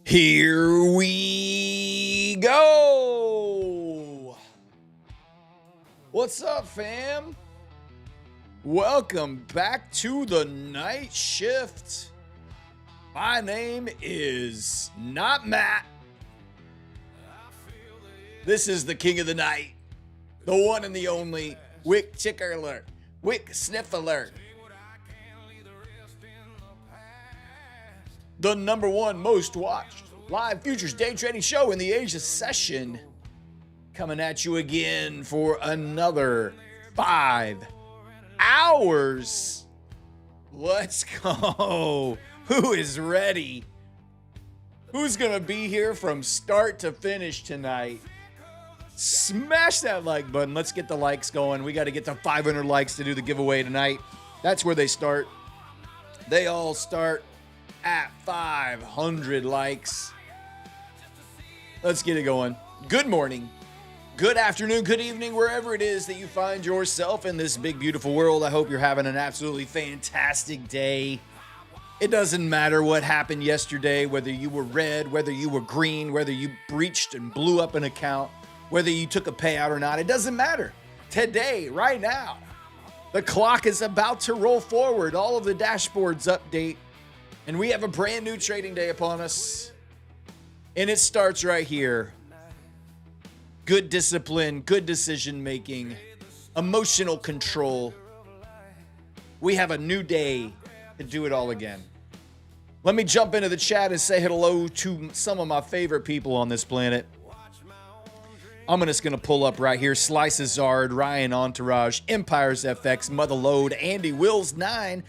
Here we go. What's up, fam? Welcome back to the night shift. My name is not Matt. This is the king of the night, the one and the only Wick Ticker Alert, Wick Sniff Alert. The number one most watched live futures day trading show in the Asia session. Coming at you again for another 5 hours. Let's go. Who is ready? Who's going to be here from start to finish tonight? Smash that like button. Let's get the likes going. We got to get to 500 likes to do the giveaway tonight. That's where they start. They all start at 500 likes. Let's get it going. Good morning, good afternoon, good evening, wherever it is that you find yourself in this big, beautiful world. I hope you're having an absolutely fantastic day. It doesn't matter what happened yesterday, whether you were red, whether you were green, whether you breached and blew up an account, whether you took a payout or not. It doesn't matter. Today, right now, the clock is about to roll forward. All of the dashboards update. And we have a brand new trading day upon us. And it starts right here. Good discipline, good decision making, emotional control. We have a new day to do it all again. Let me jump into the chat and say hello to some of my favorite people on this planet. I'm just going to pull up right here. Slicesard, Ryan Entourage, Empires FX, Motherload, Andy Wills 9,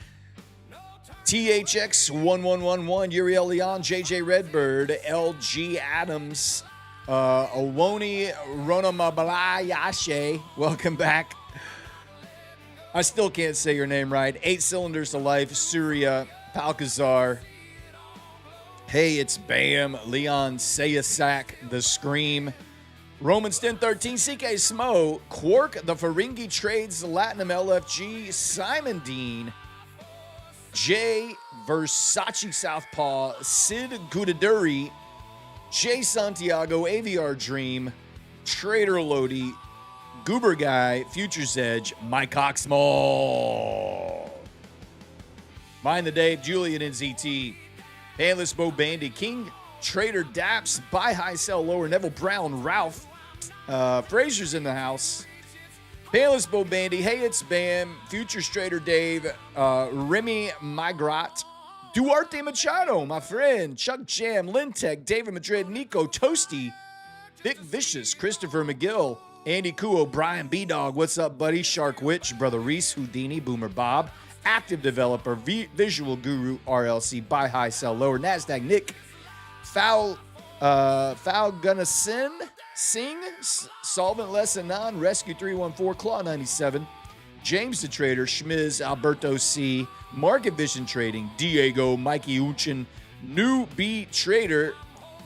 THX1111, Uriel Leon, JJ Redbird, LG Adams, Owoni Ronamabalayashe, welcome back. I still can't say your name right. 8 Cylinders to Life, Surya, Palkazar. Hey, it's Bam, Leon Sayasak, The Scream, Romans 1013, CK Smo, Quark, The Ferengi Trades, Latinum LFG, Simon Dean, Jay Versace Southpaw, Sid Gudaduri, Jay Santiago, AVR Dream, Trader Lodi, Goober Guy, Futures Edge, Mike Coxmall, Mind the Dave, Julian NZT, Panless Bo Bandy, King Trader Daps, Buy High Sell Lower, Neville Brown, Ralph, Fraser's in the house, Payless Bo Bandy, Hey It's Bam, Futures Trader Dave, Remy Migrat, Duarte Machado, my friend, Chuck Jam, Lintech, David Madrid, Nico Toasty, Vic Vicious, Christopher McGill, Andy Kuo, Brian B-Dog, what's up, buddy? Shark Witch, Brother Reese, Houdini, Boomer Bob, Active Developer, Visual Guru, RLC, Buy High Sell Lower, NASDAQ Nick, Foul Gonna Sing, Solvent Lesson 9, Rescue 314, Claw 97, James the Trader, Schmiz, Alberto C, Market Vision Trading, Diego, Mikey Uchin, New B Trader,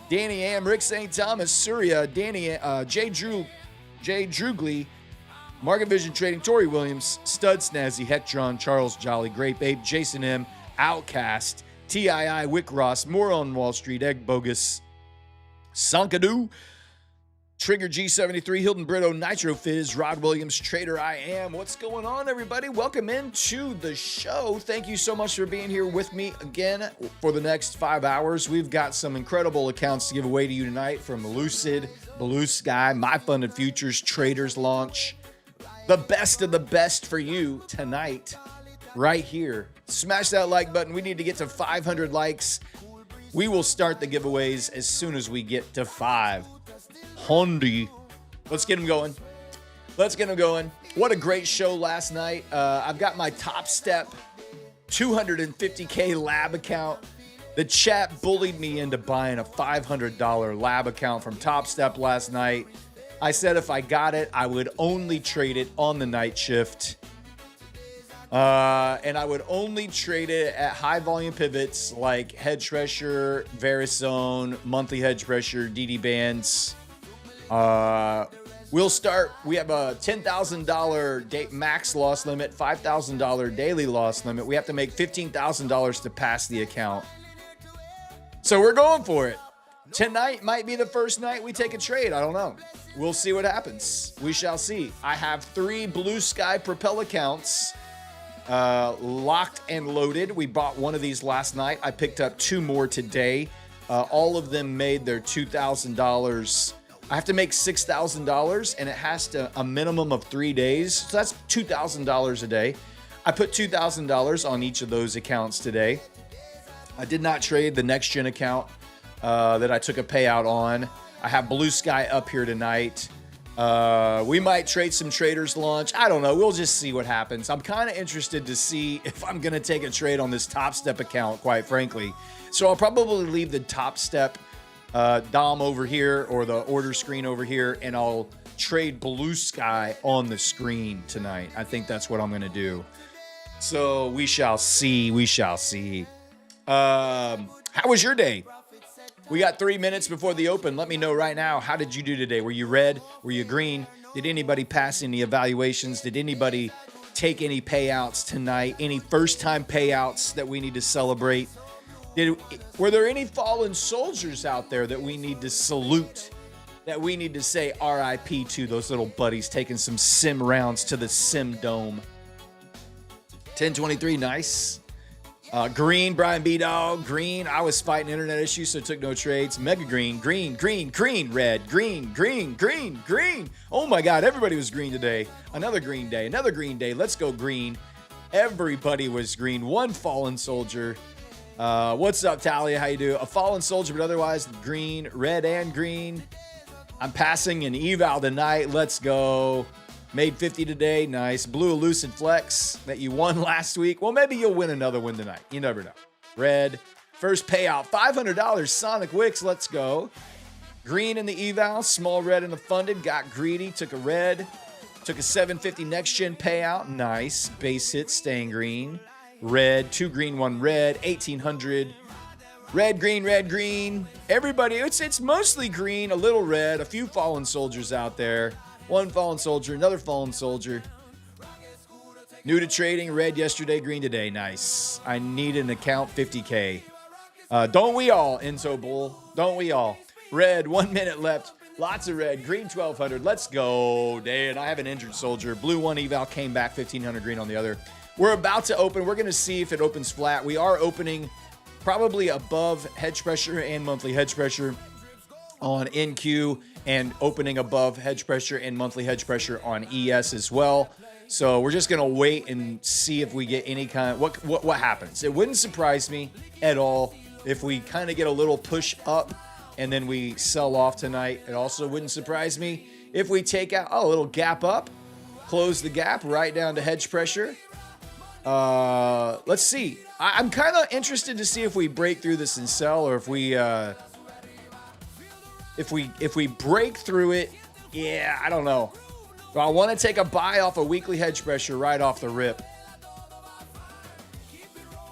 Danny Am, Rick St. Thomas, Surya, Danny, Jay Drugly, Market Vision Trading, Tori Williams, Stud Snazzy, Hectron, Charles Jolly, Grape Ape, Jason M, Outcast, TII, Wick Ross, More on Wall Street, Egg Bogus, Sankadoo, Trigger G73, Hilton Brito, Nitro Fizz, Rod Williams, Trader I Am. What's going on, everybody? Welcome into the show. Thank you so much for being here with me again for the next 5 hours. We've got some incredible accounts to give away to you tonight from Lucid, Blue Sky, My Funded Futures, Traders Launch. The best of the best for you tonight, right here. Smash that like button. We need to get to 500 likes. We will start the giveaways as soon as we get to 500. Let's get them going. What a great show last night. I've got my Top Step 250K lab account. The chat bullied me into buying a $500 lab account from Top Step last night. I said if I got it, I would only trade it on the night shift. And I would only trade it at high volume pivots like Hedge Pressure, Verizon, Monthly Hedge Pressure, DD Bands. We'll start. We have a $10,000 max loss limit, $5,000 daily loss limit. We have to make $15,000 to pass the account. So we're going for it. Tonight might be the first night we take a trade. I don't know. We'll see what happens. We shall see. I have 3 Blue Sky Propel accounts locked and loaded. We bought one of these last night. I picked up 2 more today. All of them made their $2,000. I have to make $6,000, and it has to a minimum of 3 days. So that's $2,000 a day. I put $2,000 on each of those accounts today. I did not trade the Next Gen account that I took a payout on. I have Blue Sky up here tonight. We might trade some Traders Launch. I don't know. We'll just see what happens. I'm kind of interested to see if I'm going to take a trade on this Top Step account, quite frankly. So I'll probably leave the Top Step DOM over here or the order screen over here, and I'll trade Blue Sky on the screen tonight. I think that's what I'm going to do. So we shall see. We shall see. How was your day? We got 3 minutes before the open. Let me know right now. How did you do today? Were you red? Were you green? Did anybody pass any evaluations? Did anybody take any payouts tonight? Any first-time payouts that we need to celebrate? Were there any fallen soldiers out there that we need to salute? That we need to say RIP to those little buddies taking some sim rounds to the sim dome? 1023, nice. Green, Brian B. Dog, green. I was fighting internet issues, so took no trades. Mega green, green, green, green, red, green, green, green, green. Oh my God, everybody was green today. Another green day, another green day. Let's go green. Everybody was green. One fallen soldier. What's up, Talia? How you do? A fallen soldier, but otherwise green, red, and green. I'm passing an eval tonight. Let's go. Made 50 today. Nice. Blue Elucid Flex that you won last week. Well, maybe you'll win another one tonight. You never know. Red. First payout. $500. Sonic Wicks. Let's go. Green in the eval. Small red in the funded. Got greedy. Took a red. Took a 750 next gen payout. Nice. Base hit. Staying green. Red. 2 green, 1 red. 1800. Red, green, red, green. Everybody. It's mostly green. A little red. A few fallen soldiers out there. 1 fallen soldier, another fallen soldier. New to trading, red yesterday, green today. Nice. I need an account, 50K. Don't we all, Enzo Bull? Don't we all? Red, 1 minute left. Lots of red. Green, 1200. Let's go. Dan, I have an injured soldier. Blue 1 eval came back, 1500 green on the other. We're about to open. We're going to see if it opens flat. We are opening probably above hedge pressure and monthly hedge pressure on NQ, and opening above hedge pressure and monthly hedge pressure on ES as well. So we're just gonna wait and see if we get any kind of what happens. It wouldn't surprise me at all if we kind of get a little push up and then we sell off tonight. It also wouldn't surprise me if we take out a little gap up, close the gap right down to hedge pressure. Let's see. I'm kind of interested to see if we break through this and sell, or if we break through it. Yeah, I don't know. But I want to take a buy off a weekly hedge pressure right off the rip.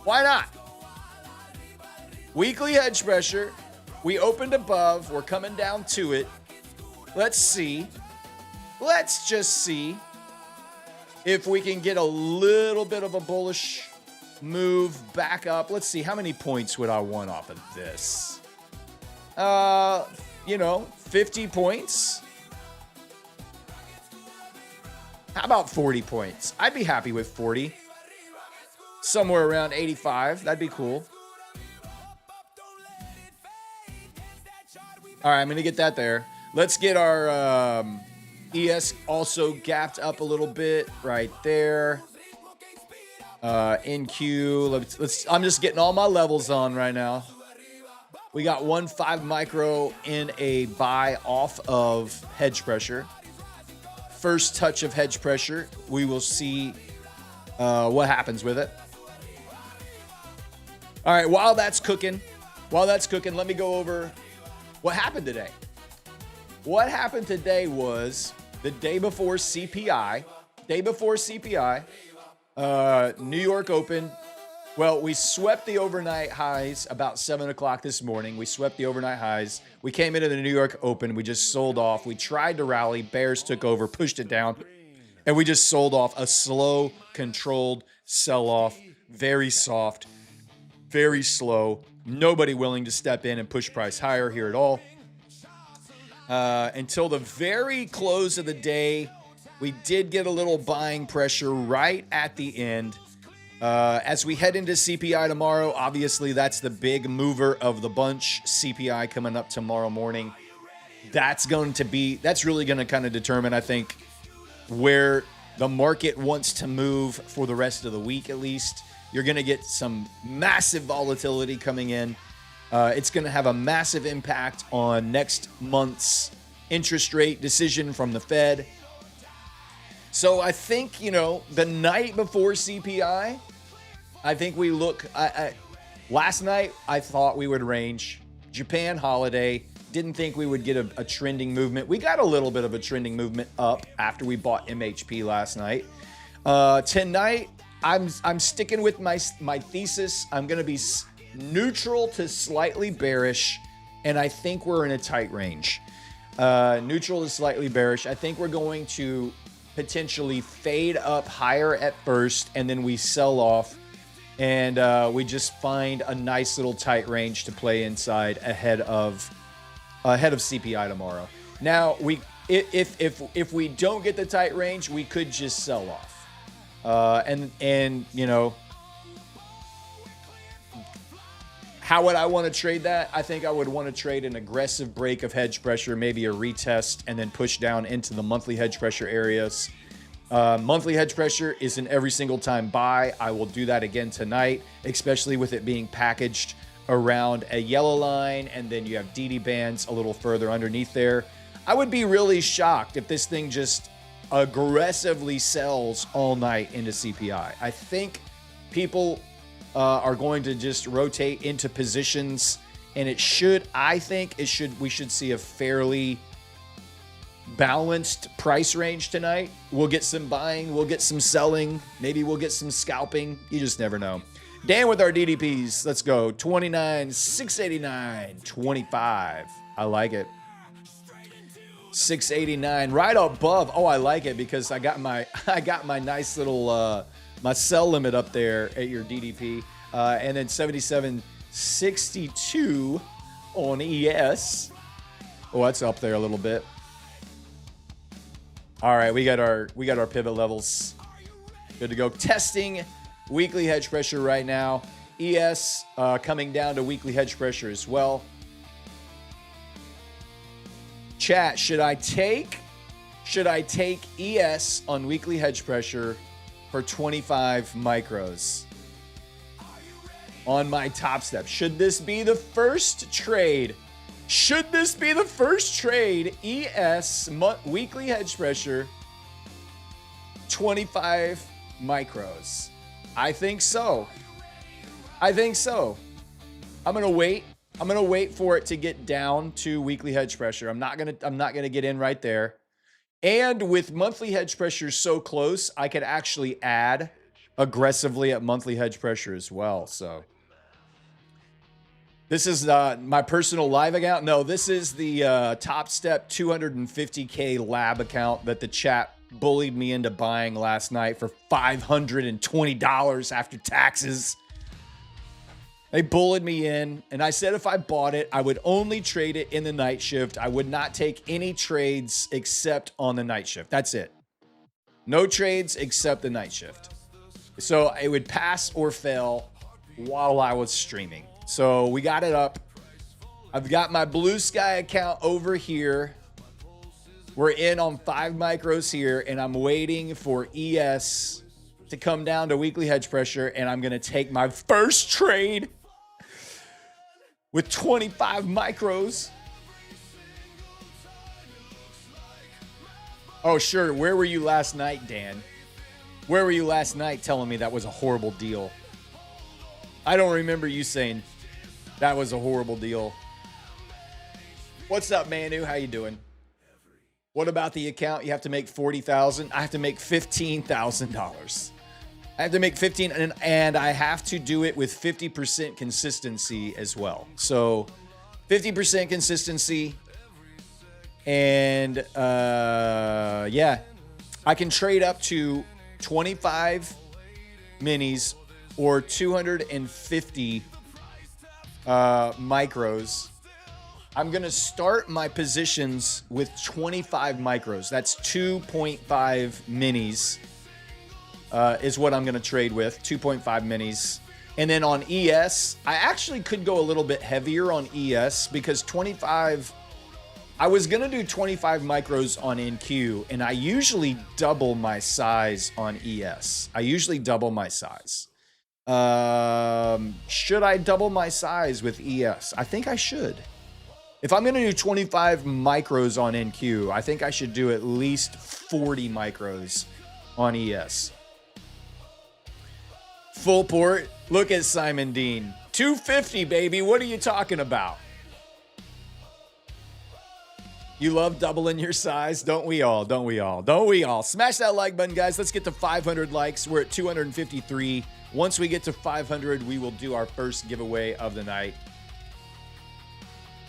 Why not? Weekly hedge pressure. We opened above. We're coming down to it. Let's see. Let's just see if we can get a little bit of a bullish move back up. Let's see. How many points would I want off of this? 50 points. How about 40 points? I'd be happy with 40. Somewhere around 85. That'd be cool. All right, I'm going to get that there. Let's get our ES also gapped up a little bit right there. NQ. I'm just getting all my levels on right now. We got 1.5 micro in a buy off of hedge pressure. First touch of hedge pressure. We will see what happens with it. All right, while that's cooking, let me go over what happened today. What happened today was the day before CPI. New York Open. Well, we swept the overnight highs about 7 o'clock this morning. We swept the overnight highs. We came into the New York Open. We just sold off. We tried to rally. Bears took over, pushed it down, and we just sold off. A slow, controlled sell-off. Very soft, very slow. Nobody willing to step in and push price higher here at all. Until the very close of the day, we did get a little buying pressure right at the end. As we head into CPI tomorrow, obviously that's the big mover of the bunch. CPI coming up tomorrow morning. That's really going to kind of determine, I think, where the market wants to move for the rest of the week, at least. You're going to get some massive volatility coming in. It's going to have a massive impact on next month's interest rate decision from the Fed. So I think, the night before CPI, I think we look... last night, I thought we would range. Japan holiday. Didn't think we would get a trending movement. We got a little bit of a trending movement up after we bought MHP last night. Tonight, I'm sticking with my thesis. I'm going to be neutral to slightly bearish, and I think we're in a tight range. Neutral to slightly bearish. I think we're going to potentially fade up higher at first, and then we sell off, and we just find a nice little tight range to play inside ahead of CPI tomorrow. Now, if we don't get the tight range, we could just sell off. How would I want to trade that? I think I would want to trade an aggressive break of hedge pressure, maybe a retest, and then push down into the monthly hedge pressure areas. Monthly hedge pressure is an every single time buy. I will do that again tonight, especially with it being packaged around a yellow line, and then you have DD bands a little further underneath there. I would be really shocked if this thing just aggressively sells all night into CPI. I think people are going to just rotate into positions, and we should see a fairly balanced price range tonight. We'll get some buying, we'll get some selling, maybe we'll get some scalping. You just never know. Dan with our DDPs. Let's go. 29, 689, 25. I like it. 689 right above. Oh, I like it because I got my nice little my sell limit up there at your DDP. And then 77.62 on ES. Oh, that's up there a little bit. All right, we got our pivot levels. Good to go. Testing weekly hedge pressure right now. ES coming down to weekly hedge pressure as well. Chat, should I take ES on weekly hedge pressure for 25 micros on my top step? Should this be the first trade? ES weekly hedge pressure 25 micros. I think so. I'm going to wait. I'm going to wait for it to get down to weekly hedge pressure. I'm not going to get in right there. And with monthly hedge pressure so close, I could actually add aggressively at monthly hedge pressure as well. So this is my personal live account. No, this is the Top Step 250K lab account that the chat bullied me into buying last night for $520 after taxes. They bullied me in, and I said if I bought it, I would only trade it in the night shift. I would not take any trades except on the night shift. That's it. No trades except the night shift. So it would pass or fail while I was streaming. So we got it up. I've got my Blue Sky account over here. We're in on 5 micros here, and I'm waiting for ES to come down to weekly hedge pressure, and I'm going to take my first trade with 25 micros. Oh, sure. Where were you last night, Dan? Where were you last night telling me that was a horrible deal? I don't remember you saying that was a horrible deal. What's up, Manu? How you doing? What about the account? You have to make $40,000. I have to make $15,000. I have to make 15, and I have to do it with 50% consistency as well. So 50% consistency, and yeah, I can trade up to 25 minis or 250 micros. I'm going to start my positions with 25 micros. That's 2.5 minis is what I'm going to trade with, 2.5 minis. And then on ES, I actually could go a little bit heavier on ES because 25, I was going to do 25 micros on NQ, and I usually double my size on ES. I usually double my size. Should I double my size with ES? I think I should. If I'm going to do 25 micros on NQ, I think I should do at least 40 micros on ES. Full port. Look at Simon Dean. 250, baby. What are you talking about? You love doubling your size. Don't we all? Don't we all? Don't we all? Smash that like button, guys. Let's get to 500 likes. We're at 253. Once we get to 500, we will do our first giveaway of the night.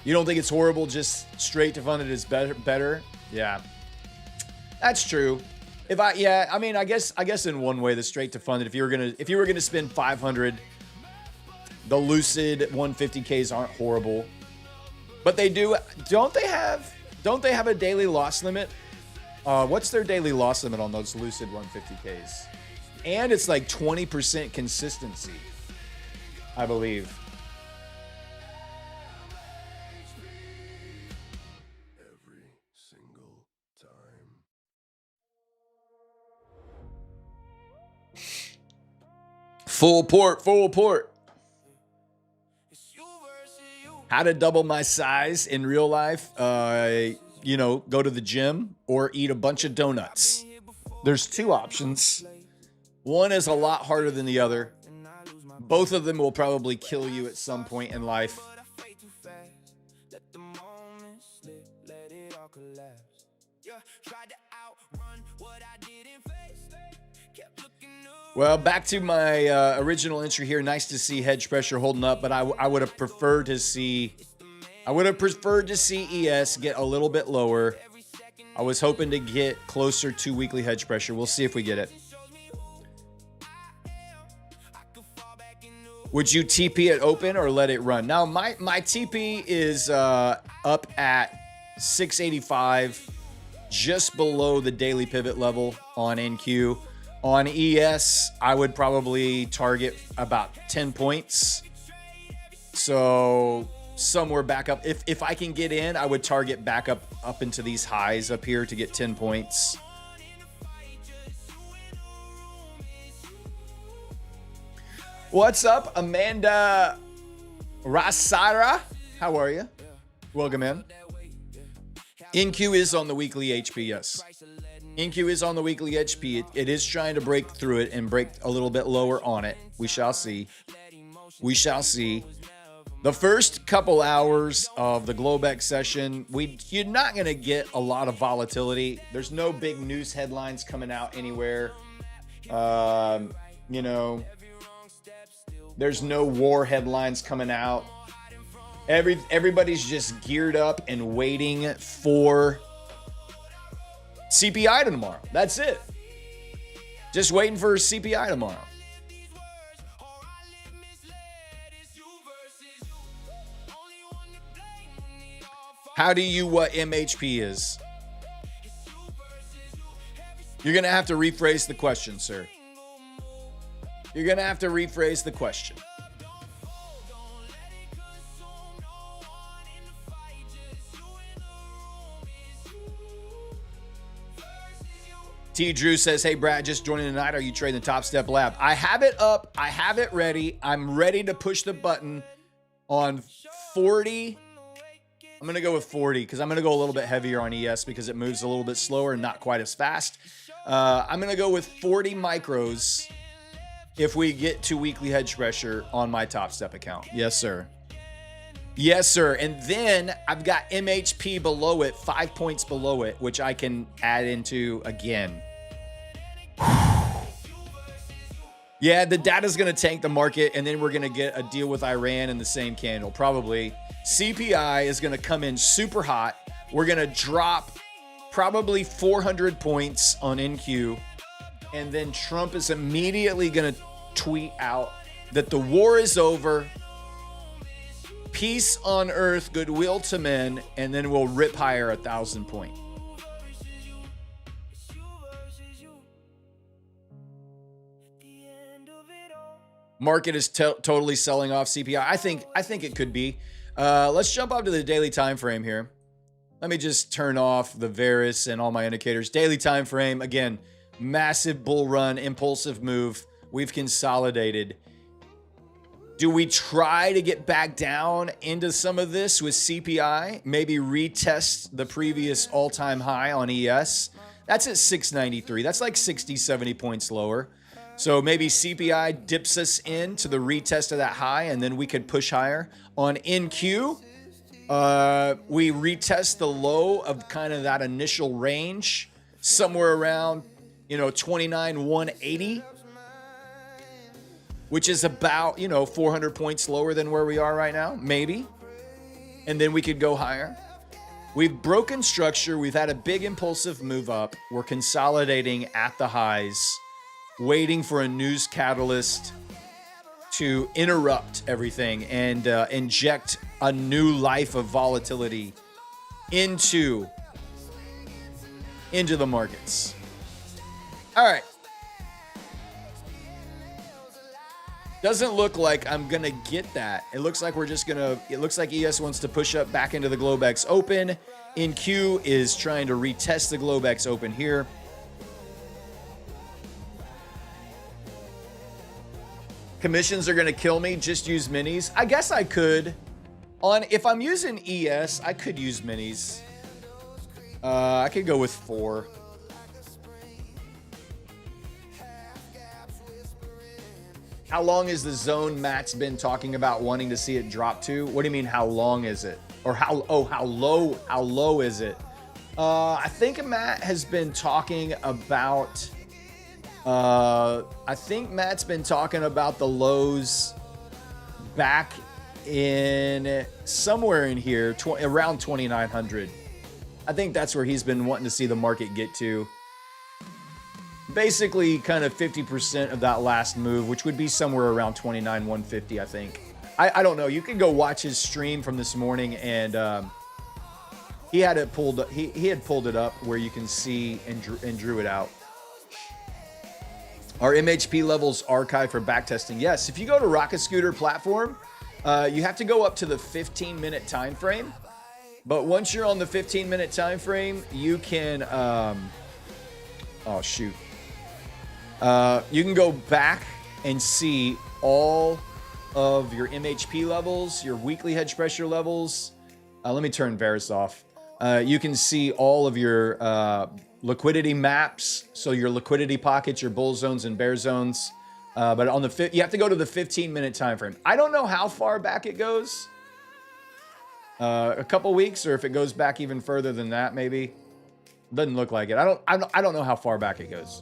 You don't think it's horrible just straight to fund it is better? Yeah. That's true. I guess in one way the straight to fund it, if you were gonna spend 500, the Lucid 150Ks aren't horrible. But they don't they have a daily loss limit? What's their daily loss limit on those Lucid 150Ks? And it's like 20% consistency, I believe. Full port. How to double my size in real life? Go to the gym or eat a bunch of donuts. There's two options. One is a lot harder than the other. Both of them will probably kill you at some point in life. Well, back to my original entry here. Nice to see hedge pressure holding up, but I would have preferred to see ES get a little bit lower. I was hoping to get closer to weekly hedge pressure. We'll see if we get it. Would you TP it open or let it run? Now, my TP is up at 685, just below the daily pivot level on NQ. On ES, I would probably target about 10 points. So somewhere back up. If I can get in, I would target back up into these highs up here to get 10 points. What's up, Amanda Rasara? How are you? Welcome in. NQ is on the weekly HP, yes. NQ is on the weekly HP. It is trying to break through it and break a little bit lower on it. We shall see. We shall see. The first couple hours of the Globex session, you're not going to get a lot of volatility. There's no big news headlines coming out anywhere. There's no war headlines coming out. Everybody's just geared up and waiting for CPI tomorrow. That's it. Just waiting for CPI tomorrow. How do you what MHP is? You're going to have to rephrase the question, sir. You're going to have to rephrase the question. T. Drew says, hey, Brad, just joining tonight. Are you trading the Top Step Lab? I have it up. I have it ready. I'm ready to push the button on 40. I'm going to go with 40 because I'm going to go a little bit heavier on ES because it moves a little bit slower and not quite as fast. I'm going to go with 40 micros if we get to weekly hedge pressure on my Top Step account. Yes, sir. Yes, sir. And then I've got MHP below it, 5 points below it, which I can add into again. Yeah, the data's going to tank the market, and then we're going to get a deal with Iran in the same candle, probably. CPI is going to come in super hot. We're going to drop probably 400 points on NQ, and then Trump is immediately going to tweet out that the war is over Peace on earth, goodwill to men, and then we'll rip higher 1,000 point. Market is totally selling off CPI. I think it could be. Let's jump up to the daily time frame here. Let me just turn off the Varus and all my indicators. Daily time frame, again, massive bull run, impulsive move. We've consolidated. Do we try to get back down into some of this with CPI? Maybe retest the previous all-time high on ES? That's at 693. That's like 60, 70 points lower. So maybe CPI dips us into the retest of that high, and then we could push higher. On NQ, we retest the low of kind of that initial range, somewhere around, 29,180. Which is about, 400 points lower than where we are right now, maybe. And then we could go higher. We've broken structure. We've had a big impulsive move up. We're consolidating at the highs, waiting for a news catalyst to interrupt everything and inject a new life of volatility into the markets. All right. Doesn't look like I'm going to get that. It looks like it looks like ES wants to push up back into the Globex Open. NQ is trying to retest the Globex Open here. Commissions are going to kill me. Just use minis. I guess I could. If I'm using ES, I could use minis. I could go with 4. How long is the zone Matt's been talking about wanting to see it drop to? What do you mean, how long is it? Or how low is it? I think Matt has been talking about, Matt's been talking about the lows back in somewhere in here, around 2,900. I think that's where he's been wanting to see the market get to. Basically kind of 50% of that last move, which would be somewhere around 29,150, I think. I don't know. You can go watch his stream from this morning, and he had it pulled. He had pulled it up where you can see and drew it out. Our MHP levels archive for backtesting. Yes, if you go to Rocket Scooter platform, you have to go up to the 15-minute time frame. But once you're on the 15-minute time frame, you can. Oh shoot. You can go back and see all of your MHP levels, your weekly hedge pressure levels. Let me turn Varus off. You can see all of your liquidity maps, so your liquidity pockets, your bull zones and bear zones. But on you have to go to the 15-minute time frame. I don't know how far back it goes. A couple weeks, or if it goes back even further than that, maybe. Doesn't look like it. I don't know how far back it goes.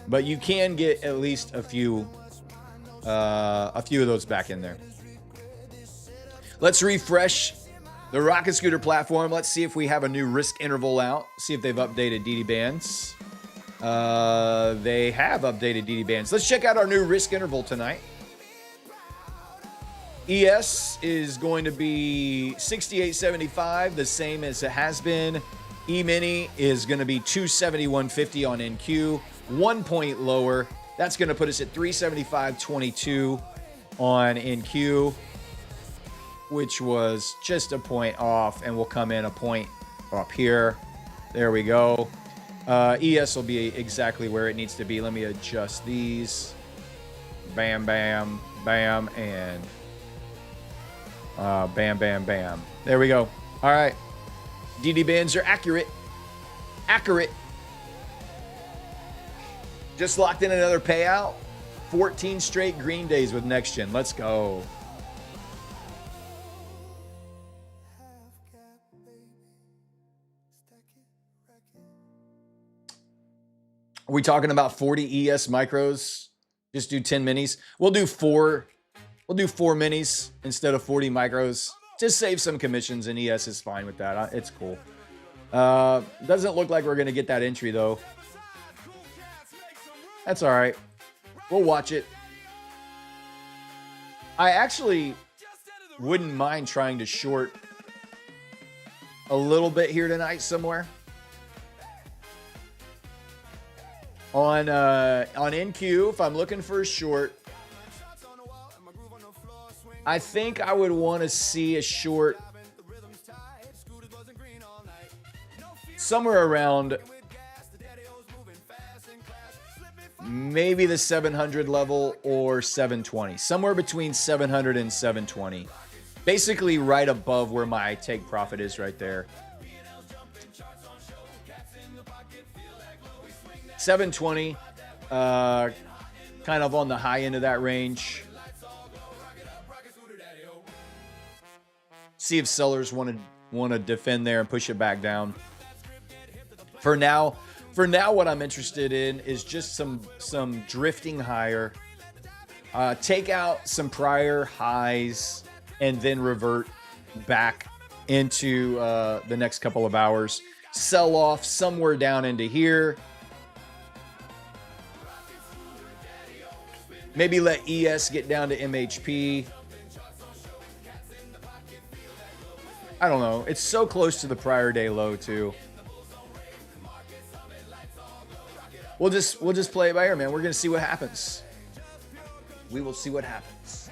But you can get at least a few of those back in there. Let's refresh the Rocket Scooter platform. Let's see if we have a new risk interval out. See if they've updated DD bands. They have updated DD bands. Let's check out our new risk interval tonight. ES is going to be 68.75, the same as it has been. E-mini is going to be 271.50 on NQ. 1 point lower. That's going to put us at 375.22 on NQ, which was just a point off, and we'll come in a point up here. There we go. ES will be exactly where it needs to be. Let me adjust these. Bam, bam, bam, and bam, bam, bam. There we go. All right. DD bands are accurate. Accurate. Just locked in another payout. 14 straight green days with Next Gen. Let's go. Are we talking about 40 ES micros? Just do 10 minis. We'll do 4 minis instead of 40 micros. Just save some commissions, and ES is fine with that. It's cool. Doesn't look like we're going to get that entry, though. That's all right. We'll watch it. I actually wouldn't mind trying to short a little bit here tonight somewhere. On NQ, if I'm looking for a short, I think I would want to see a short somewhere around maybe the 700 level or 720. Somewhere between 700 and 720. Basically right above where my take profit is right there. 720, kind of on the high end of that range. See if sellers want to defend there and push it back down. For now, what I'm interested in is just some drifting higher. Take out some prior highs and then revert back into the next couple of hours. Sell off somewhere down into here. Maybe let ES get down to MHP. I don't know. It's so close to the prior day low too. We'll just play it by ear, man. We're gonna see what happens. We will see what happens.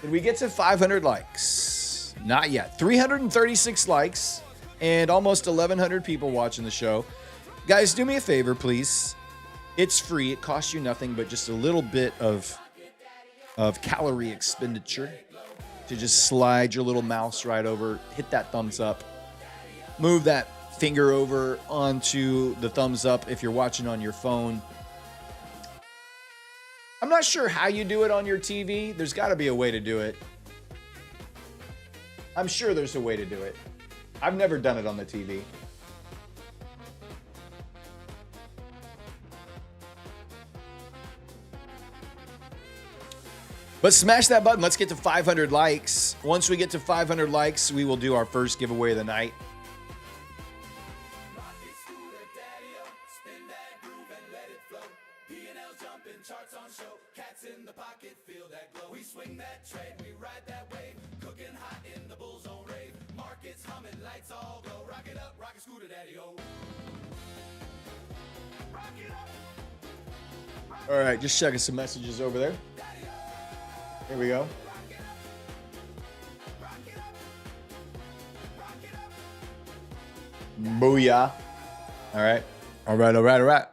Did we get to 500 likes? Not yet. 336 likes and almost 1,100 people watching the show. Guys, do me a favor, please. It's free. It costs you nothing but just a little bit of calorie expenditure to just slide your little mouse right over, hit that thumbs up, move that finger over onto the thumbs up if you're watching on your phone. I'm not sure how you do it on your TV. There's got to be a way to do it. I'm sure there's a way to do it. I've never done it on the TV. But smash that button. Let's get to 500 likes. Once we get to 500 likes, we will do our first giveaway of the night. All right, just checking some messages over there. Here we go. Booyah. All right. All right.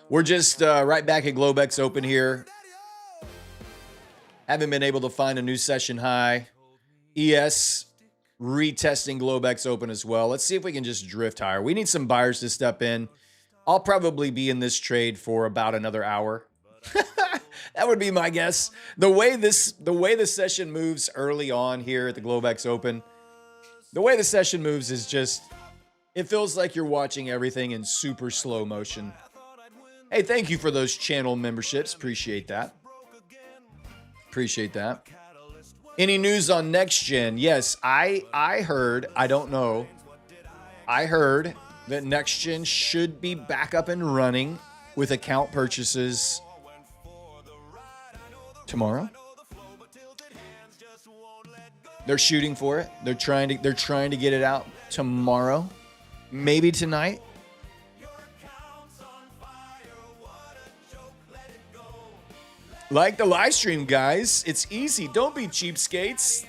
We're just right back at Globex Open here. Haven't been able to find a new session high. ES retesting Globex Open as well. Let's see if we can just drift higher. We need some buyers to step in. I'll probably be in this trade for about another hour. That would be my guess. The way the session moves early on here at the Globex Open, the way the session moves is just, it feels like you're watching everything in super slow motion. Hey, thank you for those channel memberships. Appreciate that. Appreciate that. Any news on next gen? Yes, I heard, I don't know. I heard that next gen should be back up and running with account purchases tomorrow. They're shooting for it. They're trying to get it out tomorrow, maybe tonight. Like the live stream, guys. It's easy. Don't be cheapskates.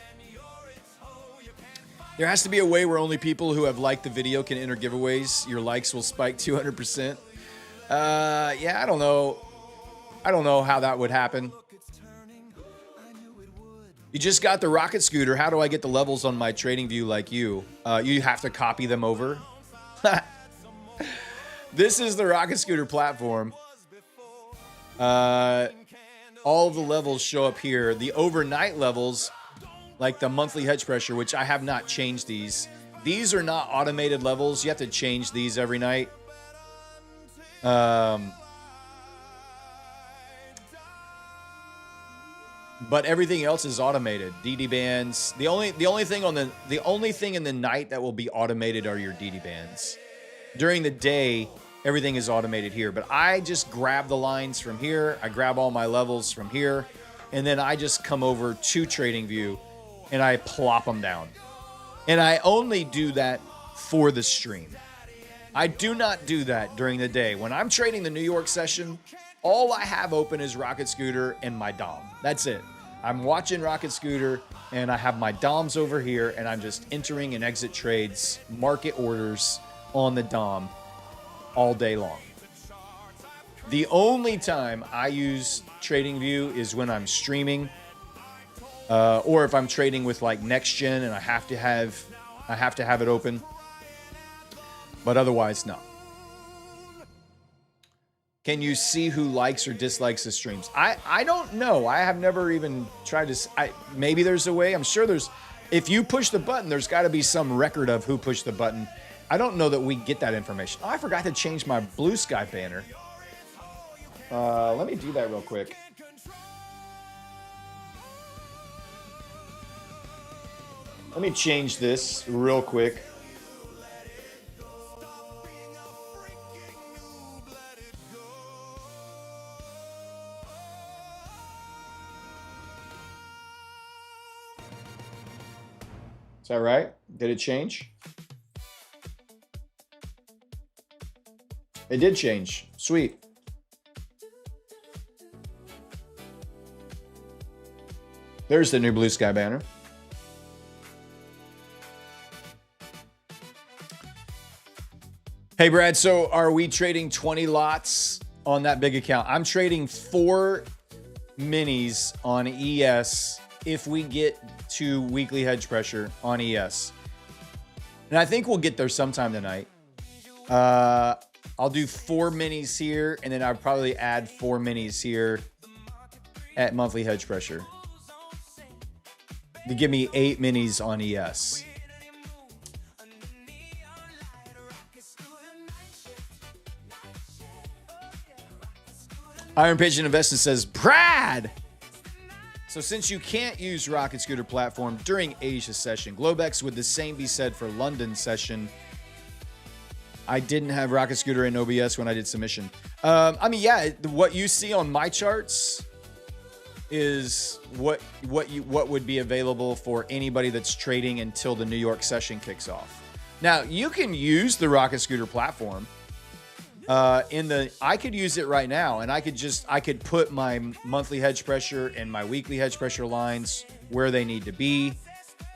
There has to be a way where only people who have liked the video can enter giveaways. Your likes will spike 200%. Yeah, I don't know. I don't know how that would happen. You just got the rocket scooter. How do I get the levels on my trading view like you? You have to copy them over. This is the rocket scooter platform. All of the levels show up here. The overnight levels, like the monthly hedge pressure, which I have not changed these. These are not automated levels. You have to change these every night. But everything else is automated. DD bands. The only thing in the night that will be automated are your DD bands. During the day, everything is automated here. But I just grab the lines from here. I grab all my levels from here, and then I just come over to TradingView and I plop them down. And I only do that for the stream. I do not do that during the day. When I'm trading the New York session, all I have open is Rocket Scooter and my Dom. That's it. I'm watching Rocket Scooter and I have my Doms over here and I'm just entering and exit trades, market orders on the Dom all day long. The only time I use TradingView is when I'm streaming, or if I'm trading with like Next Gen and I have to have it open. But otherwise, no. Can you see who likes or dislikes the streams? I don't know. I have never even tried to. Maybe there's a way. I'm sure there's. If you push the button, there's got to be some record of who pushed the button. I don't know that we get that information. Oh, I forgot to change my Blue Sky banner. Let me do that real quick. Let me change this real quick. Is that right? Did it change? It did change. Sweet. There's the new Blue Sky banner. Hey, Brad, so are we trading 20 lots on that big account? I'm trading 4 minis on ES if we get to weekly hedge pressure on ES. And I think we'll get there sometime tonight. I'll do 4 minis here, and then I'll probably add 4 minis here at monthly hedge pressure to give me 8 minis on ES. Iron Pigeon Investment says, Brad! So since you can't use Rocket Scooter platform during Asia session, Globex, would the same be said for London session? I didn't have Rocket Scooter in OBS when I did submission. I mean, yeah, what you see on my charts is what would be available for anybody that's trading until the New York session kicks off. Now, you can use the Rocket Scooter platform. I could use it right now, and I could put my monthly hedge pressure and my weekly hedge pressure lines where they need to be.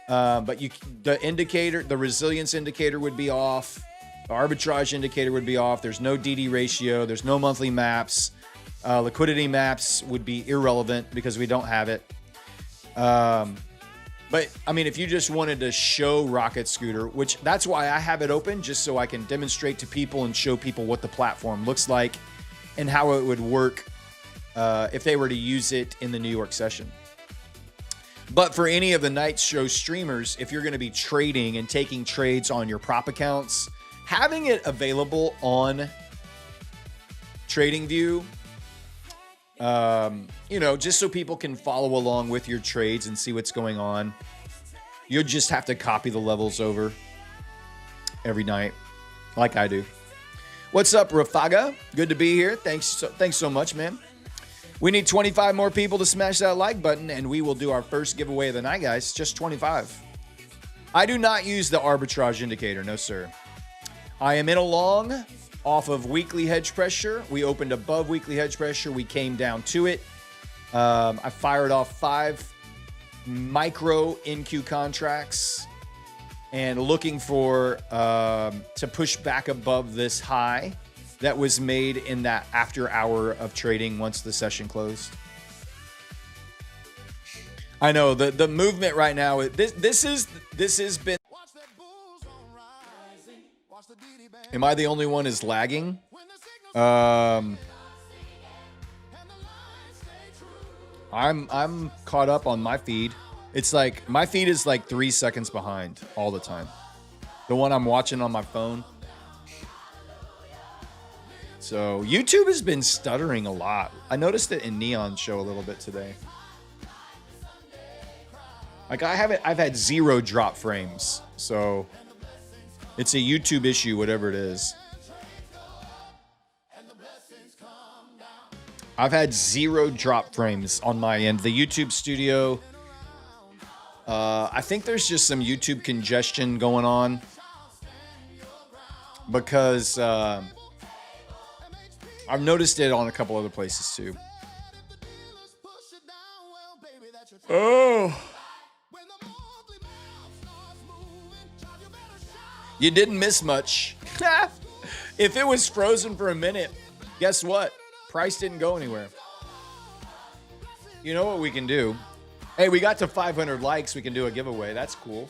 But the resilience indicator would be off. The arbitrage indicator would be off. There's no DD ratio. There's no monthly maps. Liquidity maps would be irrelevant because we don't have it. But I mean, if you just wanted to show Rocket Scooter, which that's why I have it open, just so I can demonstrate to people and show people what the platform looks like and how it would work if they were to use it in the New York session. But for any of the night show streamers, if you're going to be trading and taking trades on your prop accounts, having it available on TradingView, just so people can follow along with your trades and see what's going on. You'll just have to copy the levels over every night, like I do. What's up, Rafaga? Good to be here. Thanks so much, man. We need 25 more people to smash that like button, and we will do our first giveaway of the night, guys. Just 25. I do not use the arbitrage indicator. No, sir. I am in a long off of weekly hedge pressure. We opened above weekly hedge pressure. We came down to it. I fired off 5 micro NQ contracts and looking for to push back above this high that was made in that after hour of trading once the session closed. I know the movement right now. This has been. Am I the only one is lagging? I'm caught up on my feed. It's like my feed is like 3 seconds behind all the time. The one I'm watching on my phone. So YouTube has been stuttering a lot. I noticed it in Neon's show a little bit today. Like I've had 0 drop frames. So it's a YouTube issue, whatever it is. I've had 0 drop frames on my end. The YouTube studio I think there's just some YouTube congestion going on because I've noticed it on a couple other places too. Oh. You didn't miss much. If it was frozen for a minute, guess what? Price didn't go anywhere. You know what we can do? Hey, we got to 500 likes. We can do a giveaway. That's cool.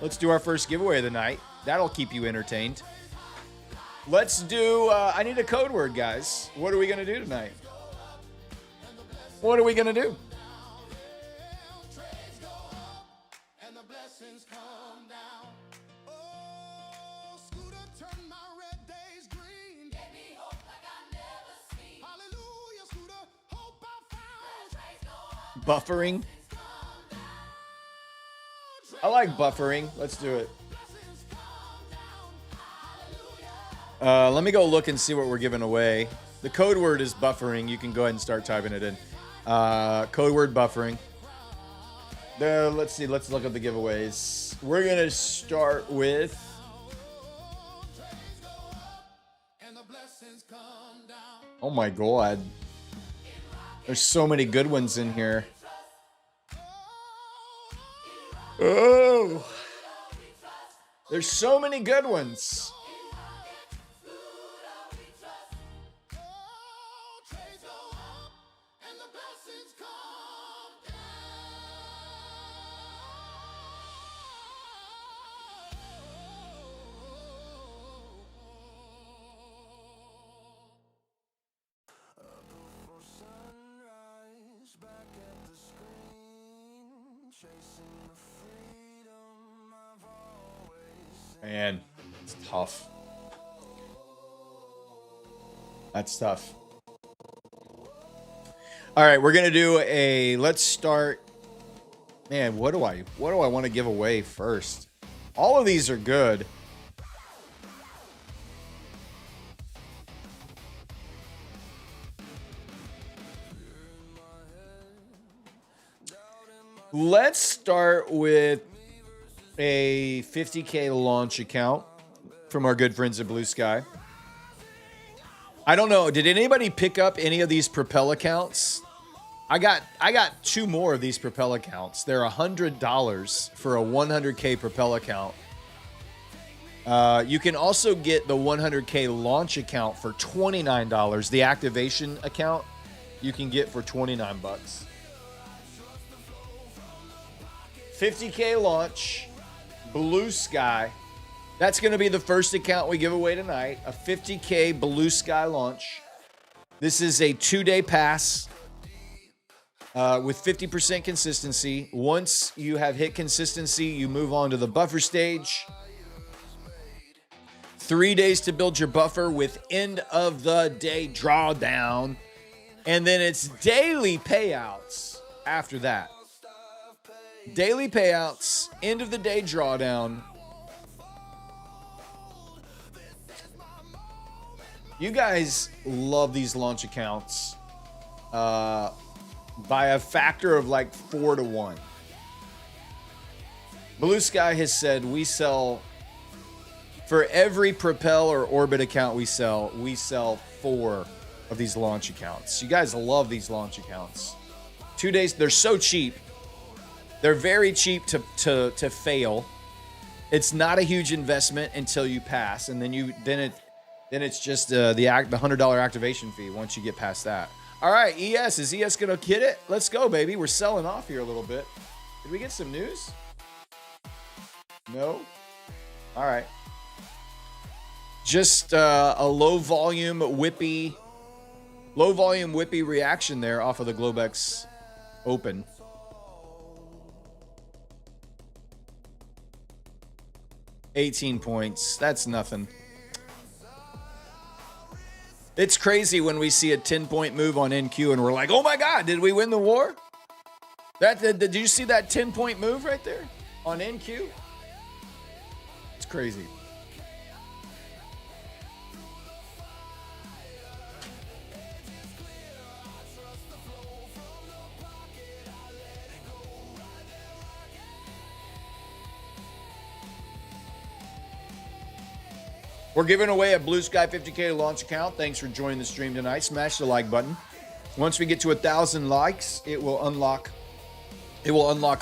Let's do our first giveaway of the night. That'll keep you entertained. Let's do, I need a code word, guys. What are we going to do tonight? What are we going to do? Buffering. I like buffering. Let's do it. Let me go look and see what we're giving away. The code word is buffering. You can go ahead and start typing it in. Code word buffering. Let's see. Let's look at the giveaways. We're going to start with... Oh my God. There's so many good ones in here. Oh. There's so many good ones. Man, it's tough. That's tough. All right, we're gonna do a. Let's start. Man, what do I want to give away first? All of these are good. Let's start with a 50K launch account from our good friends at Blue Sky. I don't know. Did anybody pick up any of these Propel accounts? I got 2 more of these Propel accounts. They're $100 for a 100K Propel account. You can also get the 100K launch account for $29. The activation account you can get for $29. 50K launch. Blue Sky. That's going to be the first account we give away tonight. A 50K Blue Sky launch. This is a 2-day pass with 50% consistency. Once you have hit consistency, you move on to the buffer stage. 3 days to build your buffer with end of the day drawdown. And then it's daily payouts after that. Daily payouts, end of the day drawdown. You guys love these launch accounts by a factor of like 4 to 1. Blue Sky has said we sell, for every Propel or Orbit account we sell 4 of these launch accounts. You guys love these launch accounts. 2 days, they're so cheap. They're very cheap to fail. It's not a huge investment until you pass, and then it's just the $100 activation fee once you get past that. All right, ES, is ES gonna get it? Let's go, baby. We're selling off here a little bit. Did we get some news? No. All right. Just a low volume whippy reaction there off of the Globex Open. $18 points. That's nothing. It's crazy when we see a 10-point move on NQ and we're like, oh my God, did we win the war? Did you see that 10-point move right there on NQ? It's crazy. We're giving away a Blue Sky 50K launch account. Thanks for joining the stream tonight. Smash the like button. Once we get to 1,000 likes, it will unlock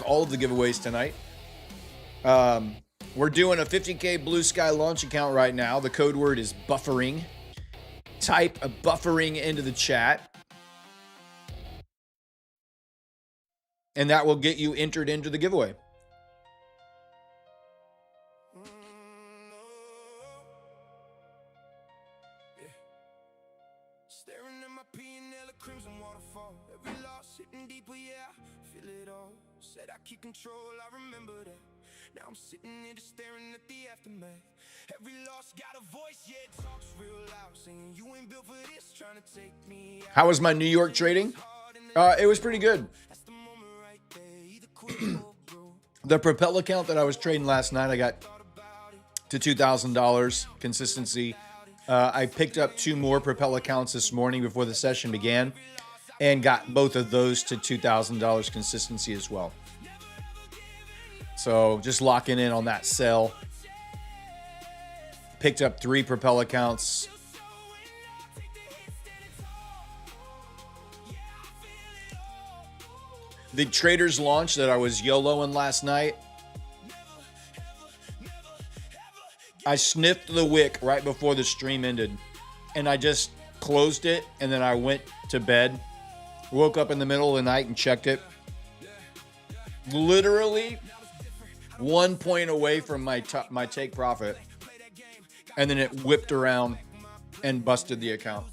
all of the giveaways tonight. We're doing a 50K Blue Sky launch account right now. The code word is buffering. Type a buffering into the chat, and that will get you entered into the giveaway. Keep control, I remember that. Now I'm sitting here just staring at the aftermath. Every loss got a voice, yeah, it talks real loud, saying you ain't built for this, trying to take me out. How was my New York trading? It was pretty good. The Propel account that I was trading last night, I got to $2,000 consistency. I picked up 2 more Propel accounts this morning before the session began and got both of those to $2,000 consistency as well. So just locking in on that sell. Picked up 3 Propel accounts. The traders launch that I was YOLOing last night, I sniffed the wick right before the stream ended, and I just closed it, and then I went to bed. Woke up in the middle of the night and checked it. Literally 1 point away from my take profit, and then it whipped around and busted the account.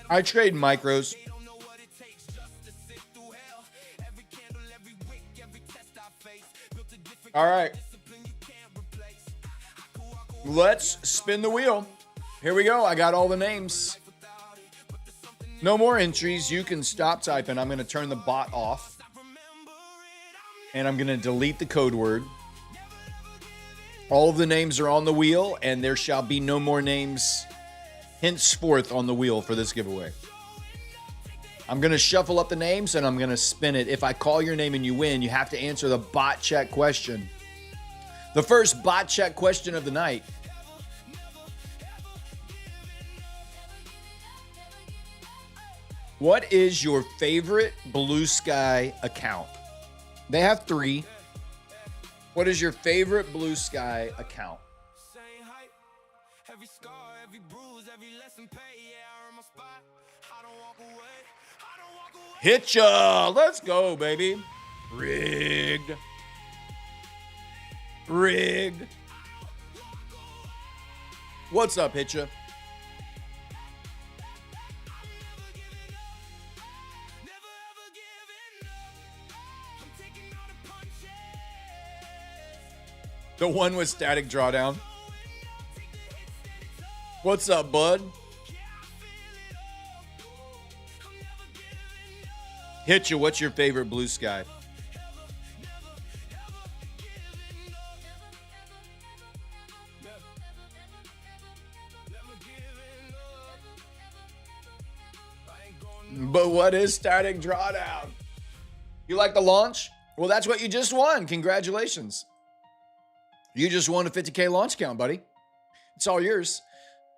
I trade micros. All right. Let's spin the wheel. Here we go. I got all the names. No more entries. You can stop typing. I'm going to turn the bot off. And I'm going to delete the code word. All of the names are on the wheel, and there shall be no more names henceforth on the wheel for this giveaway. I'm going to shuffle up the names, and I'm going to spin it. If I call your name and you win, you have to answer the bot check question. The first bot check question of the night. What is your favorite Blue Sky account? They have 3. What is your favorite Blue Sky account? Hit ya! Let's go, baby. Rigged. Rigged. What's up, Hitcha? The one with static drawdown. What's up, bud? Hitcha, what's your favorite Blue Sky? But what is static drawdown? You like the launch? Well, that's what you just won. Congratulations. You just won a 50K launch account, buddy. It's all yours.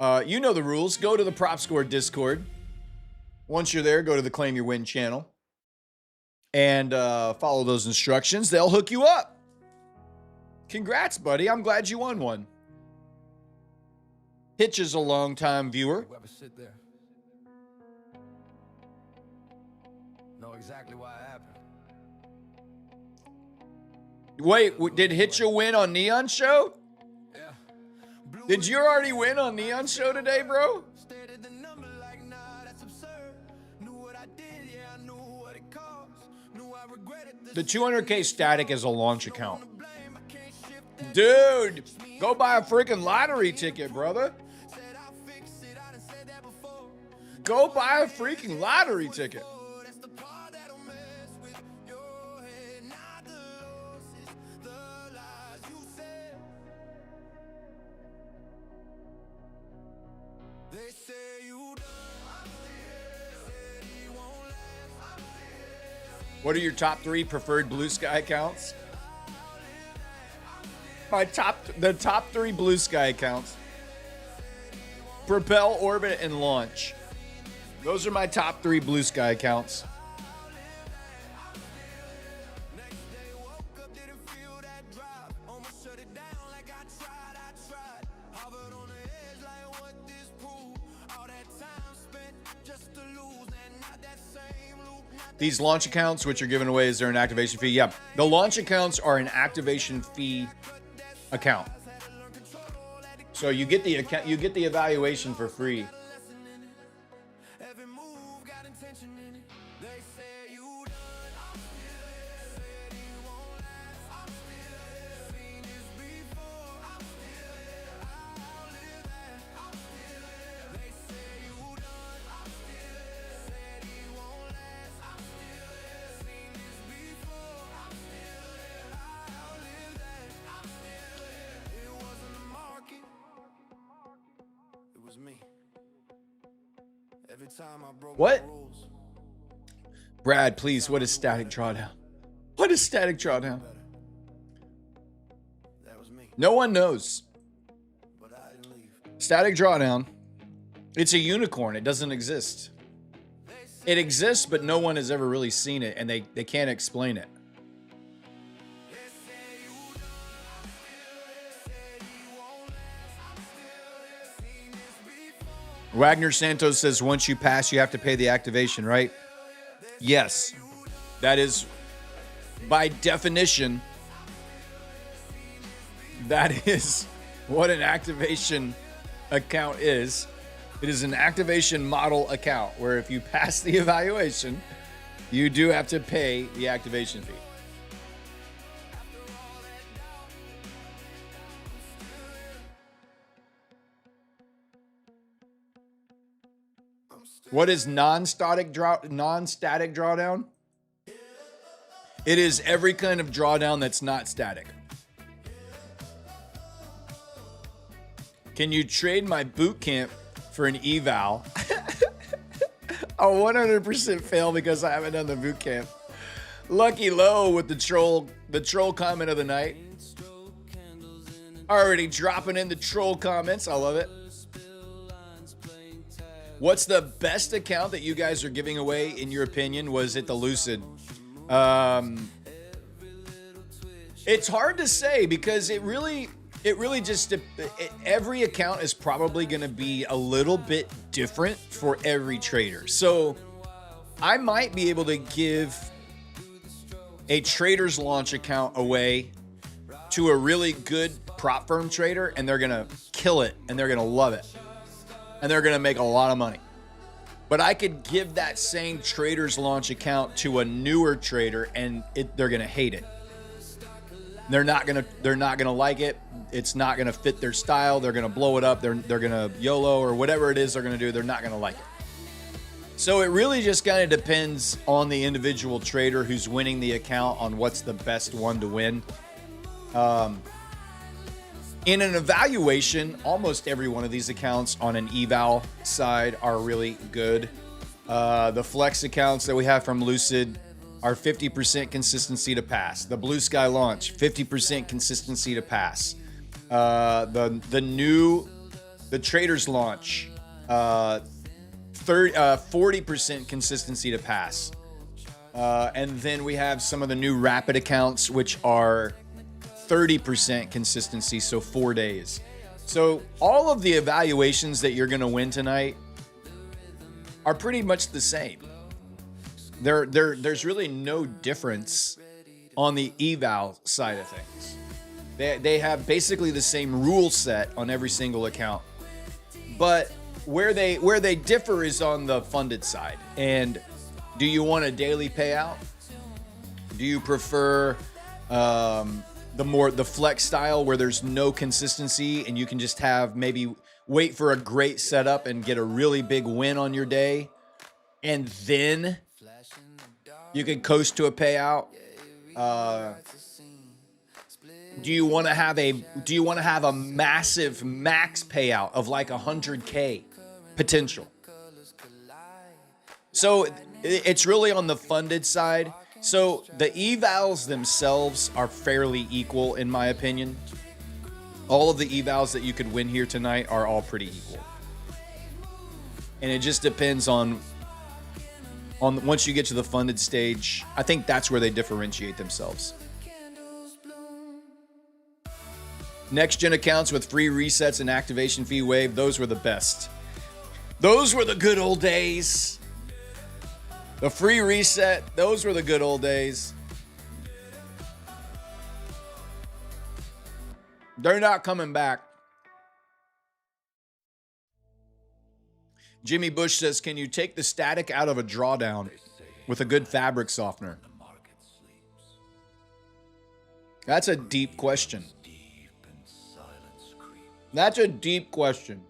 You know the rules. Go to the Prop Score Discord. Once you're there, go to the Claim Your Win channel and follow those instructions. They'll hook you up. Congrats, buddy. I'm glad you won one. Hitch is a longtime viewer. Whoever sit there know exactly why it happened. Wait, did Hitcha win on Neon Show? Yeah. Did you already win on Neon Show today, bro? The 200K static is a launch account. Dude, go buy a freaking lottery ticket, brother. Go buy a freaking lottery ticket. What are your top 3 preferred Blue Sky accounts? The top 3 Blue Sky accounts: Propel, Orbit, and Launch. Those are my top 3 Blue Sky accounts. These launch accounts, which are given away, is there an activation fee? Yeah, the launch accounts are an activation fee account. So you get the account, you get the evaluation for free. What? Brad, please, what is static drawdown? What is static drawdown? No one knows. Static drawdown, it's a unicorn. It doesn't exist. It exists, but no one has ever really seen it, and they can't explain it. Wagner Santos says once you pass, you have to pay the activation, right? Yes. That is, by definition, that is what an activation account is. It is an activation model account where if you pass the evaluation, you do have to pay the activation fee. What is non-static drawdown? It is every kind of drawdown that's not static. Can you trade my boot camp for an eval? I'll 100% fail because I haven't done the boot camp. Lucky Low with the troll comment of the night. Already dropping in the troll comments. I love it. What's the best account that you guys are giving away, in your opinion? Was it the Lucid? It's hard to say because it really just, every account is probably going to be a little bit different for every trader. So I might be able to give a trader's launch account away to a really good prop firm trader, and they're going to kill it, and they're going to love it, and they're going to make a lot of money. But I could give that same trader's launch account to a newer trader, and they're going to hate it. They're not gonna like it. It's not gonna fit their style. They're gonna blow it up. They're gonna YOLO or whatever it is they're gonna do. They're not gonna like it. So it really just kind of depends on the individual trader who's winning the account on what's the best one to win. In an evaluation, almost every one of these accounts on an eval side are really good. The flex accounts that we have from Lucid are 50% consistency to pass. The Blue Sky launch, 50% consistency to pass. The Traders launch, 40% consistency to pass. And then we have some of the new Rapid accounts, which are 30% consistency, so 4 days. So all of the evaluations that you're going to win tonight are pretty much the same. There's really no difference on the eval side of things. They have basically the same rule set on every single account, but where they differ is on the funded side. And do you want a daily payout? Do you prefer the flex style where there's no consistency and you can just have maybe wait for a great setup and get a really big win on your day, and then you can coast to a payout? Do you want to have a massive max payout of like 100K potential? So it's really on the funded side. So the evals themselves are fairly equal, in my opinion. All of the evals that you could win here tonight are all pretty equal. And it just depends on once you get to the funded stage. I think that's where they differentiate themselves. Next gen accounts with free resets and activation fee waived, those were the best. Those were the good old days. The free reset, those were the good old days. They're not coming back. Jimmy Bush says, can you take the static out of a drawdown with a good fabric softener? That's a deep question. That's a deep question.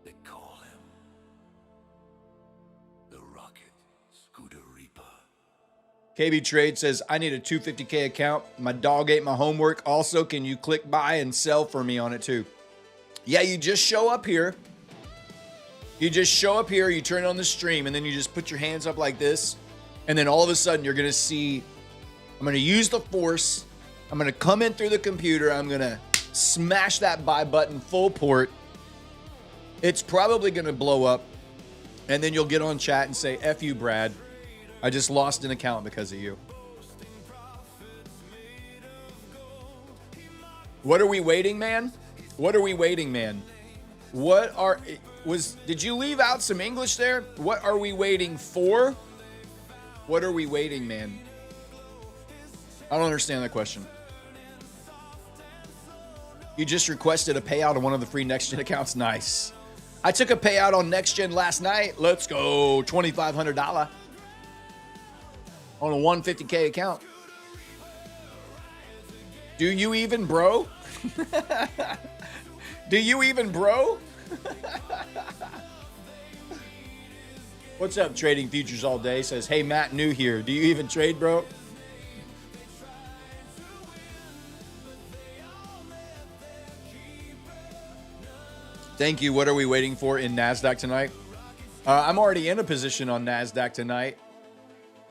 They call him the Rocket Scooter Reaper. KB Trade says, I need a 250K account. My dog ate my homework. Also, can you click buy and sell for me on it too? Yeah, you just show up here. You just show up here, you turn on the stream, and then you just put your hands up like this. And then all of a sudden, you're going to see, I'm going to use the force. I'm going to come in through the computer. I'm going to smash that buy button full port. It's probably going to blow up. And then you'll get on chat and say, F you, Brad. I just lost an account because of you. What are we waiting, man? What are we waiting, man? Did you leave out some English there? What are we waiting for? What are we waiting, man? I don't understand that question. You just requested a payout on one of the free Next Gen accounts. Nice. I took a payout on Next Gen last night. Let's go. $2,500 on a 150K account. Do you even, bro? Do you even, bro? What's up, Trading Futures All Day? Says, hey, Matt, new here. Do you even trade, bro? Thank you. What are we waiting for in NASDAQ tonight? I'm already in a position on NASDAQ tonight.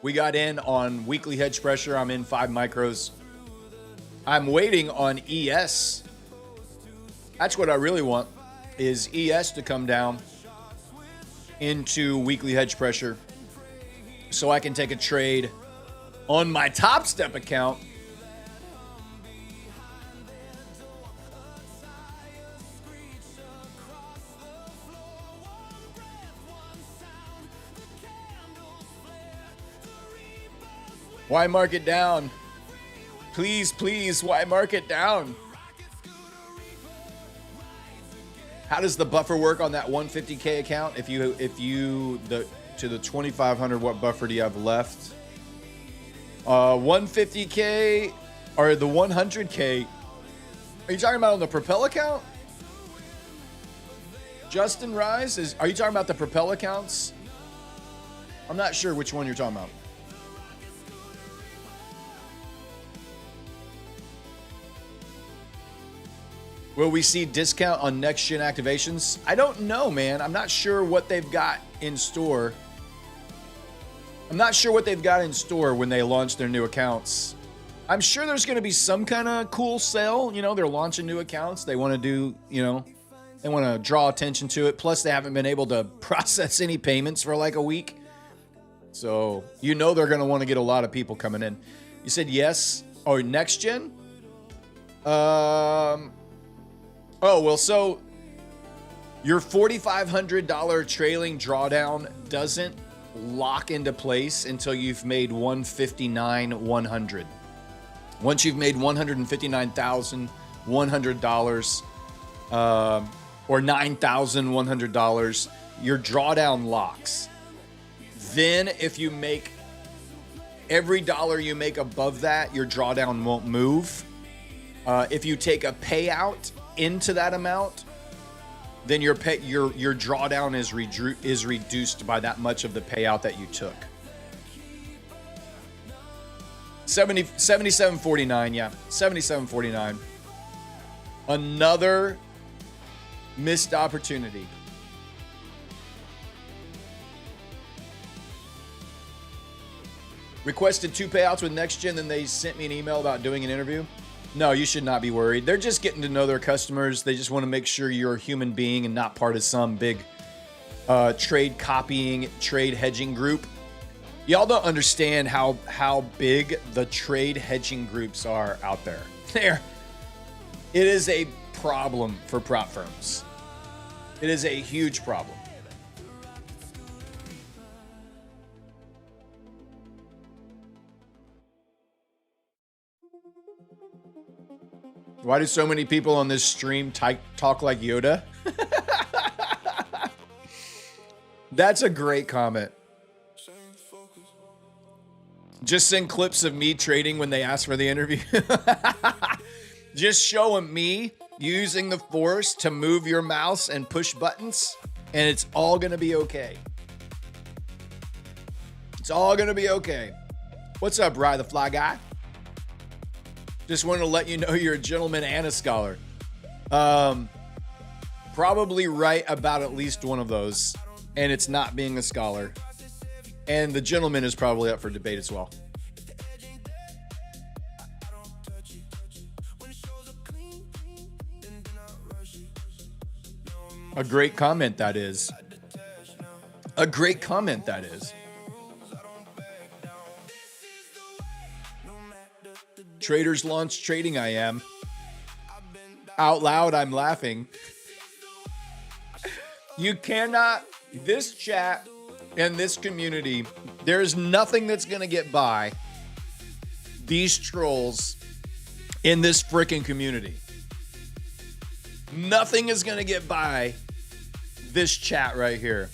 We got in on weekly hedge pressure. I'm in 5 micros. I'm waiting on ES. That's what I really want, is ES to come down into weekly hedge pressure so I can take a trade on my Top Step account. Why mark it down? Please, please, why mark it down? How does the buffer work on that 150K account? To the 2,500, what buffer do you have left? 150K or the 100K? Are you talking about on the Propel account? Justin Rise, are you talking about the Propel accounts? I'm not sure which one you're talking about. Will we see discount on next gen activations? I don't know, man. I'm not sure what they've got in store. I'm not sure what they've got in store when they launch their new accounts. I'm sure there's going to be some kind of cool sale. You know, they're launching new accounts. They want to do, they want to draw attention to it. Plus, they haven't been able to process any payments for like a week. So, they're going to want to get a lot of people coming in. You said yes. Oh, next gen? Oh, well, so your $4,500 trailing drawdown doesn't lock into place until you've made $159,100. Once you've made $159,100 or $9,100, your drawdown locks. Then if you make every dollar you make above that, your drawdown won't move. If you take a payout into that amount, then your drawdown is reduced by that much of the payout that you took. 77.49, yeah, 77.49. Another missed opportunity. Requested 2 payouts with Next Gen, then they sent me an email about doing an interview. No, you should not be worried. They're just getting to know their customers. They just want to make sure you're a human being and not part of some big trade copying, trade hedging group. Y'all don't understand how big the trade hedging groups are out there. It is a problem for prop firms. It is a huge problem. Why do so many people on this stream talk like Yoda? That's a great comment. Just send clips of me trading when they ask for the interview. Just show them me using the force to move your mouse and push buttons, and it's all going to be okay. It's all going to be okay. What's up, Rye the Fly Guy? Just wanted to let you know you're a gentleman and a scholar. Probably right about at least one of those, and it's not being a scholar. And the gentleman is probably up for debate as well. A great comment that is. A great comment that is. Traders launch trading I am. Out loud I'm laughing. You cannot, this chat and this community, there's nothing that's going to get by these trolls in this freaking community. Nothing is going to get by this chat right here.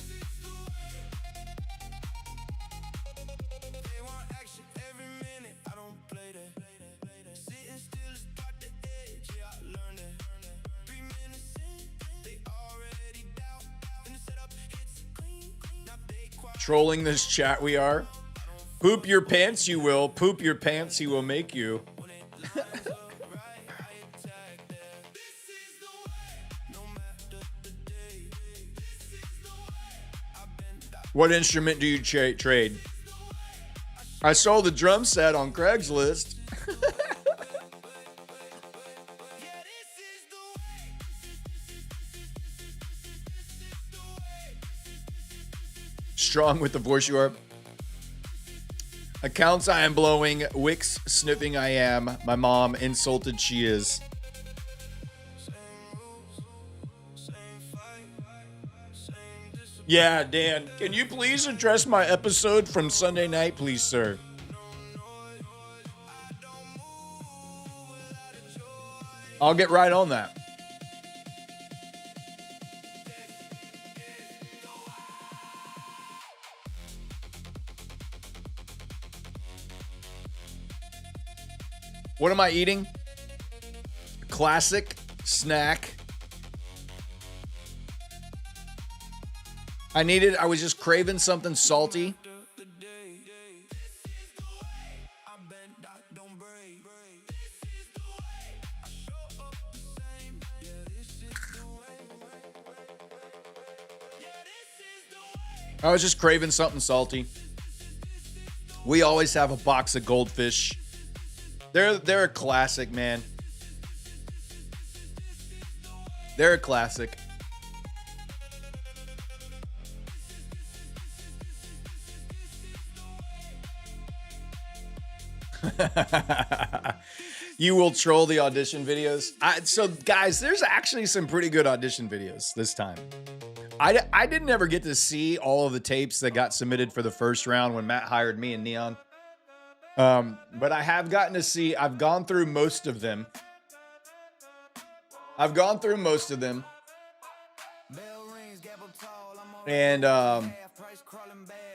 Trolling this chat we are. Poop your pants you will. Poop your pants he will make you. What instrument do you trade? I sold the drum set on Craigslist. Strong with the voice you are. Accounts I am blowing. Wicks sniffing I am. My mom insulted she is. Yeah, Dan. Can you please address my episode from Sunday night, please, sir? I'll get right on that. What am I eating? Classic snack. I was just craving something salty. I was just craving something salty. We always have a box of goldfish. They're a classic, man. They're a classic. You will troll the audition videos. So guys, there's actually some pretty good audition videos this time. I didn't ever get to see all of the tapes that got submitted for the first round when Matt hired me and Neon. But I have gotten to see, I've gone through most of them. And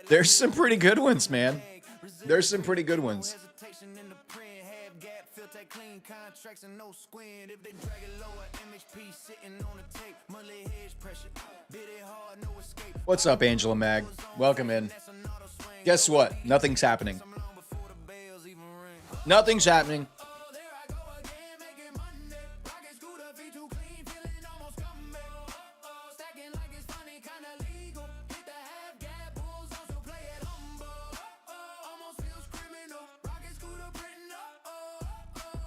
there's some pretty good ones, man. There's some pretty good ones. What's up, Angela Mag? Welcome in. Guess what? Nothing's happening. Nothing's happening.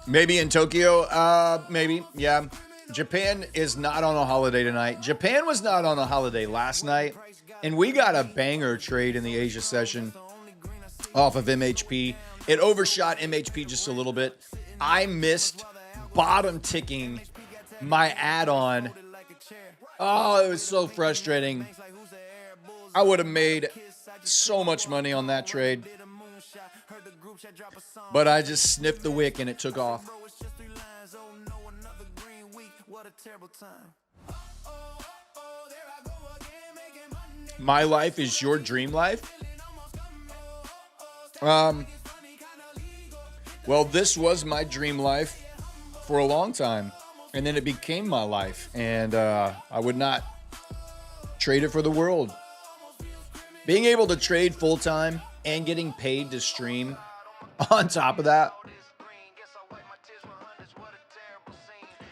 Maybe in Tokyo. Maybe. Yeah. Japan is not on a holiday tonight. Japan was not on a holiday last night. And we got a banger trade in the Asia session off of MHP. It overshot MHP just a little bit. I missed bottom ticking my add-on. Oh, it was so frustrating. I would have made so much money on that trade. But I just sniffed the wick and it took off. My life is your dream life? Well, this was my dream life for a long time. And then it became my life. And I would not trade it for the world. Being able to trade full-time and getting paid to stream on top of that.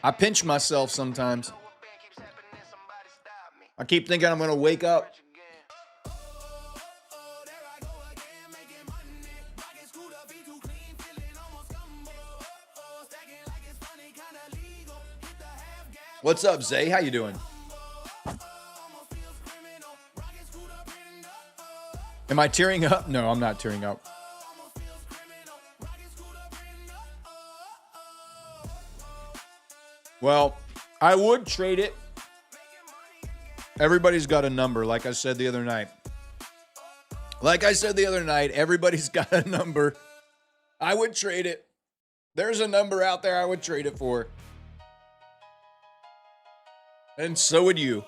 I pinch myself sometimes. I keep thinking I'm going to wake up. What's up, Zay? How you doing? Am I tearing up? No, I'm not tearing up. Well, I would trade it. Everybody's got a number, like I said the other night. Everybody's got a number. I would trade it. There's a number out there I would trade it for. And so would you.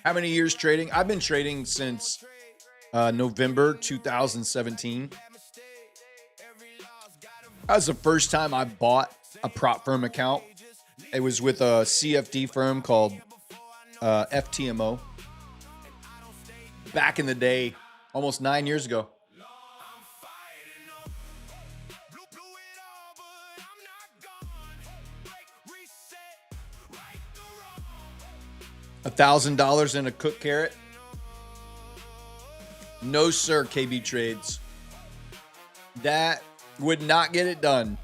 How many years trading? I've been trading since November 2017. That was the first time I bought a prop firm account. It was with a CFD firm called FTMO. Back in the day, almost 9 years ago. $1,000 in a cook carrot? No, sir, KB Trades. That would not get it done.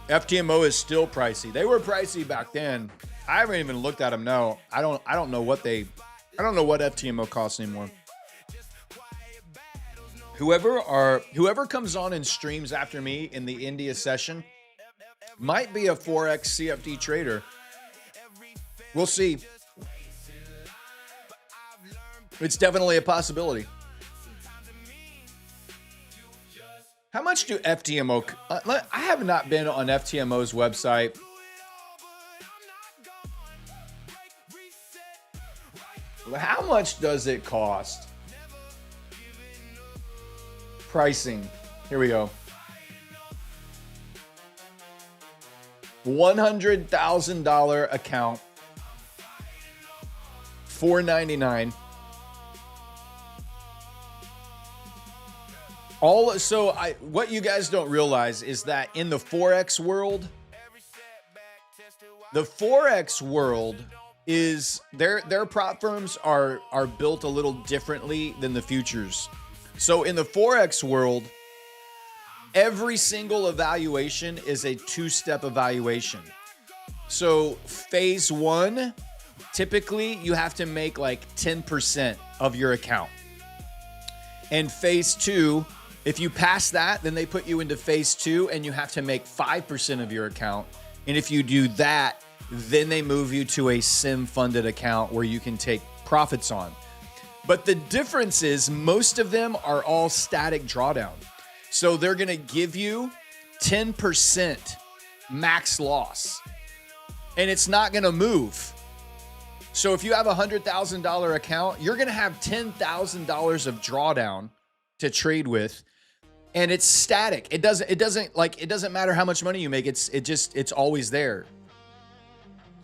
FTMO is still pricey. They were pricey back then. I haven't even looked at them now. I don't know what FTMO costs anymore. Whoever comes on and streams after me in the India session might be a Forex CFD trader. We'll see. It's definitely a possibility. How much do FTMO... I have not been on FTMO's website. How much does it cost? Pricing. Here we go. $100,000 account. $4.99. What you guys don't realize is that in the Forex world, is their prop firms are built a little differently than the futures. So in the Forex world, every single evaluation is a two-step evaluation. So phase one, typically you have to make like 10% of your account. And phase two, if you pass that, then they put you into phase two and you have to make 5% of your account. And if you do that, then they move you to a SIM-funded account where you can take profits on. But the difference is most of them are all static drawdown. So they're going to give you 10% max loss. And it's not going to move. So if you have a $100,000 account, you're going to have $10,000 of drawdown to trade with. And it's static. It doesn't matter how much money you make. It's always there.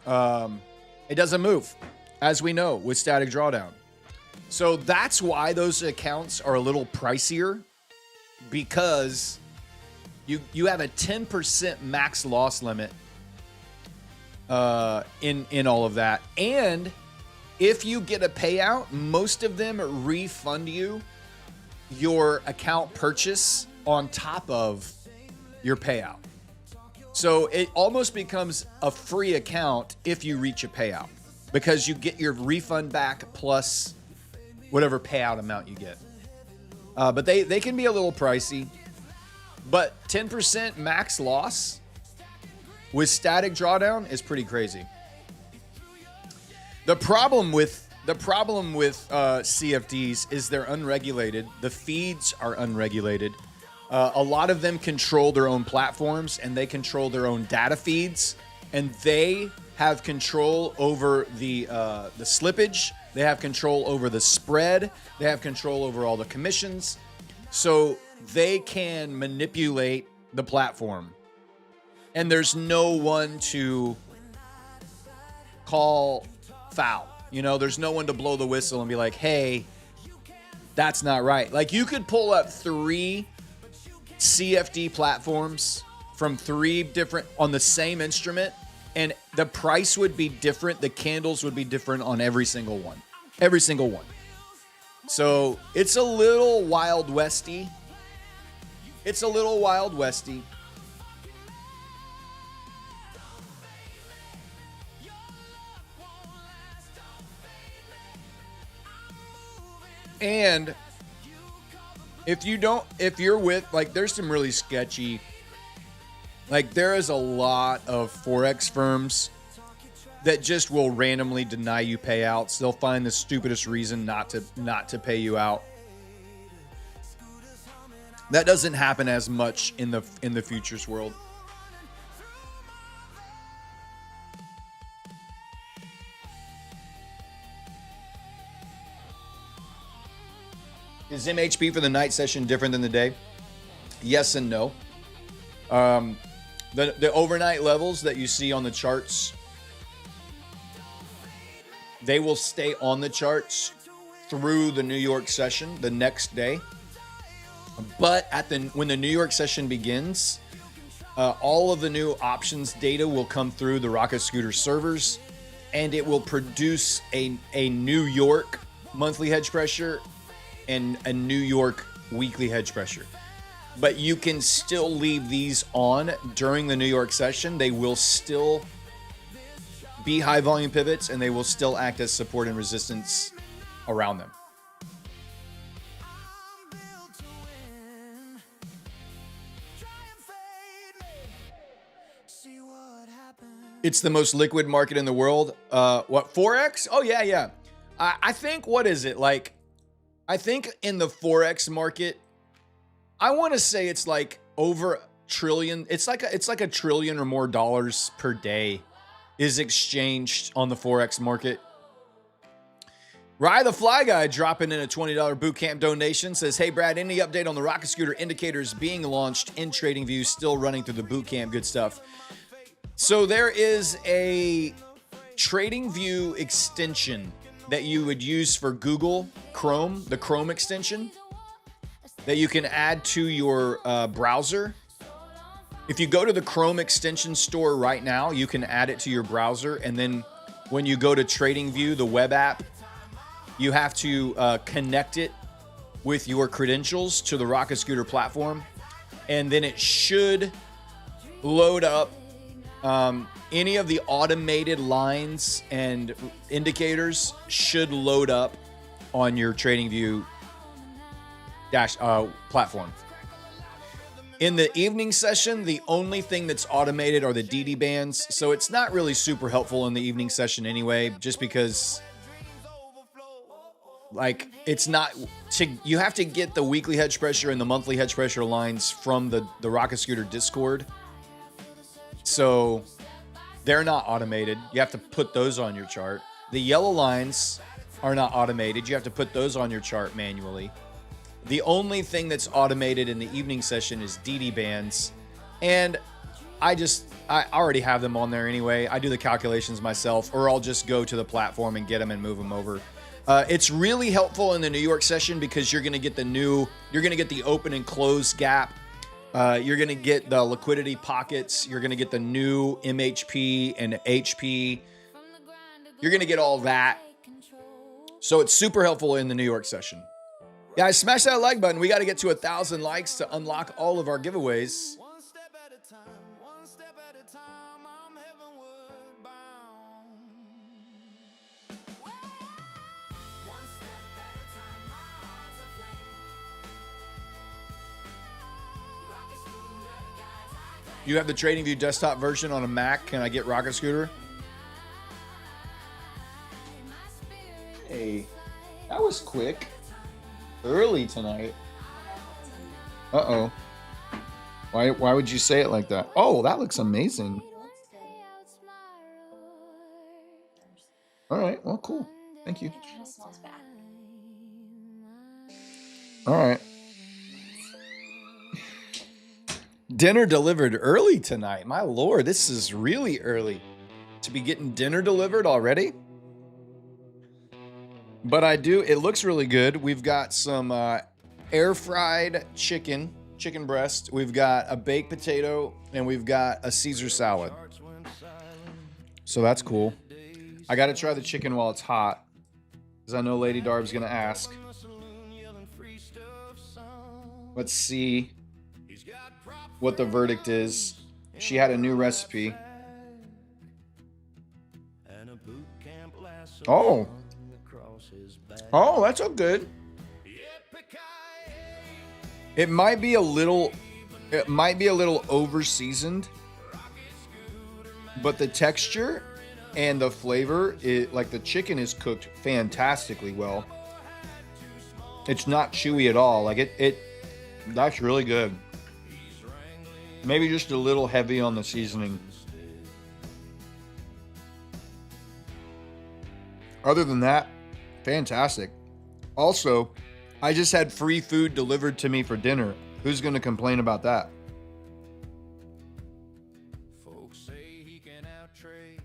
It doesn't move, as we know with static drawdown. So that's why those accounts are a little pricier, because you have a 10% max loss limit in all of that. And if you get a payout, most of them refund you your account purchase on top of your payout. So it almost becomes a free account if you reach a payout, because you get your refund back plus whatever payout amount you get. But they can be a little pricey. But 10% max loss with static drawdown is pretty crazy. The problem with CFDs is they're unregulated. The feeds are unregulated. A lot of them control their own platforms, and they control their own data feeds, and they have control over the slippage. They have control over the spread. They have control over all the commissions. So they can manipulate the platform. And there's no one to call foul. You know, there's no one to blow the whistle and be like, hey, that's not right. Like, you could pull up 3 CFD platforms from 3 different on the same instrument, and the price would be different. The candles would be different on every single one. Every single one. So it's a little Wild Westy. It's a little Wild Westy. And if you're with, like, there's some really sketchy, like, there is a lot of Forex firms that just will randomly deny you payouts. They'll find the stupidest reason not to pay you out. That doesn't happen as much in the futures world. Is MHP for the night session different than the day? Yes and no. The overnight levels that you see on the charts, they will stay on the charts through the New York session the next day. But when the New York session begins, all of the new options data will come through the Rocket Scooter servers, and it will produce a New York monthly hedge pressure and a New York weekly hedge pressure. But you can still leave these on during the New York session. They will still be high volume pivots, and they will still act as support and resistance around them. It's the most liquid market in the world. What, Forex? Oh, yeah. I think, what is it? Like, I think in the Forex market, I want to say it's like over a trillion. It's like a trillion or more dollars per day is exchanged on the Forex market. Rye the Fly Guy dropping in a $20 bootcamp donation says, hey, Brad, any update on the Rocket Scooter indicators being launched in TradingView, still running through the bootcamp? Good stuff. So there is a TradingView extension that you would use for Google Chrome, the Chrome extension, that you can add to your browser. If you go to the Chrome extension store right now, you can add it to your browser. And then when you go to TradingView, the web app, you have to connect it with your credentials to the Rocket Scooter platform. And then it should load up any of the automated lines and indicators should load up on your TradingView platform. In the evening session, the only thing that's automated are the DD bands. So it's not really super helpful in the evening session anyway, just because, like, it's not you have to get the weekly hedge pressure and the monthly hedge pressure lines from the Rocket Scooter Discord. So they're not automated. You have to put those on your chart. The yellow lines are not automated. You have to put those on your chart manually. The only thing that's automated in the evening session is DD bands. And I already have them on there anyway. I do the calculations myself, or I'll just go to the platform and get them and move them over. It's really helpful in the New York session because you're going to get the open and close gap. You're going to get the liquidity pockets. You're going to get the new MHP and HP. You're going to get all that. So it's super helpful in the New York session. Guys, smash that like button. We got to get to 1,000 likes to unlock all of our giveaways. One step at a time, I'm heavenward bound. One step at a time, my heart's aflame. You have the TradingView desktop version on a Mac. Can I get Rocket Scooter? Hey, that was quick. Early tonight. Uh-oh. Why would you say it like that? Oh, that looks amazing. All right, well, cool. Thank you. All right. Dinner delivered early tonight. My Lord, this is really early to be getting dinner delivered already. But it looks really good. We've got some air fried chicken breast. We've got a baked potato, and we've got a Caesar salad. So that's cool. I got to try the chicken while it's hot, because I know Lady Darb's going to ask. Let's see what the verdict is. She had a new recipe. Oh, that's so good. It might be a little over seasoned, but the texture and the flavor, like the chicken is cooked fantastically well. It's not chewy at all. Like that's really good. Maybe just a little heavy on the seasoning. Other than that, fantastic. Also, I just had free food delivered to me for dinner. Who's going to complain about that? Folks say he can outtrade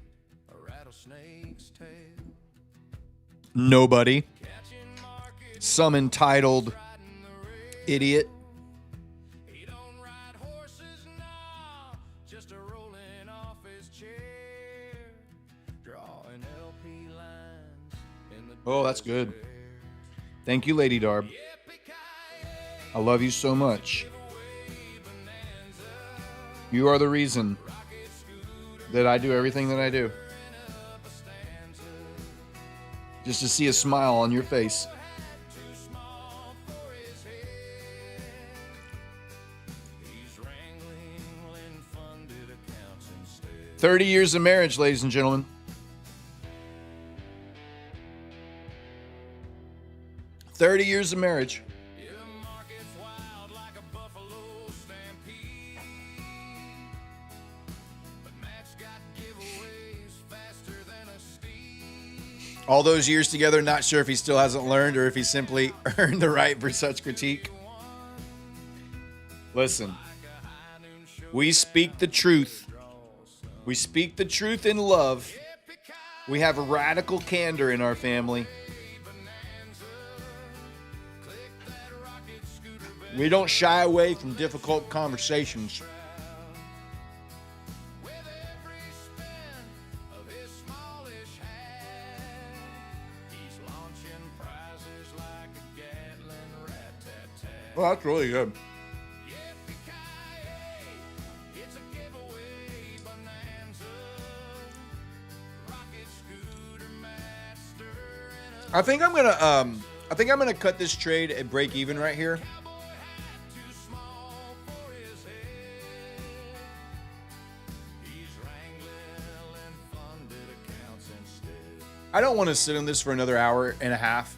a rattlesnake's tail. Nobody. Some entitled idiot. He don't ride horses now, just a rolling off his chair, drawing LP lines in the Oh, that's good. Thank you, Lady Darb. I love you so much. You are the reason that I do everything that I do. Just to see a smile on your face. He's wrangling funded accounts instead. 30 years of marriage, ladies and gentlemen. 30 years of marriage. Yeah, the market's wild like a buffalo stampede. But Matt's got giveaways faster than a steed. All those years together, not sure if he still hasn't learned or if he simply earned the right for such critique. Listen, we speak the truth. We speak the truth in love. We have radical candor in our family. We don't shy away from difficult conversations. With every spin of his smallish hat, he's launching prizes like a Gatling rat-tat-tat. Well, that's really good. Yippee-ki-yay, it's a giveaway bonanza. Rocket scooter master and a I think I'm gonna cut this trade at break even right here. too small for his head. He's wrangling funded accounts instead. I don't want to sit on this for another hour and a half.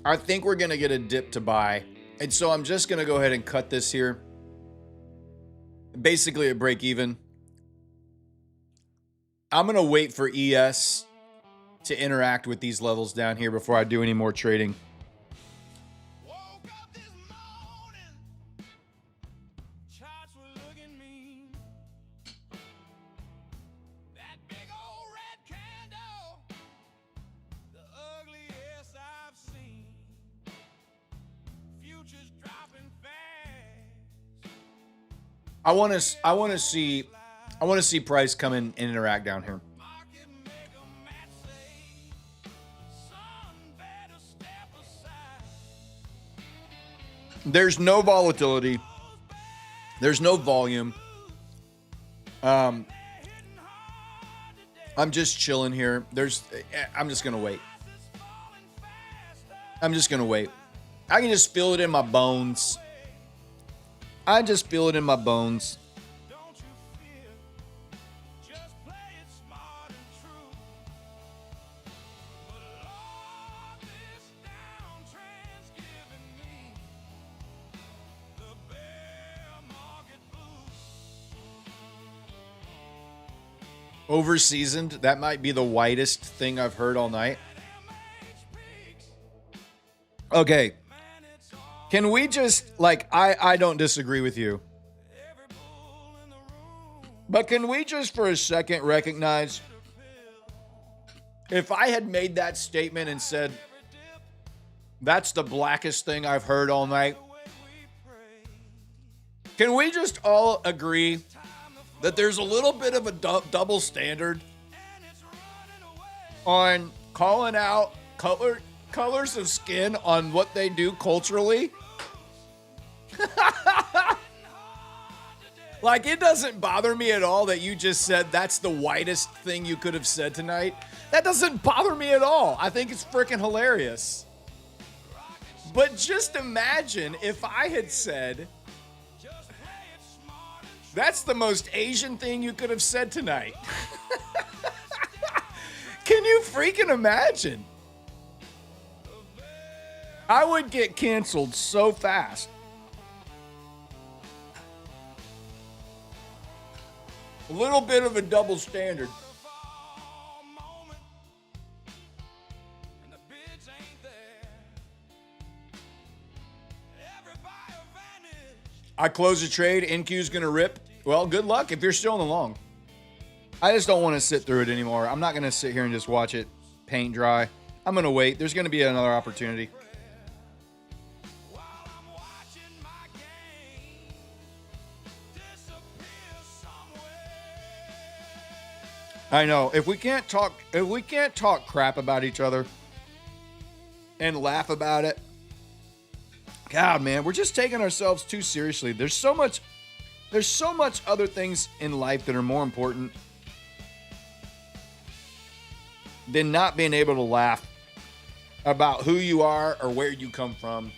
I think we're gonna get a dip to buy, and so I'm just gonna go ahead and cut this here. Basically at break even. I'm gonna wait for ES to interact with these levels down here before I do any more trading. Woke up this morning, charts were looking mean. That big old red candle I want to see Price come in and interact down here. There's no volatility. There's no volume. I'm just chilling here. I'm just gonna wait. I'm just gonna wait. I can just feel it in my bones. I just feel it in my bones. Overseasoned. That might be the whitest thing I've heard all night. Okay. Can we just, like, I don't disagree with you. But can we just for a second recognize if I had made that statement and said, that's the blackest thing I've heard all night, can we just all agree that there's a little bit of a double standard on calling out colors of skin on what they do culturally? Like, it doesn't bother me at all that you just said that's the whitest thing you could have said tonight. That doesn't bother me at all. I think it's freaking hilarious. But just imagine if I had said, that's the most Asian thing you could have said tonight. Can you freaking imagine? I would get canceled so fast. A little bit of a double standard. I close a trade, NQ's going to rip. Well, good luck if you're still in the long. I just don't want to sit through it anymore. I'm not going to sit here and just watch it paint dry. I'm going to wait. There's going to be another opportunity. I know. If we can't talk crap about each other and laugh about it, God, man, we're just taking ourselves too seriously. There's so much other things in life that are more important than not being able to laugh about who you are or where you come from.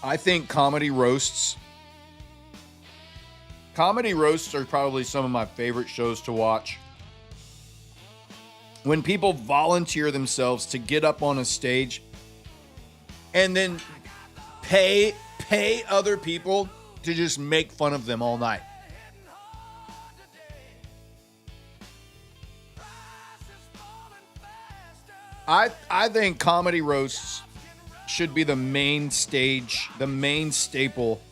I think comedy roasts are probably some of my favorite shows to watch. When people volunteer themselves to get up on a stage and then pay other people to just make fun of them all night. I think comedy roasts should be the main stage, the main staple.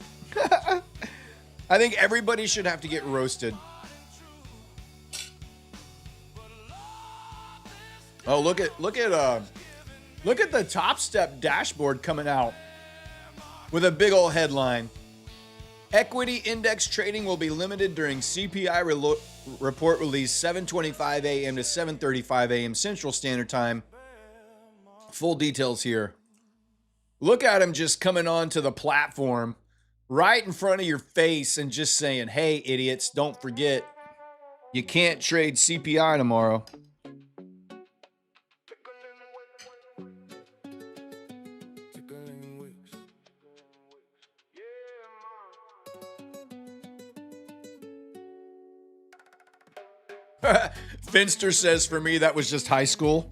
I think everybody should have to get roasted. Oh, look at the Top Step dashboard coming out with a big old headline. Equity index trading will be limited during CPI report release 7:25 a.m. to 7:35 a.m. Central Standard Time. Full details here. Look at him just coming onto the platform right in front of your face and just saying, hey, idiots, don't forget, you can't trade CPI tomorrow. Finster says, for me, that was just high school.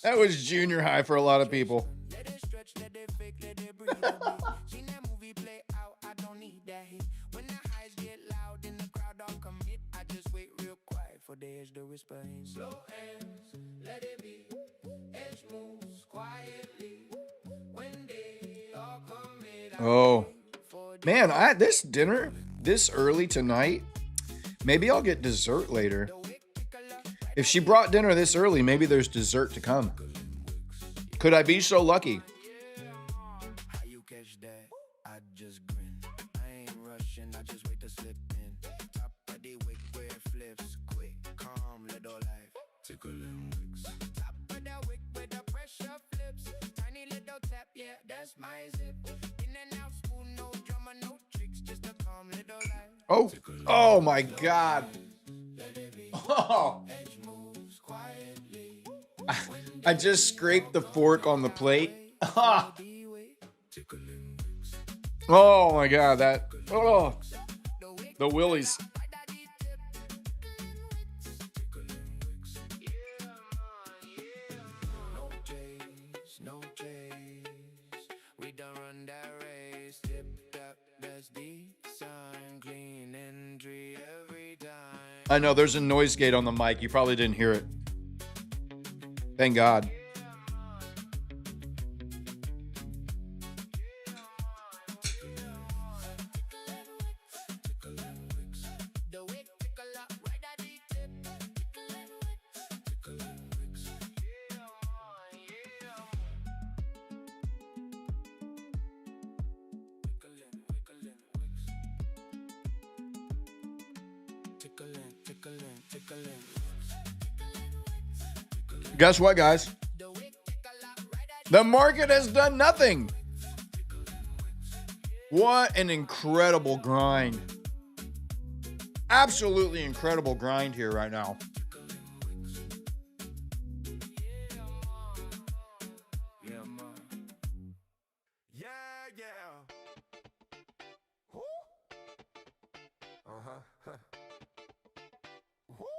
That was junior high for a lot of people. Oh, man, this dinner this early tonight, Maybe I'll get dessert later. If she brought dinner this early, maybe there's dessert to come. Could I be so lucky? How you catch that? I just grin. I ain't rushing, I just wait to slip in. Top of the wick where it flips. Quick, calm, little life. Tickling wicks. Top of the wick where the pressure flips. Tiny little tap, yeah, that's my zip. In and out, smooth, no drama, no tricks. Just a calm little life. Oh, oh my God. Oh. I just scraped the fork on the plate. Oh my God, that, oh, the willies. No chase, we done run that race. Tip that, that's the sign. Clean entry every time. I know there's a noise gate on the mic. You probably didn't hear it. Thank God. Guess what, guys? The market has done nothing. What an incredible grind. Absolutely incredible grind here right now.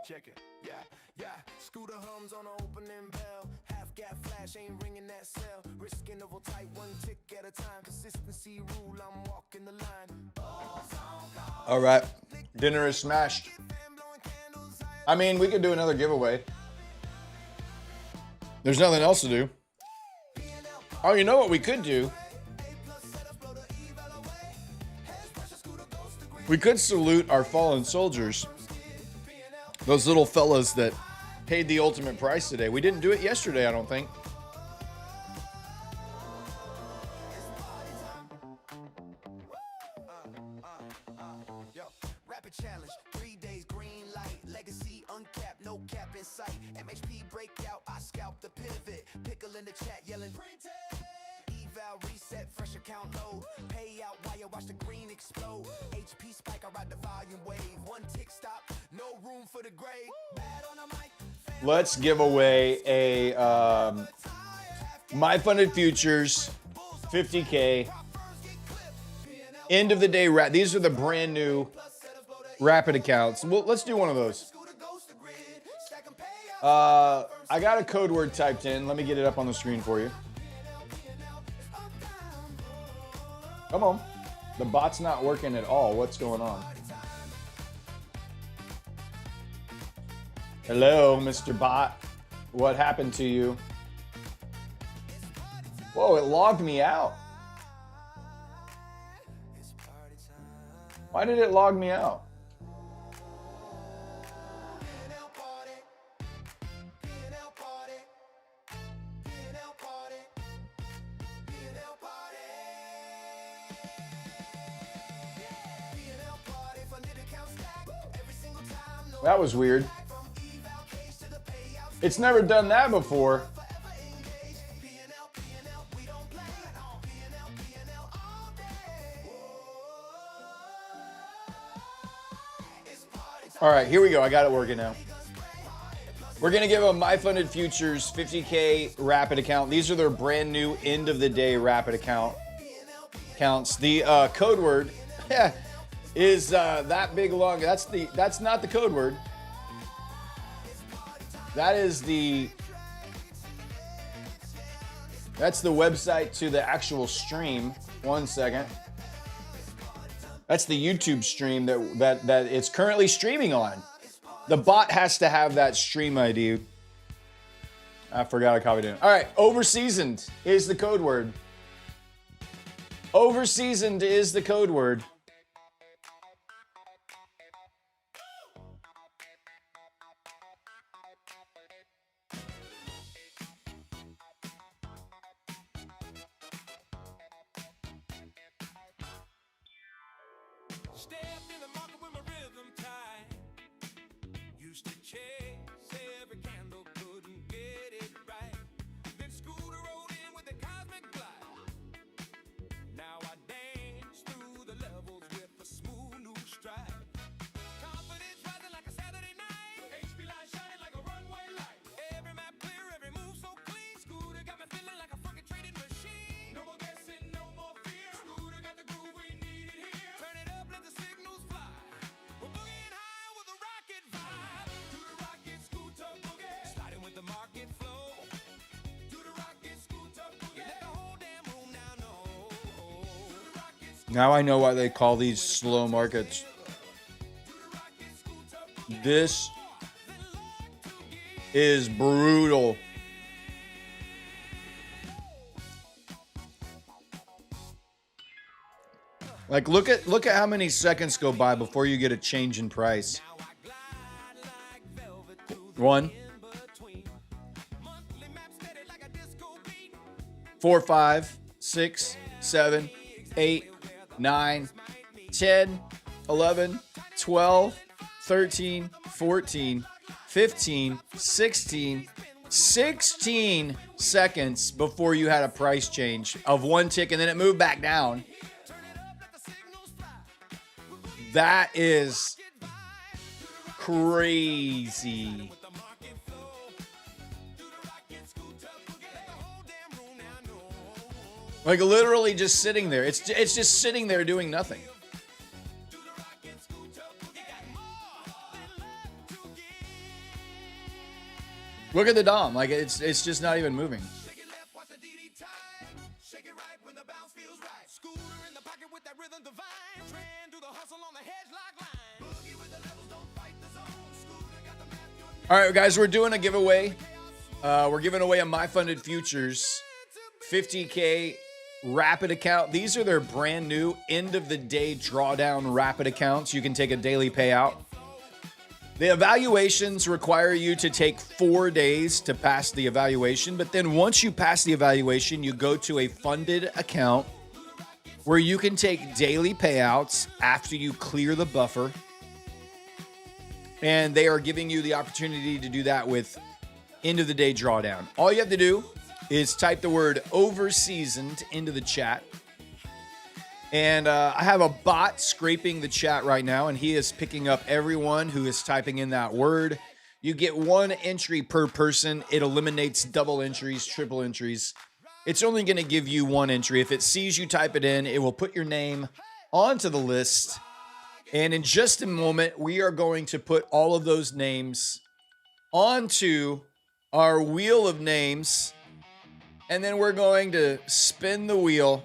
Check it, yeah. Scooter hums on the opening bell. Half gap flash ain't ringing that cell. Risk interval tight, one tick at a time. Consistency rule, I'm walking the line. All right, dinner is smashed. I mean, we could do another giveaway. There's nothing else to do. Oh, you know what we could do? We could salute our fallen soldiers. Those little fellas that paid the ultimate price today. We didn't do it yesterday, I don't think. Yo, rapid challenge, 3 days, green light, legacy uncapped, no cap in sight. MHP breakout, I scalp the pivot. Pickle in the chat yelling, print it. Eval reset, fresh account load. Payout wire, watch the green explode. HP spike, I ride the volume wave. One tick stop, no room for the grade. Bad on the mic. Let's give away a My Funded Futures 50K end of the day wrap. These are the brand new rapid accounts. Well, let's do one of those. I got a code word typed in. Let me get it up on the screen for you. Come on. The bot's not working at all. What's going on? Hello, Mr. Bot. What happened to you? Whoa, it logged me out. Why did it log me out? That was weird. It's never done that before. All right, here we go. I got it working now. We're going to give them My Funded Futures 50K rapid account. These are their brand new end of the day rapid accounts. The code word is that big long. That's not the code word. That's the website to the actual stream. 1 second. That's the YouTube stream that it's currently streaming on. The bot has to have that stream ID. I forgot I copied it. All right, overseasoned is the code word. Overseasoned is the code word. Stepped in the market with my rhythm tight. Used to chase every candle, couldn't get it right. Then Scooter rolled in with a cosmic glide. Now I dance through the levels with a smooth new stride. Confidence rising like a Saturday night. HP line shining like a runway light. Every map clear, every move so clean. Scooter got me feeling like a fucking trading machine. No more guessing, no more fear. Scooter got the groove we needed here. Turn it up, let the signals fly. We're boogieing high with a rocket vibe. Do the rocket scooter boogie. Sliding with the market flow. Do the rocket scooter boogie. Let the whole damn room now know. Do the rocket Now I know why they call these slow markets. This is brutal. Like look at how many seconds go by before you get a change in price. 1, 4, 5, 6, 7, 8, 9, 10, 11, 12, 13, 14, 15, 16, 16 seconds before you had a price change of one tick, and then it moved back down. That is crazy. Like literally just sitting there. It's just sitting there doing nothing. Look at the Dom. Like it's just not even moving. All right, guys, we're doing a giveaway. We're giving away a My Funded Futures 50K Rapid account. These are their brand new end of the day drawdown rapid accounts. You can take a daily payout. The evaluations require you to take 4 days to pass the evaluation, but then once you pass the evaluation, you go to a funded account where you can take daily payouts after you clear the buffer. And they are giving you the opportunity to do that with end of the day drawdown. All you have to do is type the word overseasoned into the chat. And I have a bot scraping the chat right now, and he is picking up everyone who is typing in that word. You get 1 entry per person. It eliminates double entries, triple entries. It's only going to give you 1 entry. If it sees you type it in, it will put your name onto the list. And in just a moment, we are going to put all of those names onto our wheel of names. And then we're going to spin the wheel.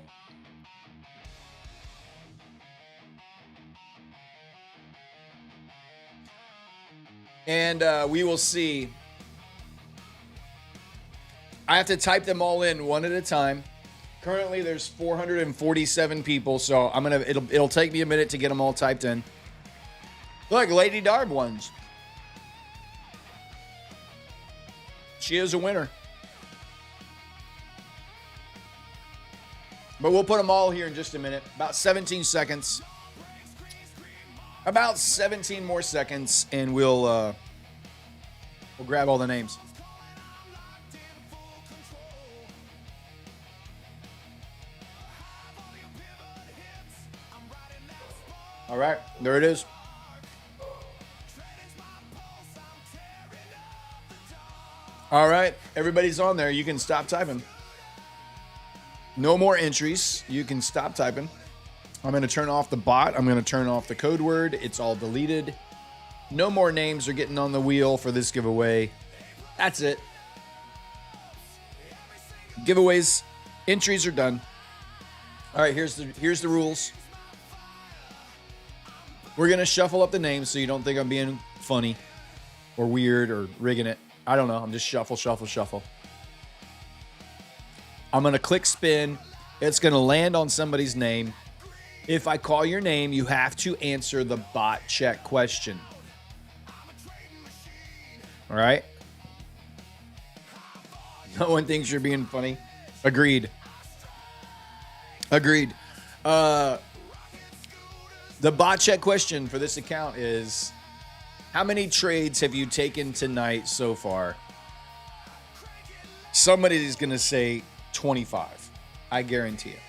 And we will see. I have to type them all in one at a time. Currently, there's 447 people, so it'll take me a minute to get them all typed in. Look, Lady Darb ones. She is a winner. But we'll put them all here in just a minute. About 17 seconds. About 17 more seconds, and we'll grab all the names. All right, there it is. All right, everybody's on there. You can stop typing. No more entries. You can stop typing. I'm going to turn off the bot. I'm going to turn off the code word. It's all deleted. No more names are getting on the wheel for this giveaway. That's it. Giveaways, entries are done. All right, here's the rules. We're going to shuffle up the names so you don't think I'm being funny or weird or rigging it. I don't know. I'm just shuffle. I'm going to click spin. It's going to land on somebody's name. If I call your name, you have to answer the bot check question. All right? No one thinks you're being funny. Agreed. The bot check question for this account is, how many trades have you taken tonight so far? Somebody is going to say 25. I guarantee it.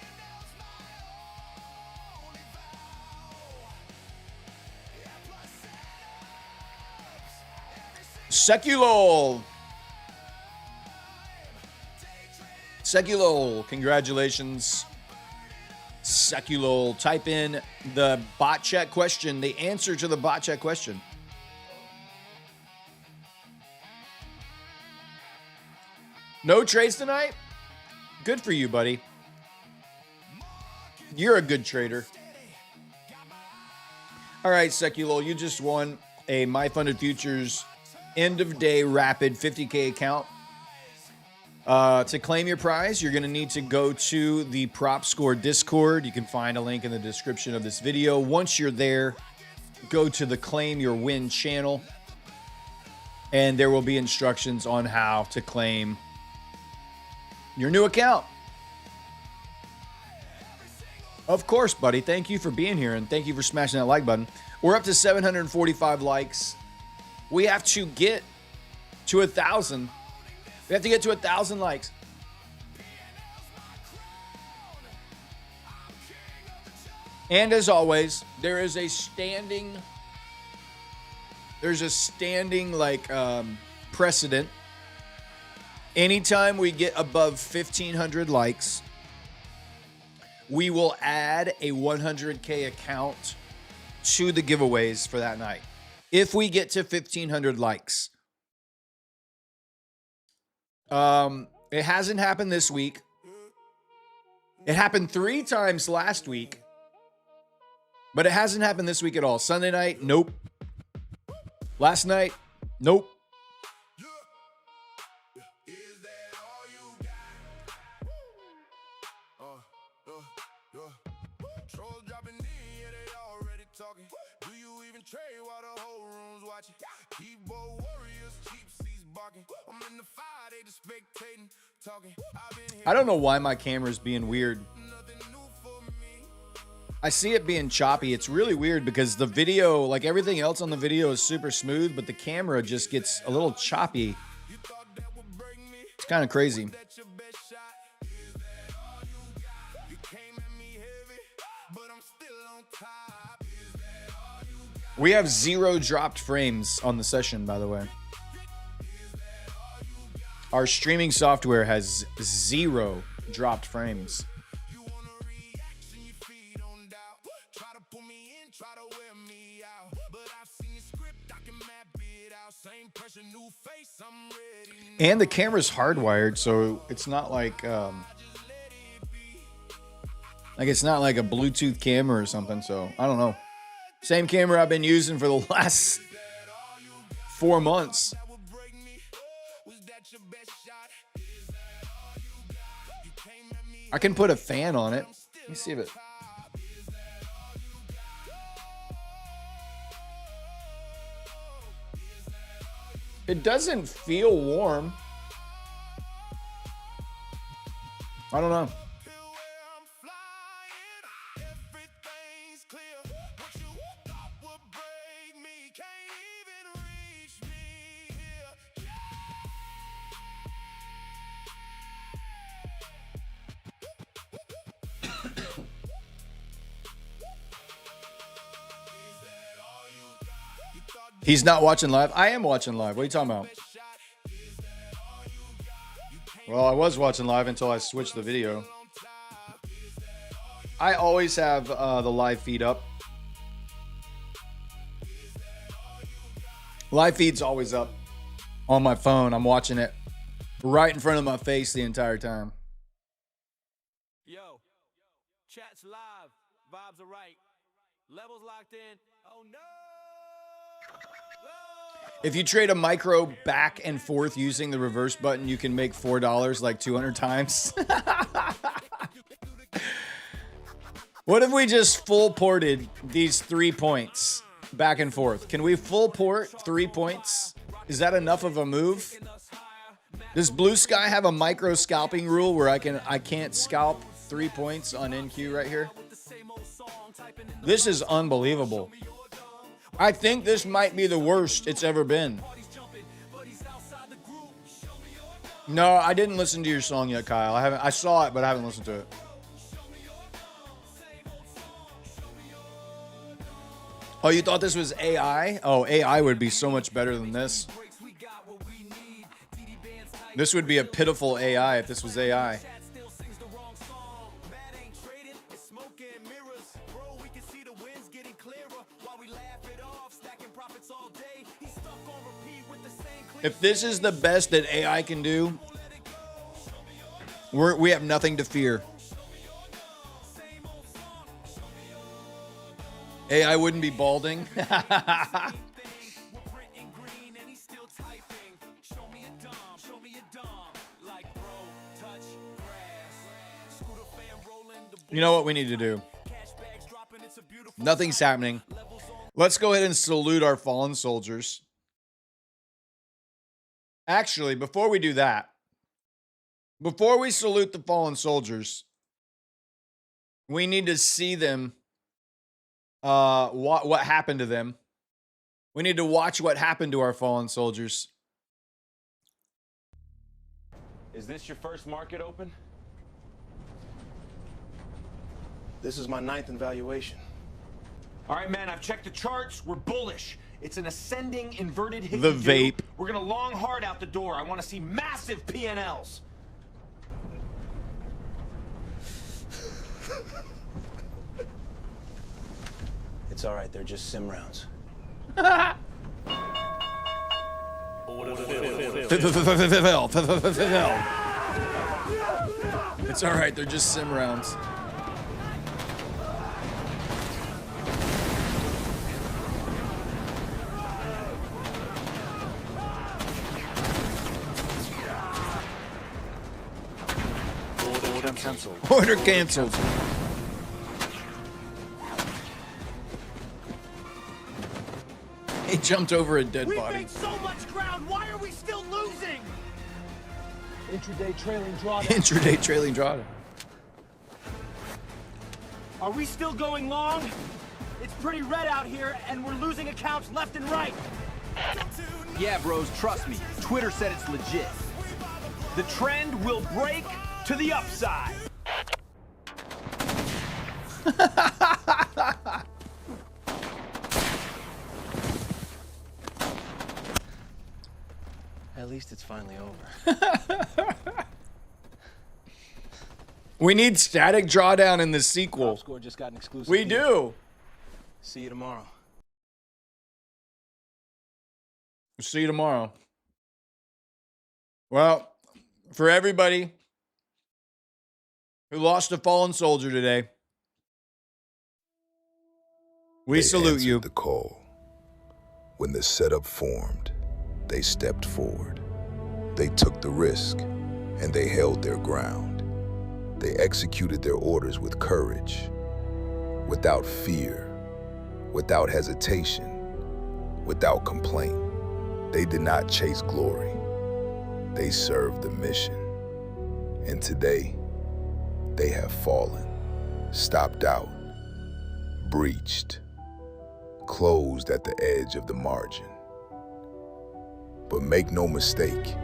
Seculol, congratulations. Seculol, type in the bot check question, the answer to the bot check question. No trades tonight? Good for you, buddy. You're a good trader. All right, Seculol, you just won a My Funded Futures end of day rapid 50K account. To claim your prize, you're going to need to go to the Prop Score Discord. You can find a link in the description of this video. Once you're there, go to the Claim Your Win channel, and there will be instructions on how to claim your new account. Of course, buddy. Thank you for being here, and thank you for smashing that like button. We're up to 745 likes. We have to get to 1,000. We have to get to 1,000 likes. And as always, there's a standing precedent. Anytime we get above 1,500 likes, we will add a 100K account to the giveaways for that night. If we get to 1,500 likes. It hasn't happened this week. It happened 3 times last week, but it hasn't happened this week at all. Sunday night, nope. Last night, nope. I don't know why my camera's being weird. I see it being choppy. It's really weird because the video, like everything else on the video, is super smooth, but the camera just gets a little choppy. It's kind of crazy. We have 0 dropped frames on the session, by the way. Our streaming software has 0 dropped frames. And the camera's hardwired, so it's not like it's not like a Bluetooth camera or something. So I don't know. Same camera I've been using for the last 4 months. I can put a fan on it. Let me see if it. It doesn't feel warm. I don't know. He's not watching live. I am watching live. What are you talking about? Well, I was watching live until I switched the video. I always have the live feed up. Live feed's always up on my phone. I'm watching it right in front of my face the entire time. Yo, chat's live. Vibes are right. Levels locked in. Oh no! If you trade a micro back and forth using the reverse button, you can make $4 like 200 times. What if we just full ported these 3 points back and forth? Can we full port 3 points? Is that enough of a move? Does Blue Sky have a micro scalping rule where I can't scalp 3 points on NQ right here? This is unbelievable. I think this might be the worst it's ever been. No, I didn't listen to your song yet, Kyle. I saw it, but I haven't listened to it. Oh, you thought this was AI? Oh, AI would be so much better than this. This would be a pitiful AI if this was AI. If this is the best that AI can do, we have nothing to fear. AI wouldn't be balding. You know what we need to do? Nothing's happening. Let's go ahead and salute our fallen soldiers. Actually, before we do that, before we salute the fallen soldiers, we need to see them, what happened to them. We need to watch what happened to our fallen soldiers. Is this your first market open? This is my 9th evaluation. All right, man, I've checked the charts. We're bullish. It's an ascending inverted hippie. The vape. We're gonna long hard out the door. I want to see massive PNLs. It's all right, they're just sim rounds. It's all right, they're just sim rounds. Order canceled. He jumped over a dead body. We've made so much ground. Why are we still losing? Intraday trailing drawdown. Intraday trailing drawdown. Are we still going long? It's pretty red out here, and we're losing accounts left and right. Yeah, bros, trust me. Twitter said it's legit. The trend will break to the upside. At least it's finally over. We need static drawdown in the sequel. Top score just got an exclusive. We do. See you tomorrow. See you tomorrow. Well, for everybody who lost a fallen soldier today, we salute you. The call. When the setup formed, they stepped forward. They took the risk, and they held their ground. They executed their orders with courage, without fear, without hesitation, without complaint. They did not chase glory. They served the mission. And today, they have fallen, stopped out, breached, closed at the edge of the margin. But make no mistake,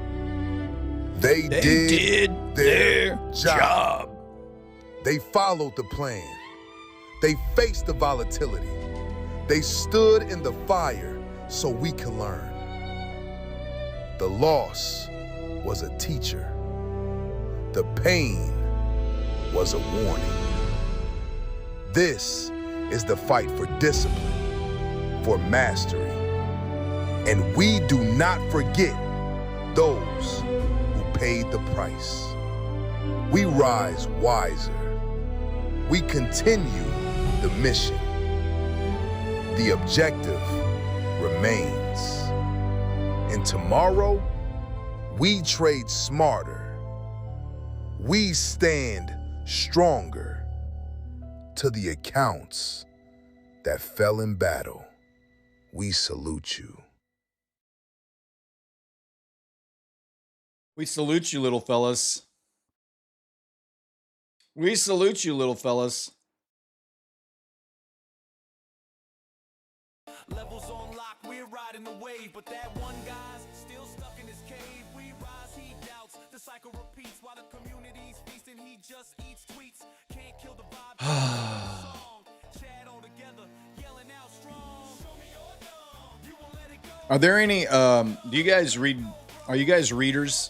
they did their job. They followed the plan. They faced the volatility. They stood in the fire so we can learn. The loss was a teacher. The pain was a warning. This is the fight for discipline, for mastery. And we do not forget those who paid the price. We rise wiser. We continue the mission. The objective remains. And tomorrow, we trade smarter. We stand stronger. To the accounts that fell in battle, we salute you. We salute you, little fellas. We salute you, little fellas. Levels on lock, we're riding the wave, but that one guy's still stuck in his cave. We rise, he doubts, the cycle repeats while the community's feasting. He just eats tweets, can't kill the vibe. Song, chat all together, yelling out strong. Show me your dome, you won't let it go. Are there any? Do you guys read? Are you guys readers?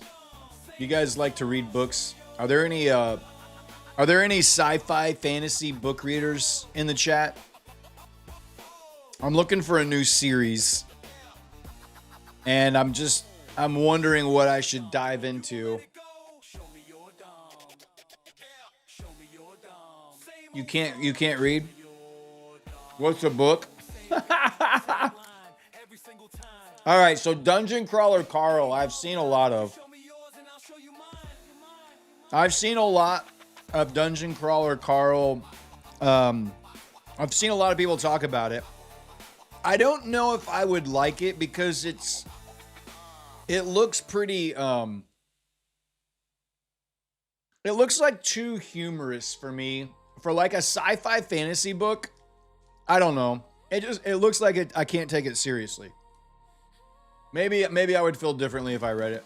You guys like to read books? Are there any? Are there any sci-fi fantasy book readers in the chat? I'm looking for a new series, and I'm wondering what I should dive into. You can't read? What's a book? All right, so Dungeon Crawler Carl, I've seen a lot of. I've seen a lot of Dungeon Crawler Carl. I've seen a lot of people talk about it. I don't know if I would like it because it looks pretty, it looks like too humorous for me. For like a sci-fi fantasy book, I don't know. It looks like I can't take it seriously. Maybe I would feel differently if I read it.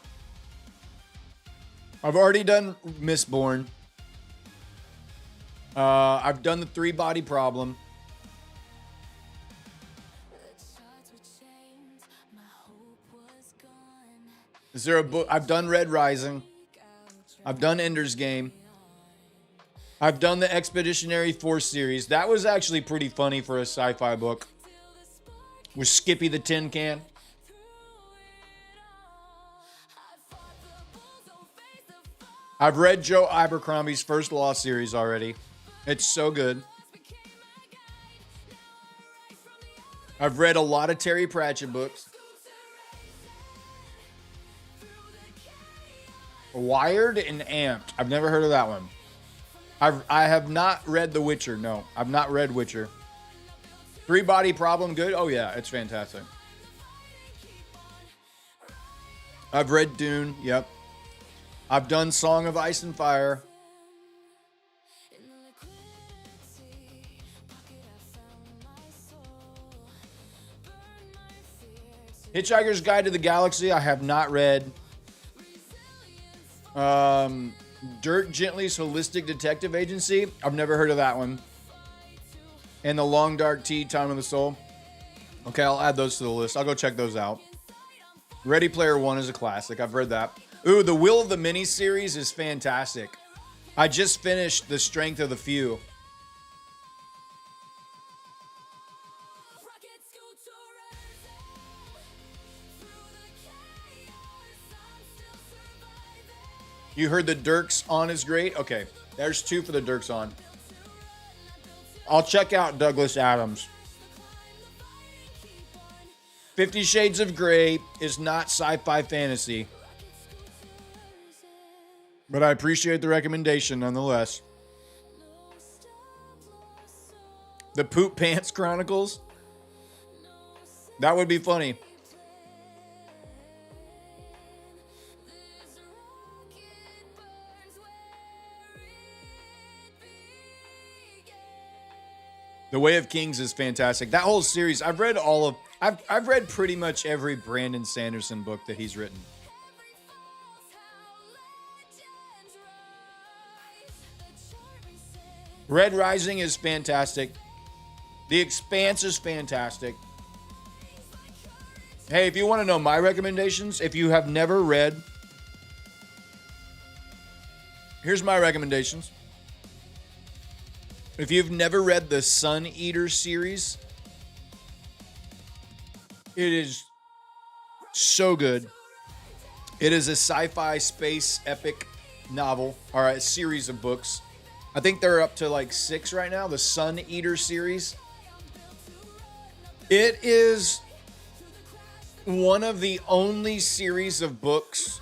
I've already done Mistborn. I've done the 3-body problem. Is there a book? I've done Red Rising. I've done Ender's Game. I've done the Expeditionary Force series. That was actually pretty funny for a sci-fi book. With Skippy the Tin Can. I've read Joe Abercrombie's First Law series already. It's so good. I've read a lot of Terry Pratchett books. Wired and Amped. I've never heard of that one. I have not read The Witcher. No, I've not read Witcher. 3-body problem, good? Oh yeah, it's fantastic. I've read Dune. Yep. I've done Song of Ice and Fire. Hitchhiker's Guide to the Galaxy, I have not read. Dirk Gently's Holistic Detective Agency, I've never heard of that one. And The Long Dark Tea, Time of the Soul. Okay, I'll add those to the list. I'll go check those out. Ready Player One is a classic. I've read that. Ooh, The Will of the Many series is fantastic. I just finished The Strength of the Few. You heard the Dirks On is great? Okay, there's 2 for the Dirks On. I'll check out Douglas Adams. 50 Shades of Grey is not sci-fi fantasy. But I appreciate the recommendation nonetheless. The Poop Pants Chronicles? That would be funny. The Way of Kings is fantastic. That whole series, I've read all of... I've read pretty much every Brandon Sanderson book that he's written. Red Rising is fantastic. The Expanse is fantastic. Hey, if you want to know my recommendations, if you have never read... Here's my recommendations. If you've never read the Sun Eater series, it is so good. It is a sci-fi space epic novel, or a series of books. I think they're up to like 6 right now, the Sun Eater series. It is one of the only series of books.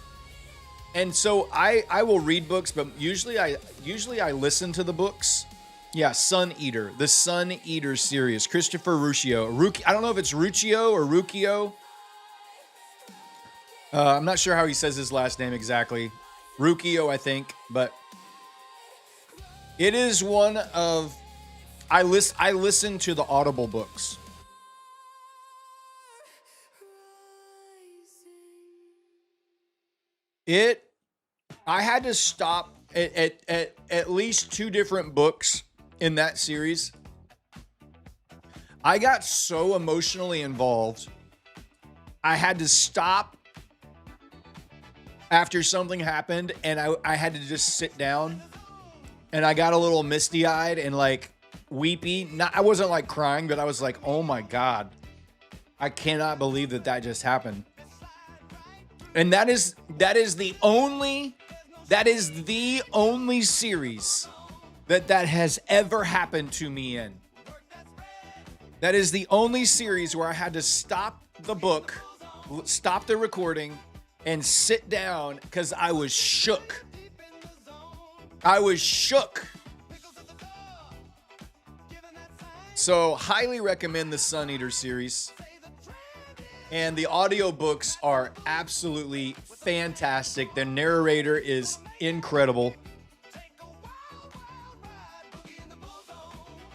And so I will read books, but usually I listen to the books. Yeah, Sun Eater. The Sun Eater series. Christopher Ruccio. I don't know if it's Ruccio or Ruccio. I'm not sure how he says his last name exactly. Ruccio, I think. But it is one of... I listen to the Audible books. I had to stop at least 2 different books in that series. I got so emotionally involved. I had to stop after something happened, and I had to just sit down, and I got a little misty-eyed and like weepy. I wasn't like crying, but I was like, oh my God, I cannot believe that just happened. And that is the only series that has ever happened to me in. That is the only series where I had to stop the book, stop the recording, and sit down because I was shook. I was shook. So, highly recommend the Sun Eater series. And the audiobooks are absolutely fantastic. The narrator is incredible.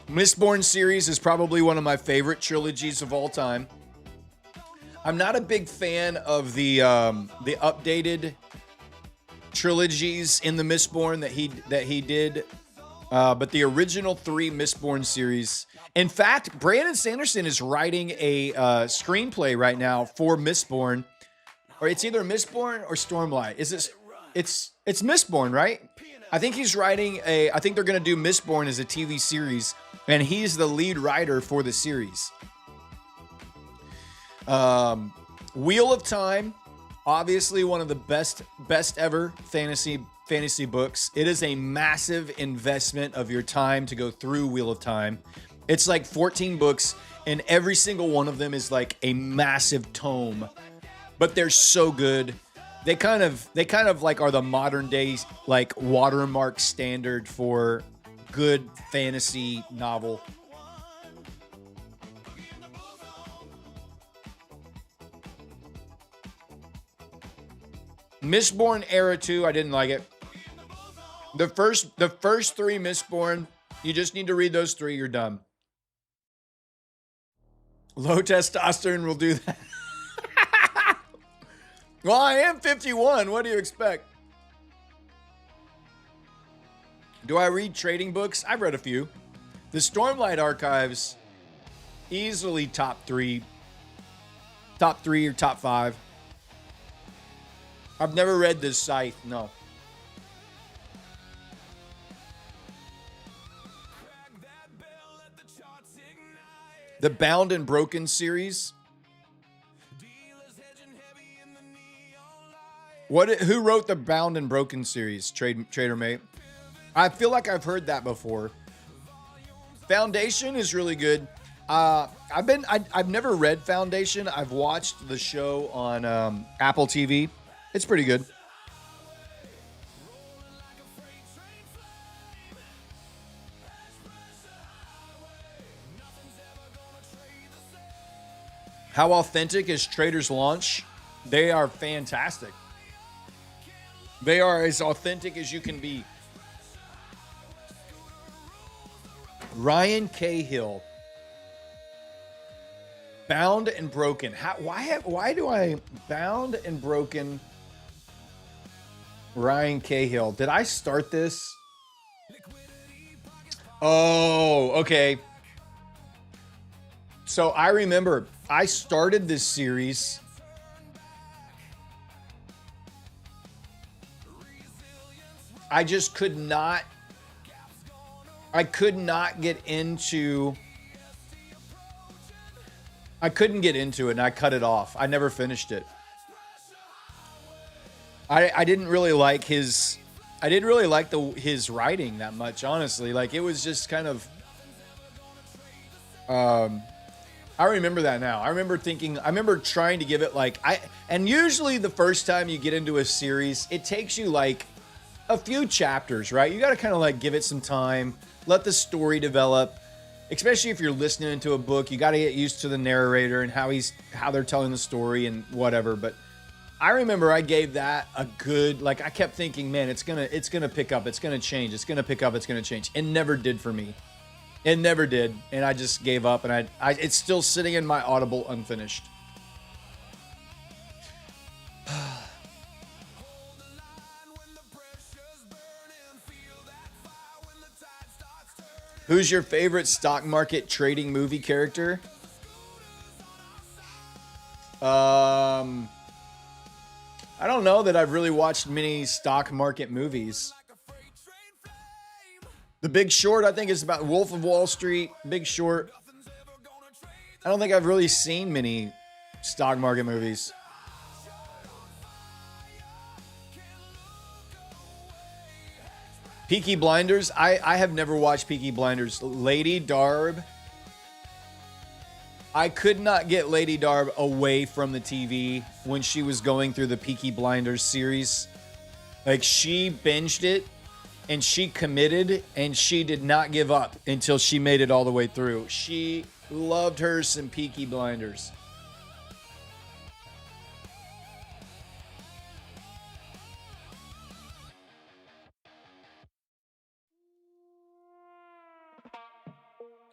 Mistborn series is probably one of my favorite trilogies of all time. I'm not a big fan of the updated trilogies in the Mistborn that he did, but the original 3 Mistborn series. In fact, Brandon Sanderson is writing a screenplay right now for Mistborn, or it's either Mistborn or Stormlight. It's Mistborn, right? I think he's writing I think they're going to do Mistborn as a TV series, and he's the lead writer for the series. Wheel of Time, obviously one of the best ever fantasy books. It is a massive investment of your time to go through Wheel of Time. It's like 14 books, and every single one of them is like a massive tome, but they're so good. They kind of like are the modern day like watermark standard for good fantasy novel. Mistborn Era 2, I didn't like it. The first 3 Mistborn, you just need to read those 3, you're done. Low testosterone will do that. Well, I am 51. What do you expect? Do I read trading books? I've read a few. The Stormlight Archives, easily top 3 or top 5. I've never read this Scythe, no. The Bound and Broken series. Who wrote the Bound and Broken series, Trader Mate? I feel like I've heard that before. Foundation is really good. I've never read Foundation. I've watched the show on Apple TV. It's pretty good. How authentic is Trader's Launch? They are fantastic. They are as authentic as you can be. Ryan Cahill. Bound and Broken. Why do I Bound and Broken Ryan Cahill? Did I start this? Oh, okay. So I remember I started this series. I just could not get into. I couldn't get into it, and I cut it off. I never finished it. I didn't really like his. I didn't really like his writing that much, honestly. Like, it was just kind of. I remember that now. I remember trying to give it and usually the first time you get into a series, it takes you like a few chapters, right? You got to kind of like give it some time, let the story develop. Especially if you're listening to a book, you got to get used to the narrator and how they're telling the story and whatever. But I remember I gave that a good, I kept thinking, man, it's gonna pick up, it's gonna change, it's gonna pick up, it's gonna change. It never did for me. It never did, and I just gave up, and it's still sitting in my Audible unfinished. Who's your favorite stock market trading movie character? I don't know that I've really watched many stock market movies. The Big Short, I think, is about Wolf of Wall Street, Big Short. I don't think I've really seen many stock market movies. Peaky Blinders, I have never watched Peaky Blinders. Lady Darb. I could not get Lady Darb away from the TV when she was going through the Peaky Blinders series. Like, she binged it and she committed and she did not give up until she made it all the way through. She loved her some Peaky Blinders.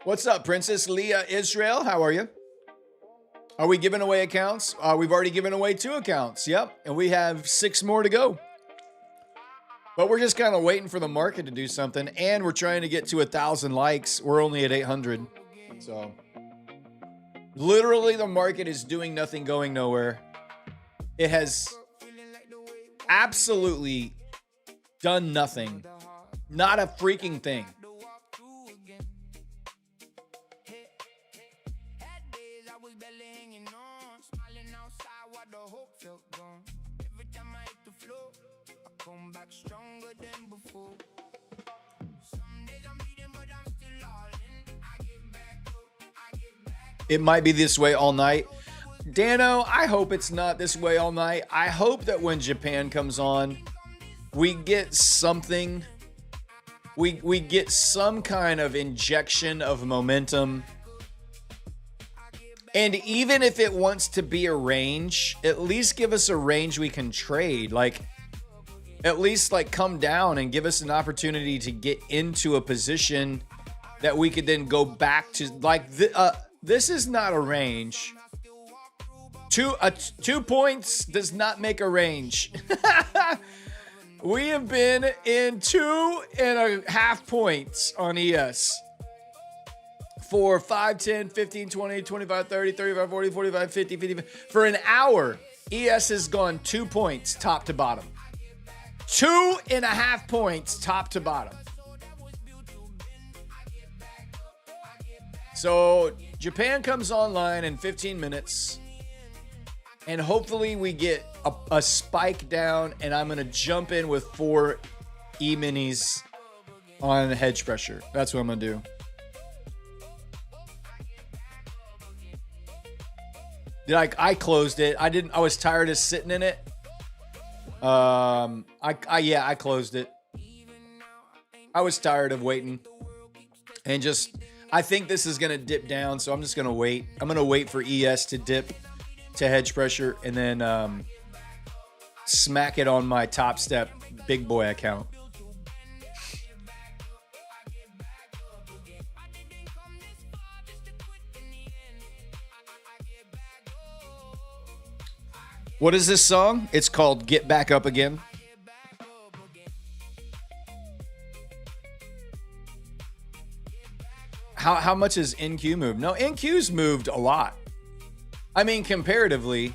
What's up, Princess Leah Israel? How are you? Are we giving away accounts? We've already given away 2 accounts. Yep. And we have 6 more to go. But we're just kind of waiting for the market to do something. And we're trying to get to 1,000 likes. We're only at 800. So literally the market is doing nothing, going nowhere. It has absolutely done nothing. Not a freaking thing. It might be this way all night. Dano, I hope it's not this way all night. I hope that when Japan comes on, we get something. We get some kind of injection of momentum. And even if it wants to be a range, at least give us a range we can trade. Like, at least like come down and give us an opportunity to get into a position that we could then go back to. Like, this is not a range. 2 points does not make a range. We have been in 2.5 points on ES for 5, 10, 15, 20, 25, 30, 35, 40, 45, 50, 55. For an hour, ES has gone 2 points top to bottom. 2.5 points top to bottom. So Japan comes online in 15 minutes. And hopefully we get a spike down, and I'm going to jump in with 4 E-minis on hedge pressure. That's what I'm going to do. I closed it. I was tired of sitting in it. I closed it. I was tired of waiting. And I think this is going to dip down, so I'm just going to wait. I'm going to wait for ES to dip to hedge pressure and then smack it on my Top Step big boy account. What is this song? It's called Get Back Up Again. How much has NQ moved? No, NQ's moved a lot. I mean, comparatively,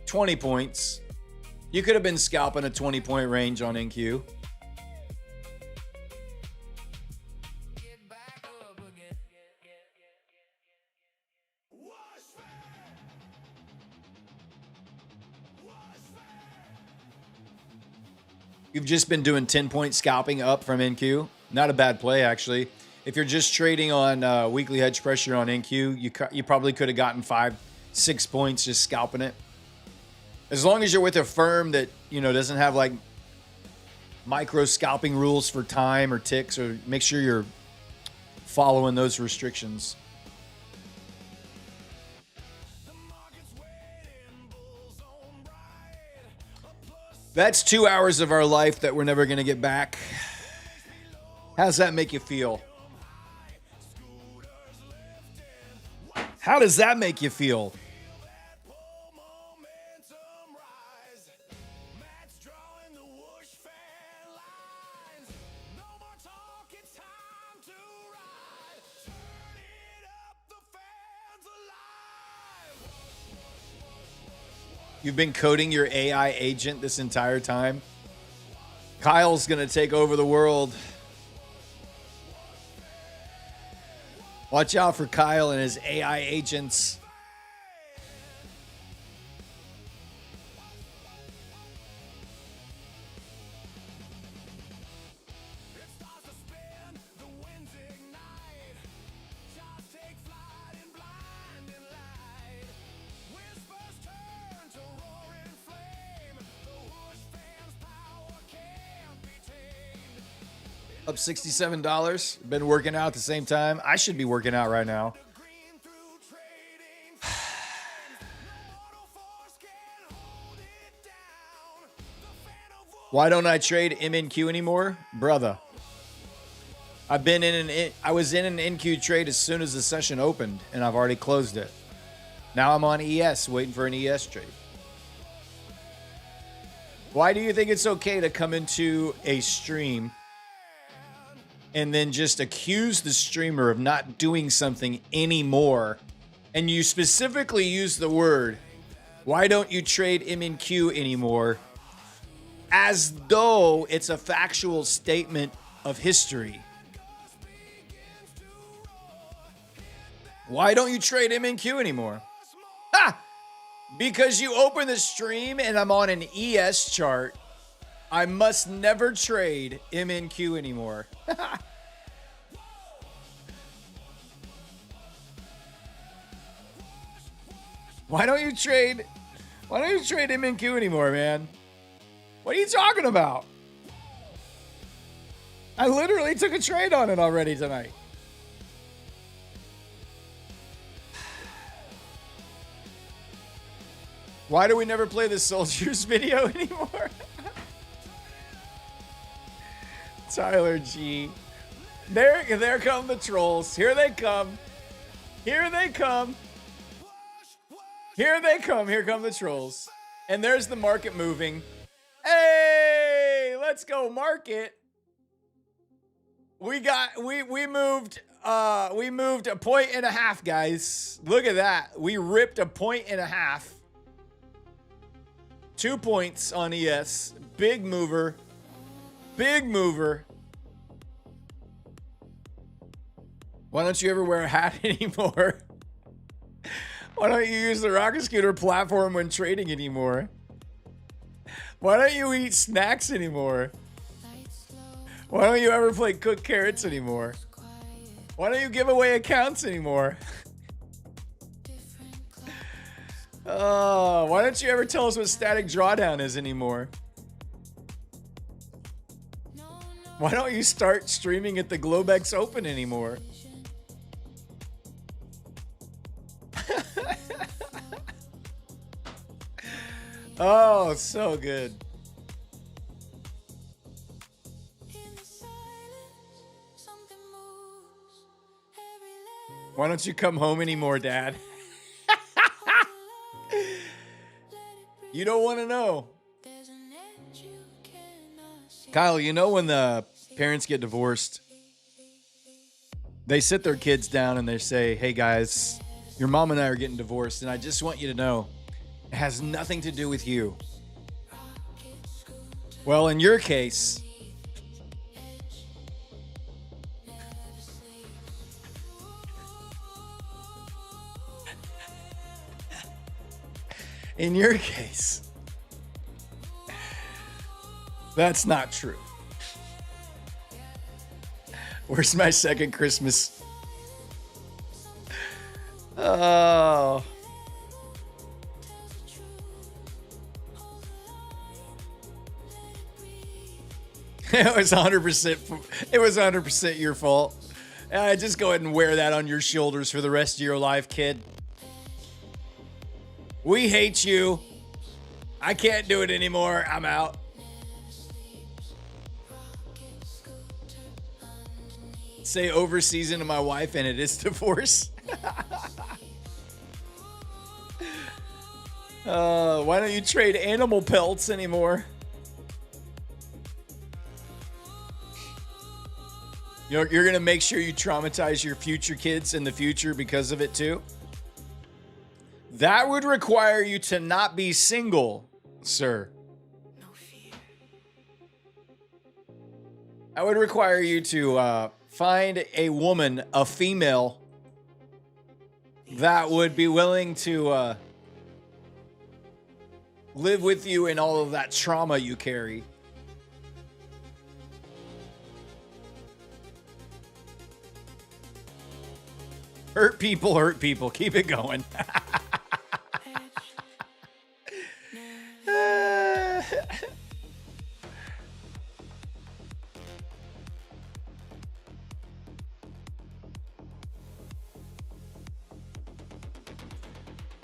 20 points. You could have been scalping a 20-point range on NQ. You've just been doing 10-point scalping up from NQ. Not a bad play, actually. If you're just trading on weekly hedge pressure on NQ, you probably could have gotten 5-6 points just scalping it. As long as you're with a firm that, doesn't have like micro scalping rules for time or ticks, or make sure you're following those restrictions. That's 2 hours of our life that we're never going to get back. How's that make you feel? How does that make you feel? You've been coding your AI agent this entire time. Kyle's going to take over the world. Watch out for Kyle and his AI agents. Up $67. Been working out at the same time. I should be working out right now. Why don't I trade MNQ anymore? Brother. I was in an NQ trade as soon as the session opened, and I've already closed it. Now I'm on ES, waiting for an ES trade. Why do you think it's okay to come into a stream and then just accuse the streamer of not doing something anymore? And you specifically use the word, why don't you trade MNQ anymore? As though it's a factual statement of history. Why don't you trade MNQ anymore? Ha! Because you open the stream and I'm on an ES chart. I must never trade MNQ anymore. Why don't you trade MNQ anymore, man? What are you talking about? I literally took a trade on it already tonight. Why do we never play the soldiers video anymore? Tyler G. There come the trolls. Here they come. Here they come. Here they come. Here come the trolls. And there's the market moving. Hey, let's go market. We moved a point and a half, guys. Look at that. We ripped a point and a half. 2 points on ES. Big mover. Big mover. Why don't you ever wear a hat anymore? Why don't you use the Rocket Scooter platform when trading anymore? Why don't you eat snacks anymore? Why don't you ever play cooked carrots anymore? Why don't you give away accounts anymore? Oh, why don't you ever tell us what static drawdown is anymore? Why don't you start streaming at the Globex Open anymore? Oh, so good. Why don't you come home anymore, Dad? You don't want to know. Kyle, you know when the parents get divorced, they sit their kids down and they say, hey guys, your mom and I are getting divorced, and I just want you to know it has nothing to do with you. Well, in your case, that's not true. Where's my second Christmas? Oh. It was 100% your fault. Just go ahead and wear that on your shoulders for the rest of your life, kid. We hate you. I can't do it anymore. I'm out. Say overseason to my wife and it is divorce. Why don't you trade animal pelts anymore? You're going to make sure you traumatize your future kids in the future because of it too? That would require you to not be single, sir. That would require you to find a woman, a female, that would be willing to live with you in all of that trauma you carry. Hurt people. Keep it going.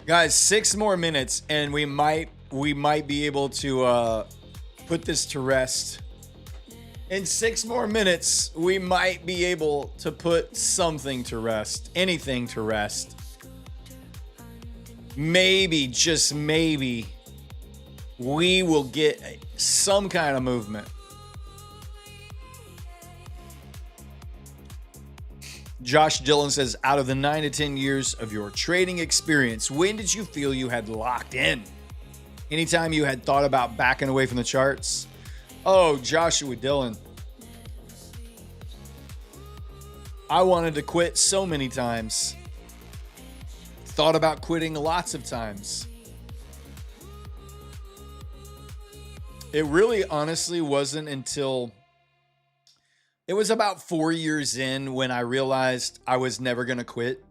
Guys, 6 more minutes and we might be able to put this to rest. In 6 more minutes, we might be able to put something to rest, anything to rest. Maybe, just maybe, we will get some kind of movement. Josh Dillon says, out of the 9 to 10 years of your trading experience, when did you feel you had locked in? Anytime you had thought about backing away from the charts? Oh, Joshua Dillon. I wanted to quit so many times. Thought about quitting lots of times. It really honestly wasn't until it was about 4 years in when I realized I was never going to quit.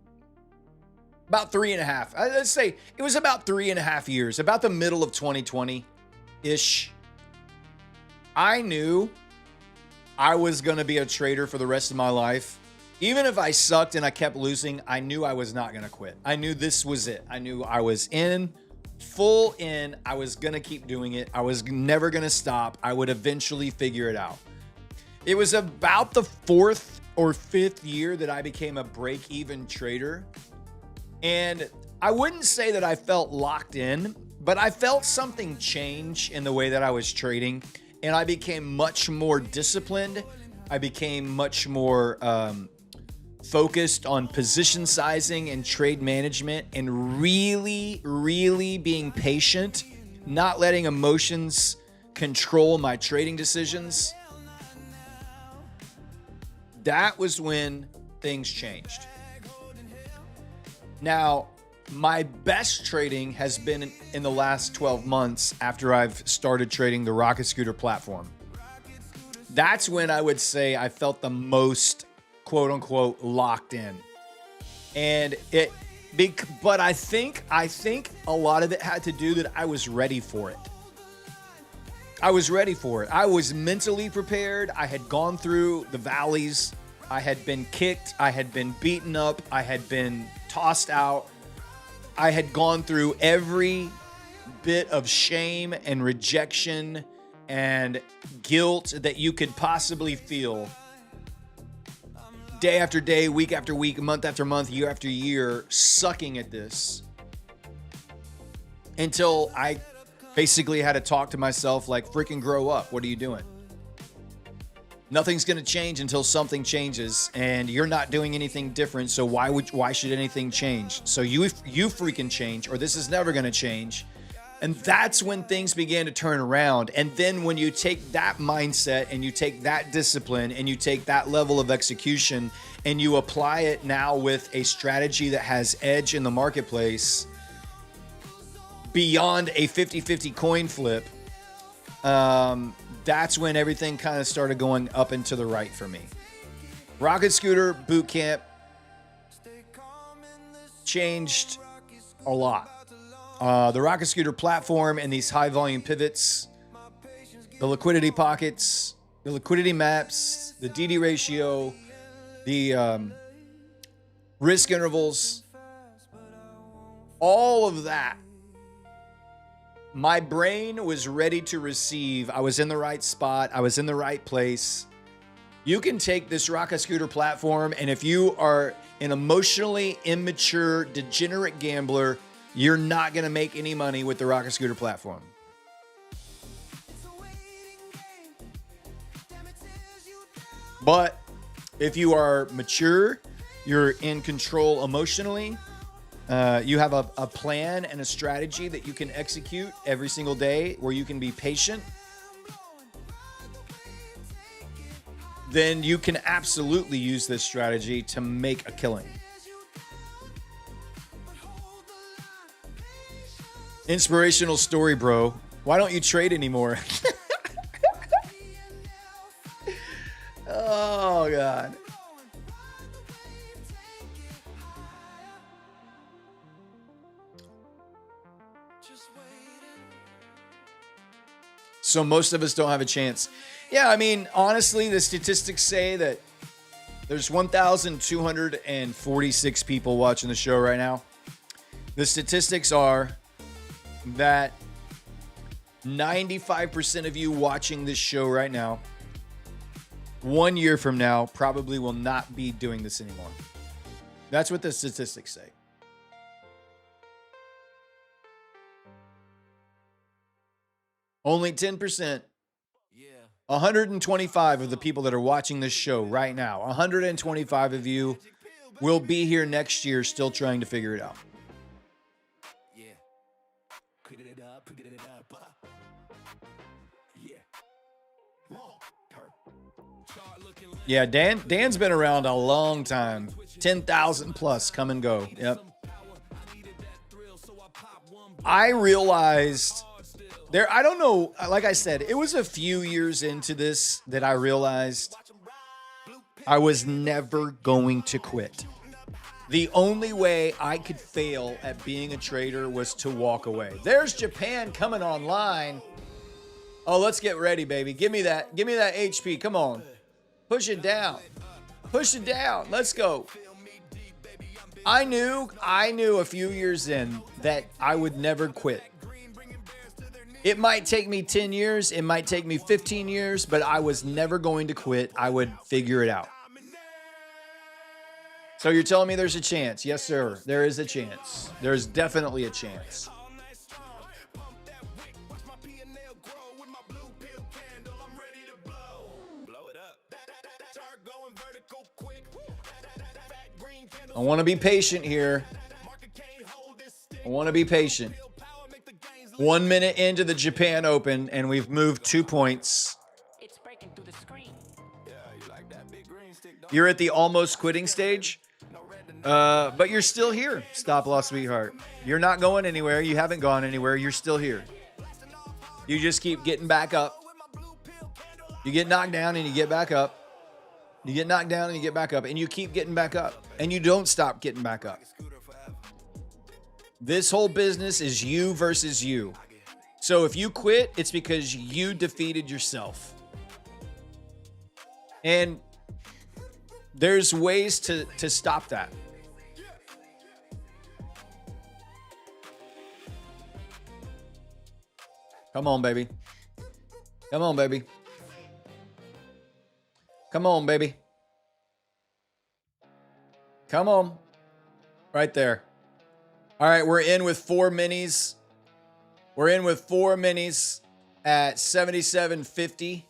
About 3.5. Let's say it was about 3.5 years, about the middle of 2020-ish. I knew I was going to be a trader for the rest of my life. Even if I sucked and I kept losing, I knew I was not going to quit. I knew this was it. I knew I was full in. I was going to keep doing it. I was never going to stop. I would eventually figure it out. It was about the 4th or 5th year that I became a break-even trader. And I wouldn't say that I felt locked in, but I felt something change in the way that I was trading. And I became much more disciplined. I became much more focused on position sizing and trade management and really, really being patient, not letting emotions control my trading decisions. That was when things changed. Now, my best trading has been in the last 12 months after I've started trading the Rocket Scooter platform. That's when I would say I felt the most, quote unquote, locked in. But I think a lot of it had to do that I was ready for it. I was ready for it. I was mentally prepared. I had gone through the valleys. I had been kicked. I had been beaten up. I had been tossed out. I had gone through every bit of shame and rejection and guilt that you could possibly feel. Day after day, week after week, month after month, year after year, sucking at this. Until I basically had to talk to myself like, freaking grow up. What are you doing? Nothing's going to change until something changes, and you're not doing anything different. So why should anything change? So you freaking change, or this is never going to change. And that's when things began to turn around. And then when you take that mindset and you take that discipline and you take that level of execution and you apply it now with a strategy that has edge in the marketplace beyond a 50-50 coin flip, that's when everything kind of started going up and to the right for me. Rocket Scooter Bootcamp changed a lot. The Rocket Scooter platform and these high volume pivots, the liquidity pockets, the liquidity maps, the DD ratio, the risk intervals, all of that. My brain was ready to receive. I was in the right spot. I was in the right place. You can take this Rocket Scooter platform, and if you are an emotionally immature, degenerate gambler, you're not going to make any money with the Rocket Scooter platform. But if you are mature, you're in control emotionally, you have a plan and a strategy that you can execute every single day where you can be patient, then you can absolutely use this strategy to make a killing. Inspirational story, bro. Why don't you trade anymore? Oh, God. So most of us don't have a chance. Yeah, I mean, honestly, the statistics say that there's 1,246 people watching the show right now. The statistics are that 95% of you watching this show right now, 1 year from now, probably will not be doing this anymore. That's what the statistics say. Only 10%, 125 of the people that are watching this show right now, 125 of you will be here next year still trying to figure it out. Yeah, Dan's been around a long time. 10,000 plus come and go. Yep. I realized there, I don't know, like I said, it was a few years into this that I realized I was never going to quit. The only way I could fail at being a trader was to walk away. There's Japan coming online. Oh, let's get ready, baby. Give me that HP. Come on. Push it down. Push it down. Let's go. I knew a few years in that I would never quit. It might take me 10 years. It might take me 15 years, but I was never going to quit. I would figure it out. So you're telling me there's a chance? Yes, sir. There is a chance. There's definitely a chance. I want to be patient here. I want to be patient. 1 minute into the Japan Open, and we've moved 2 points. You're at the almost quitting stage, but you're still here. Stop loss, sweetheart. You're not going anywhere. You haven't gone anywhere. You're still here. You just keep getting back up. You get knocked down and you get back up. You get knocked down and you get back up, and you keep getting back up, and you don't stop getting back up. This whole business is you versus you. So if you quit, it's because you defeated yourself. And there's ways to stop that. Come on, baby. Come on, baby. Come on, baby. Come on. Right there. All right, we're in with 4 minis. We're in with 4 minis at 77.50.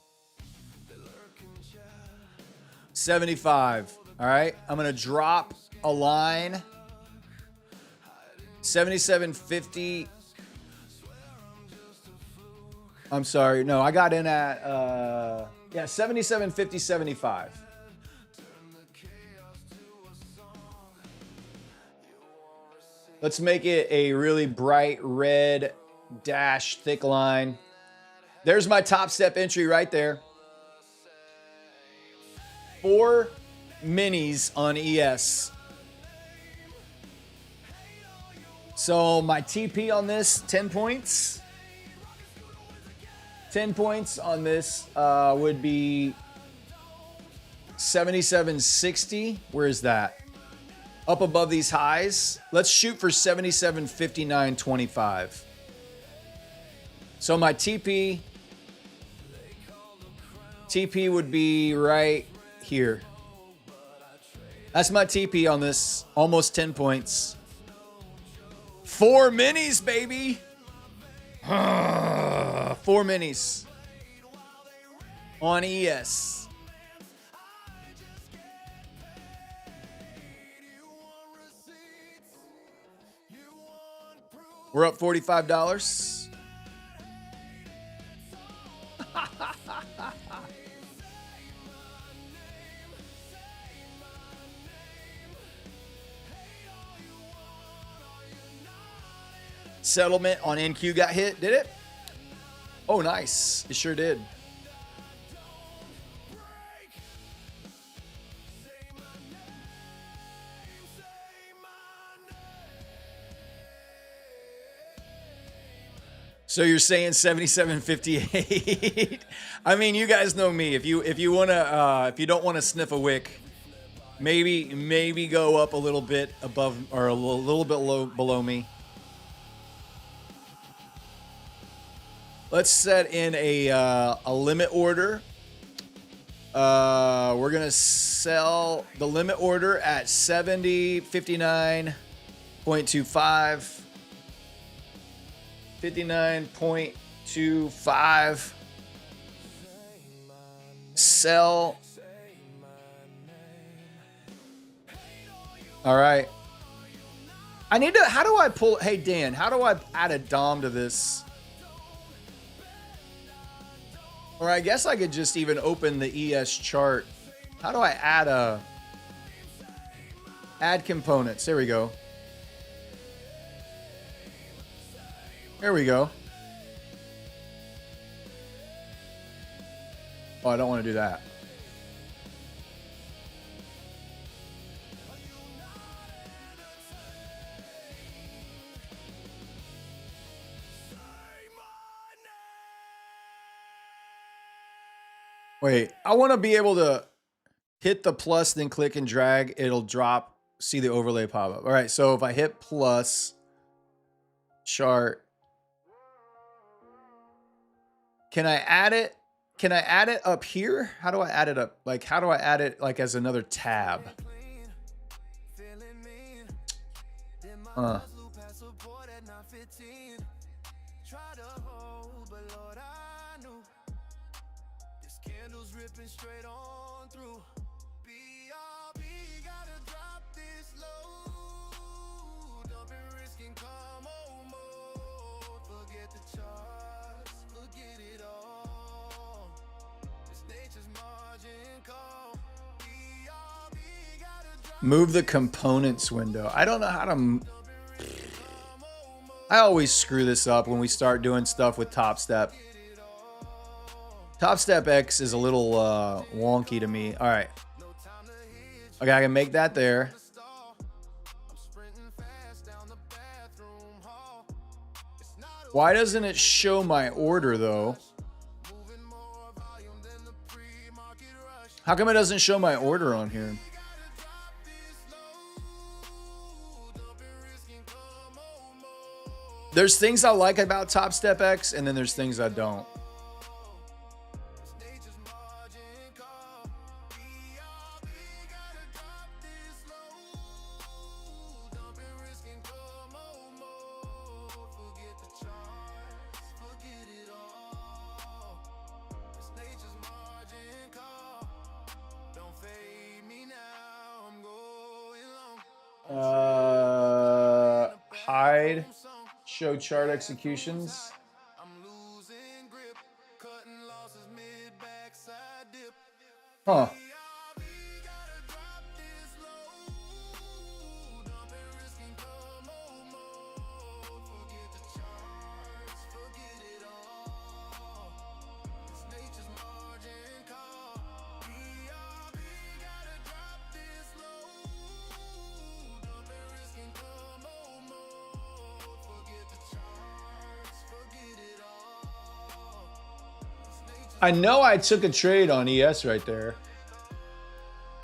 75. All right, I'm going to drop a line. 77.50. I'm sorry. No, I got in at 77.50, 75. Let's make it a really bright red dash thick line. There's my top step entry right there. 4 minis on ES. So my TP on this, 10 points. 10 points on this would be 77.60. Where is that? Up above these highs. Let's shoot for 77.59.25. So my TP would be right here. That's my TP on this. Almost 10 points. 4 minis, baby. 4 minis on ES. We're up $45. Settlement on NQ got hit, did it? Oh, nice. It sure did. So you're saying 77.58? I mean, you guys know me. If you don't want to sniff a wick, maybe go up a little bit above or a little bit below me. Let's set in a limit order. We're gonna sell the limit order at 70.59.25. 59.25. Sell. All right. I need to, how do I pull, hey Dan, how do I add a DOM to this? Or I guess I could just even open the ES chart. How do I add components? There we go. There we go. Oh, I don't want to do that. Wait, I want to be able to hit the plus, then click and drag. It'll drop, see the overlay pop up. All right, so if I hit plus, chart, can I add it? Can I add it up here? How do I add it up? Like, how do I add it like as another tab? Move the components window. I don't know how to... I always screw this up when we start doing stuff with Top Step. Top Step X is a little wonky to me. All right. Okay, I can make that there. Why doesn't it show my order, though? How come it doesn't show my order on here? There's things I like about Top Step X, and then there's things I don't. Hide. Show chart executions. Huh. I know I took a trade on ES right there.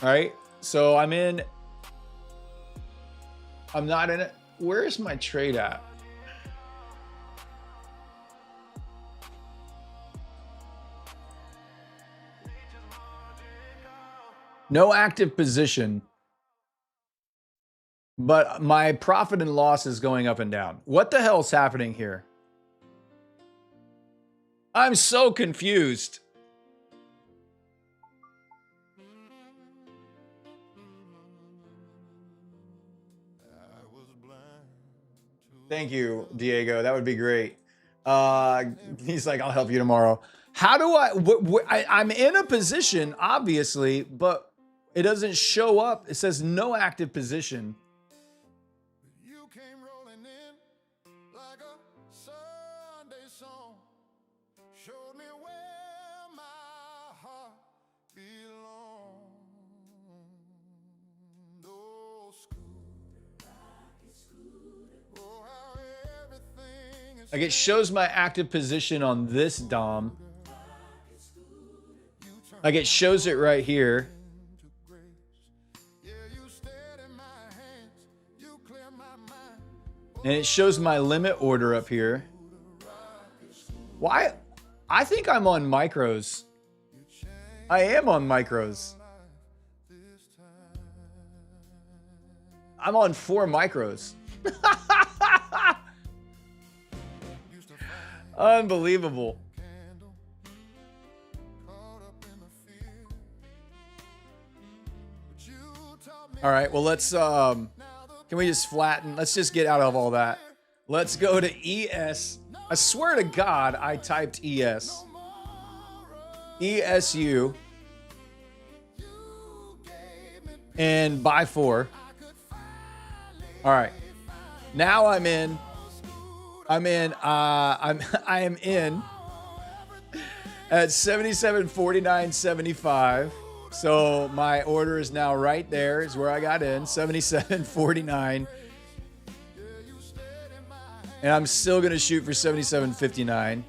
All right, so I'm in. I'm not in it. Where is my trade at? No active position, but my profit and loss is going up and down. What the hell is happening here? I'm so confused. Thank you, Diego. That would be great. He's like, I'll help you tomorrow. How do I'm in a position, obviously, but it doesn't show up. It says no active position. You came rolling in like a Sunday song. Showed me where my heart belongs. Oh, oh, how everything is Like it shows my active position on this DOM. Like it shows it right here. And it shows my limit order up here. Why? I think I'm on micros. I am on micros. I'm on 4 micros. Unbelievable. All right, well, let's, can we just flatten? Let's just get out of all that. Let's go to ES. I swear to God, I typed ES. ESU. And by 4. All right. Now I am in at 77.49.75. So my order is now right there, is where I got in, 77.49. And I'm still going to shoot for 77.59.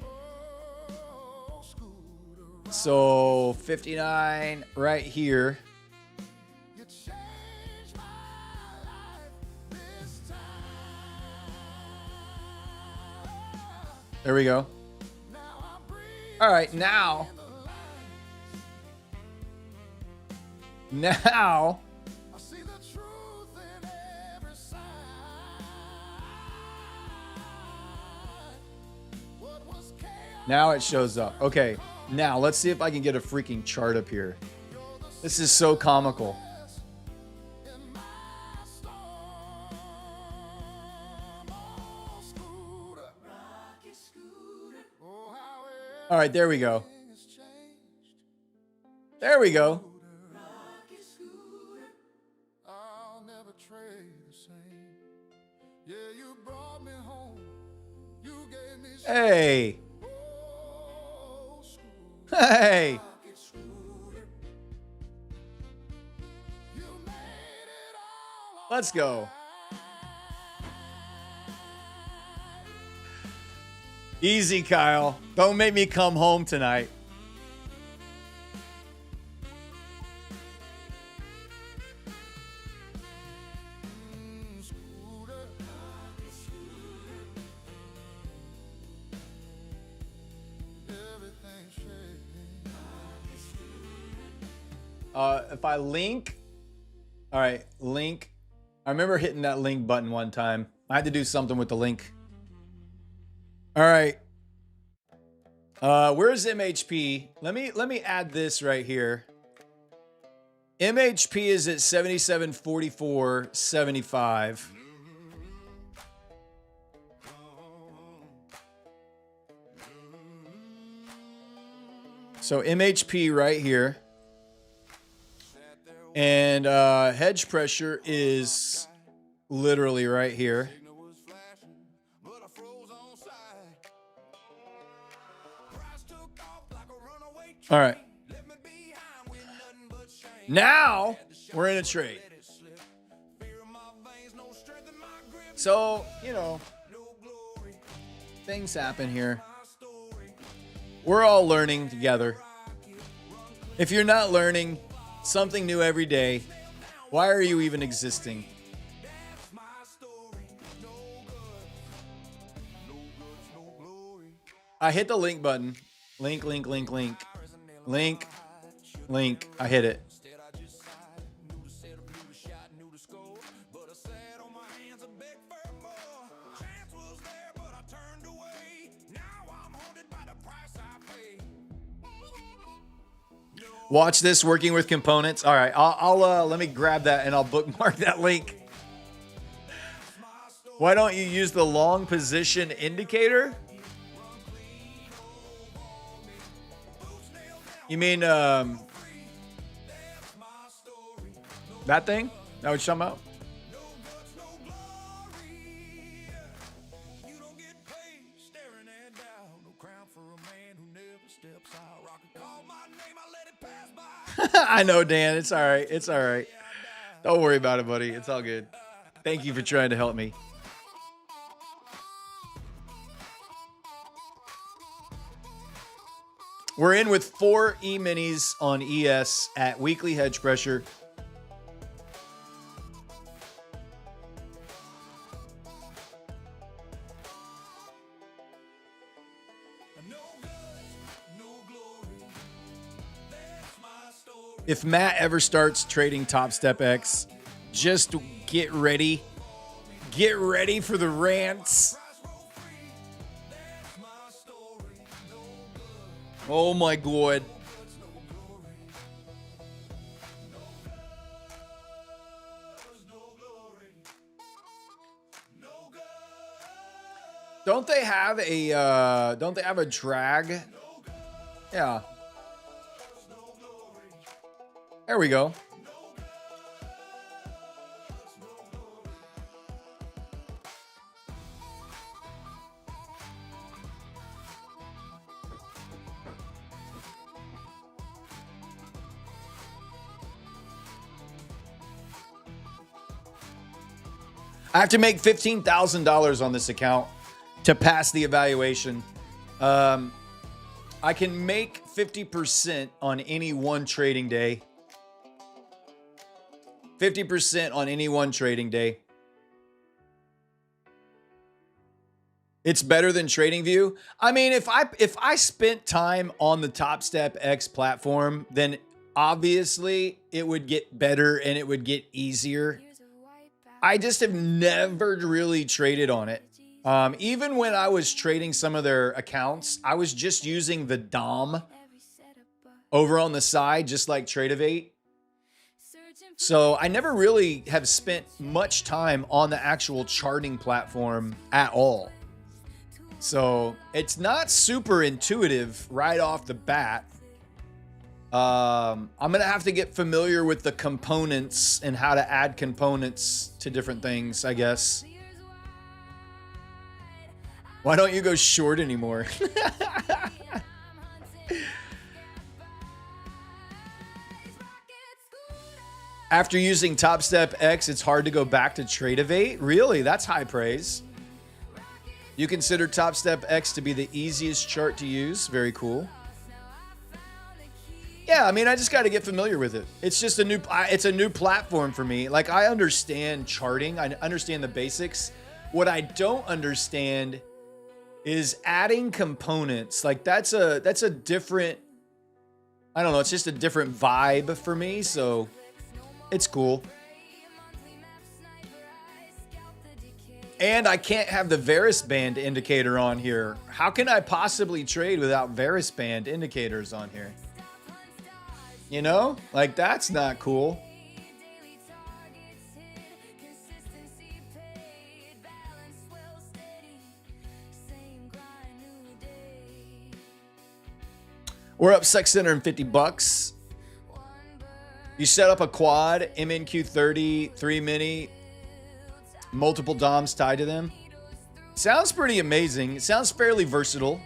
So 59 right here. There we go. All right, now it shows up. Okay, now let's see if I can get a freaking chart up here. This is so comical. All right, there we go. There we go. Hey. Hey. Let's go. Easy, Kyle. Don't make me come home tonight. If I link, all right, link. I remember hitting that link button one time. I had to do something with the link. All right. Where's MHP? Let me add this right here. MHP is at 77.44.75. So MHP right here. And hedge pressure is literally right here. All right. Now we're in a trade. So, you know, things happen here. We're all learning together. If you're not learning something new every day, why are you even existing? I hit the link button. Link, link, link, link. Link, link. I hit it. Watch this working with components. All right, I'll let me grab that and I'll bookmark that link. Why don't you use the long position indicator? You mean that thing? That what you're talking about? I know, Dan. It's all right. It's all right. Don't worry about it, buddy. It's all good. Thank you for trying to help me. We're in with 4 E-minis on ES at weekly hedge pressure. If Matt ever starts trading Top Step X, just get ready. Get ready for the rants. Oh my God. Don't they have a drag? Yeah. There we go. I have to make $15,000 on this account to pass the evaluation. I can make 50% on any one trading day. 50% on any one trading day. It's better than TradingView. I mean, if I spent time on the Top Step X platform, then obviously it would get better and it would get easier. I just have never really traded on it. Even when I was trading some of their accounts, I was just using the DOM over on the side, just like Tradeovate. So I never really have spent much time on the actual charting platform at all. So it's not super intuitive right off the bat. I'm going to have to get familiar with the components and how to add components to different things, I guess. Why don't you go short anymore? After using Top Step X, it's hard to go back to Tradeovate. Really? That's high praise. You consider Top Step X to be the easiest chart to use. Very cool. Yeah, I mean, I just got to get familiar with it. It's just it's a new platform for me. Like, I understand charting. I understand the basics. What I don't understand is adding components. Like, that's a different, I don't know, it's just a different vibe for me. So it's cool. And I can't have the Varus band indicator on here. How can I possibly trade without Varus band indicators on here? You know, like, that's not cool. We're up $650. You set up a quad, MNQ30, 3 mini, multiple DOMs tied to them. Sounds pretty amazing. It sounds fairly versatile.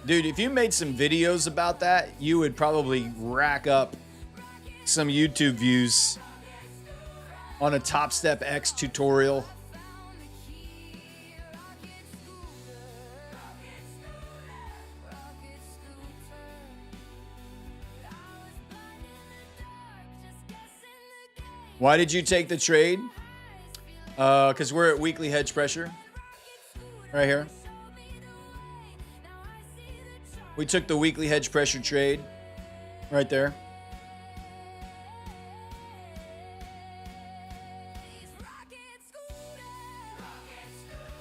Dude, if you made some videos about that, you would probably rack up some YouTube views on a Top Step X tutorial. Why did you take the trade? Because we're at weekly hedge pressure. Right here. We took the weekly hedge pressure trade. Right there.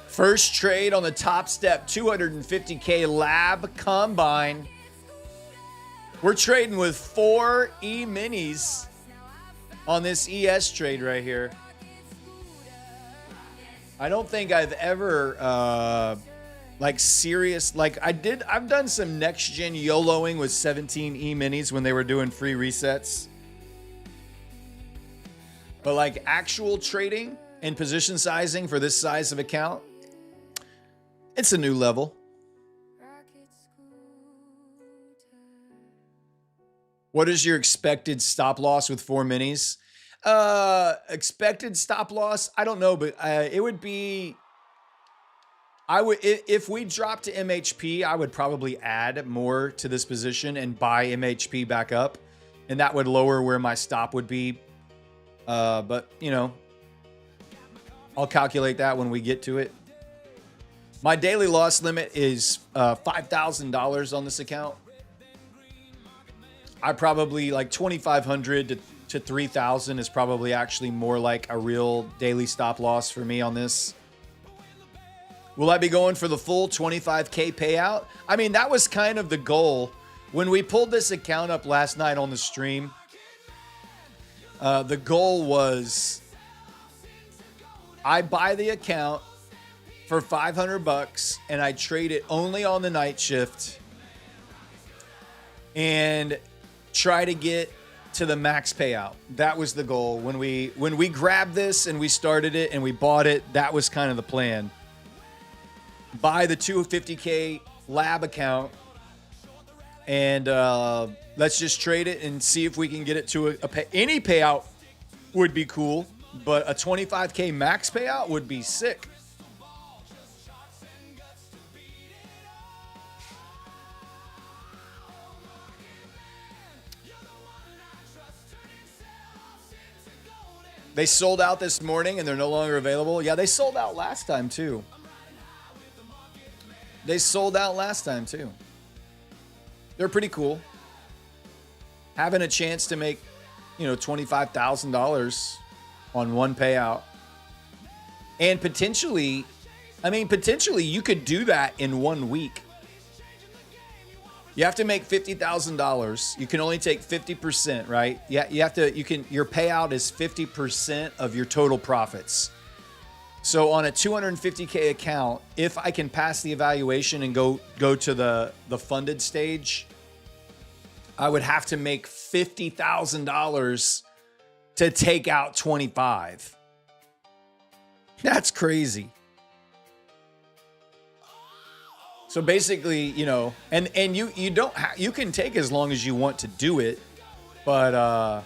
First trade on the Top Step 250K Lab Combine. We're trading with 4 E-minis. on this ES trade right here. I don't think I've ever like serious, like I've done some next gen YOLOing with 17 E-minis when they were doing free resets. But like actual trading and position sizing for this size of account, it's a new level. What is your expected stop loss with 4 minis? Expected stop loss? I don't know, but it would be, if we drop to MHP, I would probably add more to this position and buy MHP back up, and that would lower where my stop would be. But you know, I'll calculate that when we get to it. My daily loss limit is $5,000 on this account. I probably like 2,500 to 3,000 is probably actually more like a real daily stop loss for me on this. Will I be going for the full 25K payout? I mean, that was kind of the goal. When we pulled this account up last night on the stream, the goal was I buy the account for $500 and I trade it only on the night shift and try to get to the max payout. That was the goal. When we grabbed this and we started it and we bought it, that was kind of the plan. Buy the 250K lab account and let's just trade it and see if we can get it to any payout would be cool, but a 25K max payout would be sick. They sold out this morning and they're no longer available. Yeah, they sold out last time too. They're pretty cool. Having a chance to make, $25,000 on one payout. And potentially you could do that in 1 week. You have to make $50,000. You can only take 50%, right? Yeah, your payout is 50% of your total profits. So on a 250K account, if I can pass the evaluation and go to the funded stage, I would have to make $50,000 to take out 25. That's crazy. So basically, and you can take as long as you want to do it, but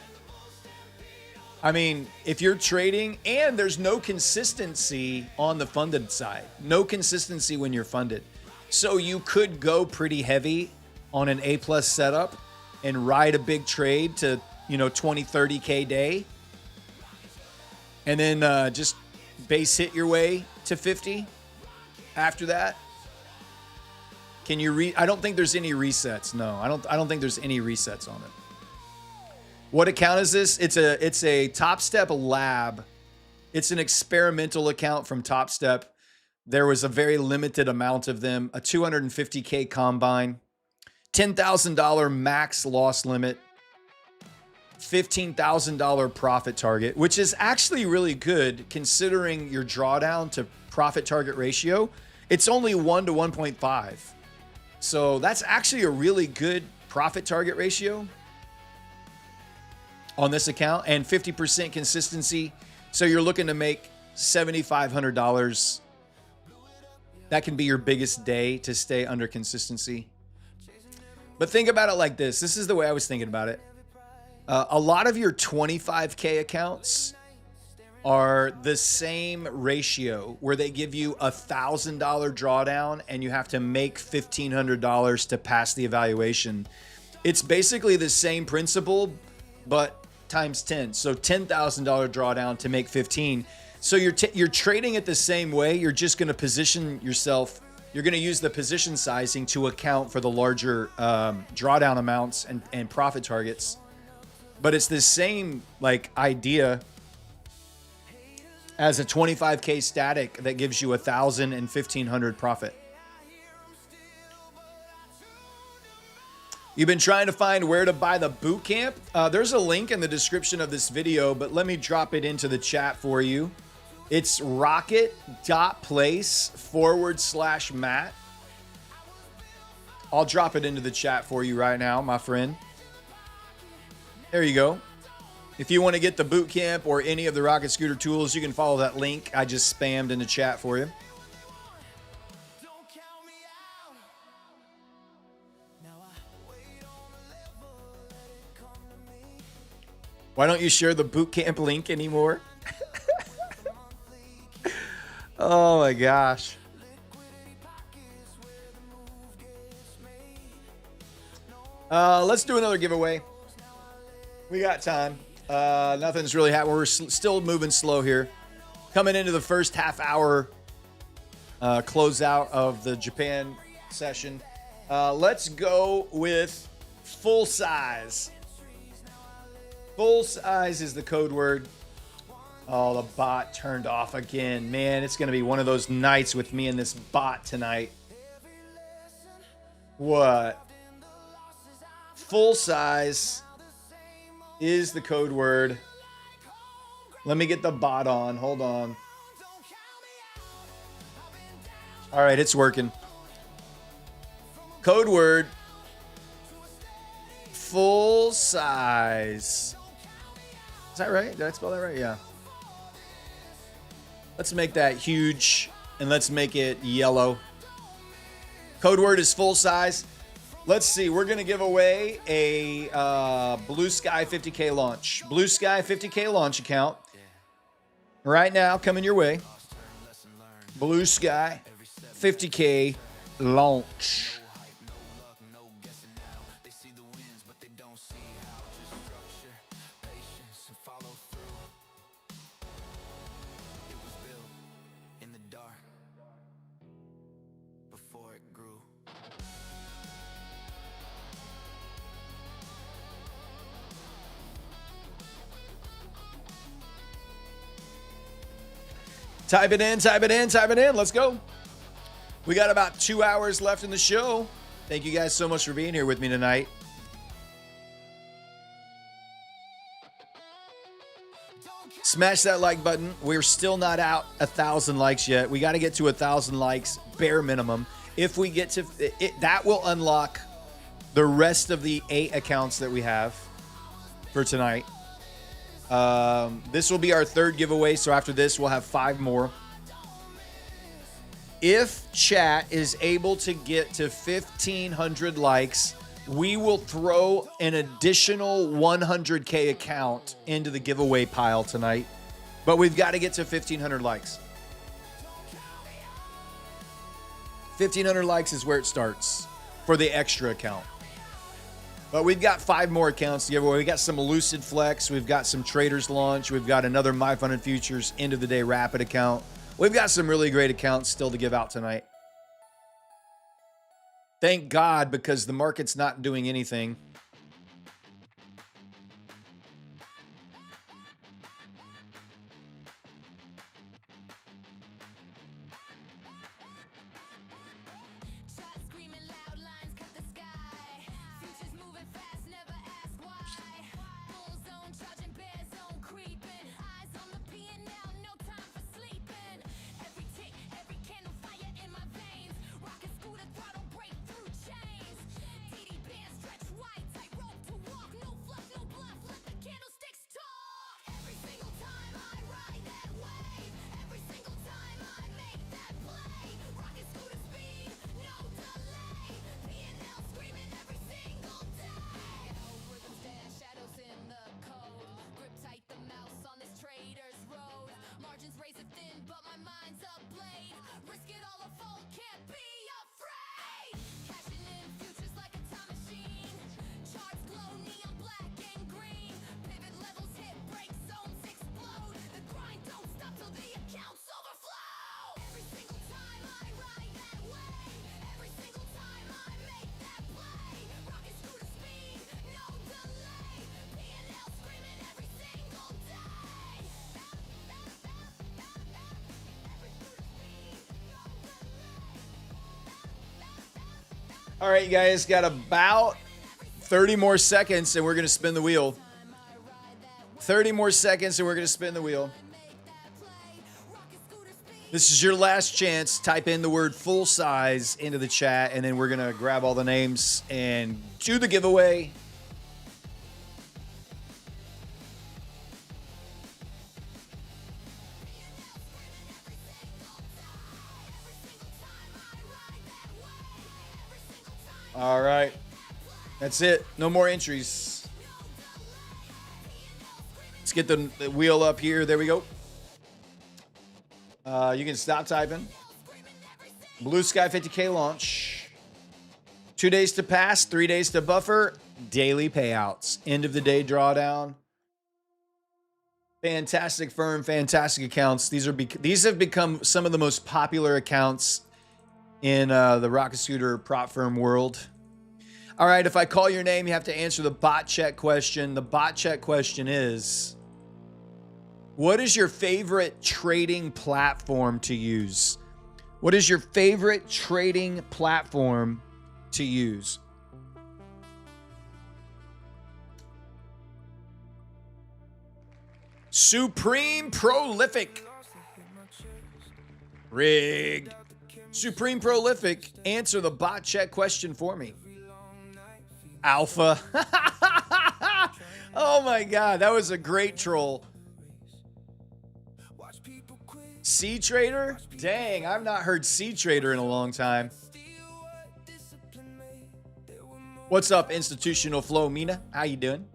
if you're trading and there's no consistency on the funded side, no consistency when you're funded. So you could go pretty heavy on an A+ setup and ride a big trade to, 20, 30K day. And then just base hit your way to 50 after that. Can you I don't think there's any resets. No, I don't think there's any resets on it. What account is this? It's a Top Step Lab. It's an experimental account from Top Step. There was a very limited amount of them. A 250K combine, $10,000 max loss limit, $15,000 profit target, which is actually really good considering your drawdown to profit target ratio. It's only 1 to 1.5. So that's actually a really good profit target ratio on this account, and 50% consistency. So you're looking to make $7,500. That can be your biggest day to stay under consistency. But think about it like this. This is the way I was thinking about it. A lot of your 25K accounts are the same ratio where they give you $1,000 drawdown and you have to make $1,500 to pass the evaluation. It's basically the same principle, but times 10. So $10,000 drawdown to make 15. So you're trading it the same way. You're just going to position yourself. You're going to use the position sizing to account for the larger drawdown amounts and profit targets. But it's the same idea as a 25K static that gives you 1,000 and 1,500 profit. You've been trying to find where to buy the boot camp? There's a link in the description of this video, but let me drop it into the chat for you. It's rocket.place/Matt. I'll drop it into the chat for you right now, my friend. There you go. If you want to get the boot camp or any of the Rocket Scooter tools, you can follow that link I just spammed in the chat for you. Why don't you share the boot camp link anymore? Oh my gosh. Let's do another giveaway. We got time. Nothing's really happening. We're still moving slow here. Coming into the first half hour closeout of the Japan session. Let's go with full size. Full size is the code word. Oh, the bot turned off again. Man, it's going to be one of those nights with me and this bot tonight. What? Full size is the code word. Let me get the bot on. Hold on. All right, it's working. Code word. Full size. Is that right? Did I spell that right? Yeah. Let's make that huge and let's make it yellow. Code word is full size. Let's see. We're going to give away a Blue Sky 50K launch. Blue Sky 50K launch account. Right now, coming your way. Blue Sky 50K launch. Type it in, type it in, type it in. Let's go. We got about 2 hours left in the show. Thank you guys so much for being here with me tonight. Smash that like button. We're still not out 1,000 likes yet. We got to get to 1,000 likes, bare minimum. If we get to it, that will unlock the rest of the 8 accounts that we have for tonight. This will be our 3rd giveaway, so after this, we'll have 5 more. If chat is able to get to 1,500 likes, we will throw an additional 100K account into the giveaway pile tonight. But we've got to get to 1,500 likes. 1,500 likes is where it starts for the extra account. But we've got 5 more accounts to give away. We got some Lucid Flex. We've got some Traders Launch. We've got another My Fun and Futures end of the day rapid account. We've got some really great accounts still to give out tonight. Thank God, because the market's not doing anything. All right, you guys, got about 30 more seconds and we're going to spin the wheel. 30 more seconds and we're going to spin the wheel. This is your last chance. Type in the word full size into the chat, and then we're going to grab all the names and do the giveaway. All right. That's it. No more entries. Let's get the wheel up here. There we go. You can stop typing. Blue Sky 50K launch. 2 days to pass, 3 days to buffer. Daily payouts. End of the day drawdown. Fantastic firm, fantastic accounts. These have become some of the most popular accounts in the Rocket Scooter prop firm world. All right, if I call your name, you have to answer the bot check question. The bot check question is, what is your favorite trading platform to use? What is your favorite trading platform to use? Supreme Prolific. Rigged. Supreme Prolific, answer the bot check question for me. Alpha. Oh my God, that was a great troll. C Trader? Dang, I've not heard C Trader in a long time. What's up, Institutional Flow Mina? How you doing?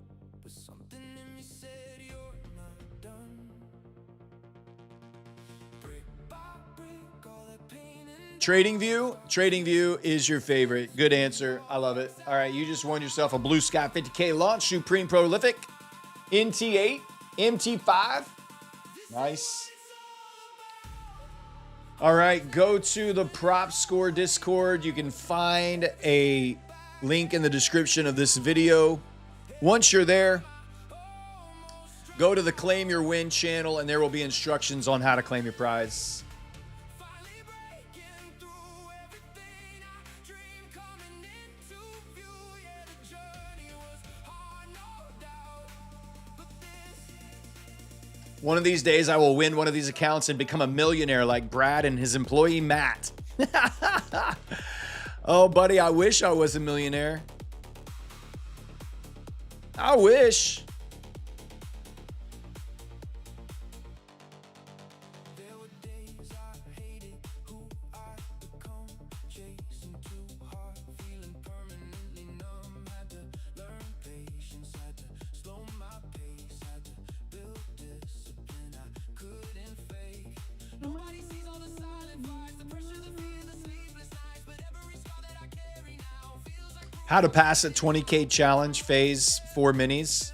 Trading View? Trading View is your favorite. Good answer. I love it. All right, you just won yourself a Blue Sky 50K launch. Supreme Prolific. NT8. MT5. Nice. All right, go to the Prop Score Discord. You can find a link in the description of this video. Once you're there, go to the Claim Your Win channel, and there will be instructions on how to claim your prize. One of these days, I will win one of these accounts and become a millionaire like Brad and his employee, Matt. Oh, buddy, I wish I was a millionaire. I wish. How to pass a 20K challenge phase 4 minis.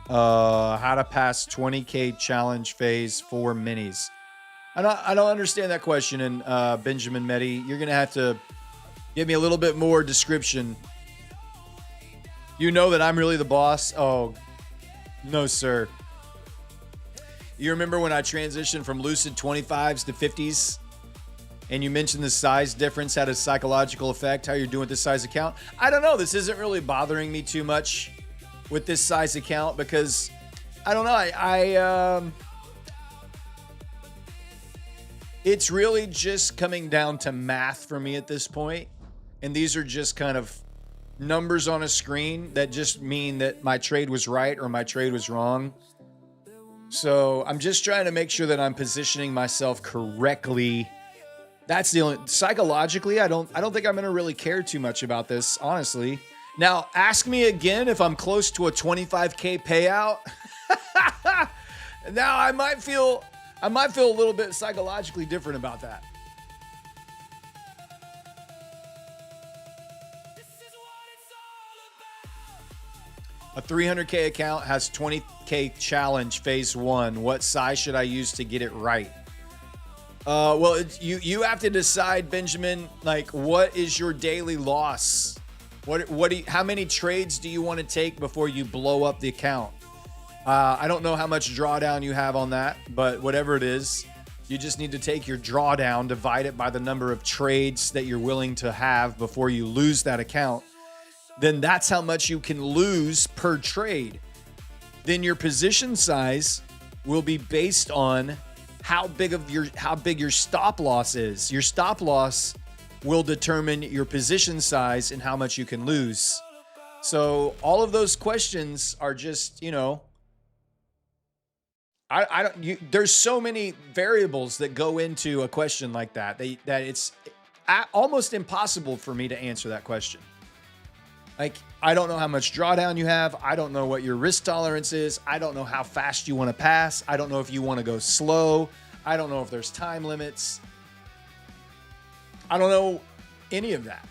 How to pass 20K challenge phase 4 minis. I don't understand that question. And Benjamin Medi, you're gonna have to give me a little bit more description. You know that I'm really the boss. Oh, no, sir. You remember when I transitioned from Lucid 25s to 50s? And you mentioned the size difference had a psychological effect, how you're doing with this size account. I don't know. This isn't really bothering me too much with this size account because, I don't know. It's really just coming down to math for me at this point. And these are just kind of numbers on a screen that just mean that my trade was right or my trade was wrong. So I'm just trying to make sure that I'm positioning myself correctly. That's the only, psychologically, I don't think I'm going to really care too much about this, honestly. Now, ask me again if I'm close to a 25K payout. Now, I might feel a little bit psychologically different about that. A 300K account has 20K challenge phase 1. What size should I use to get it right? Well, you have to decide, Benjamin, like, what is your daily loss? How many trades do you want to take before you blow up the account? I don't know how much drawdown you have on that, but whatever it is, you just need to take your drawdown, divide it by the number of trades that you're willing to have before you lose that account. then that's how much you can lose per trade. Then your position size will be based on how big your stop loss is. Your stop loss will determine your position size and how much you can lose. So all of those questions are just, there's so many variables that go into a question like that that it's almost impossible for me to answer that question. Like, I don't know how much drawdown you have. I don't know what your risk tolerance is. I don't know how fast you want to pass. I don't know if you want to go slow. I don't know if there's time limits. I don't know any of that.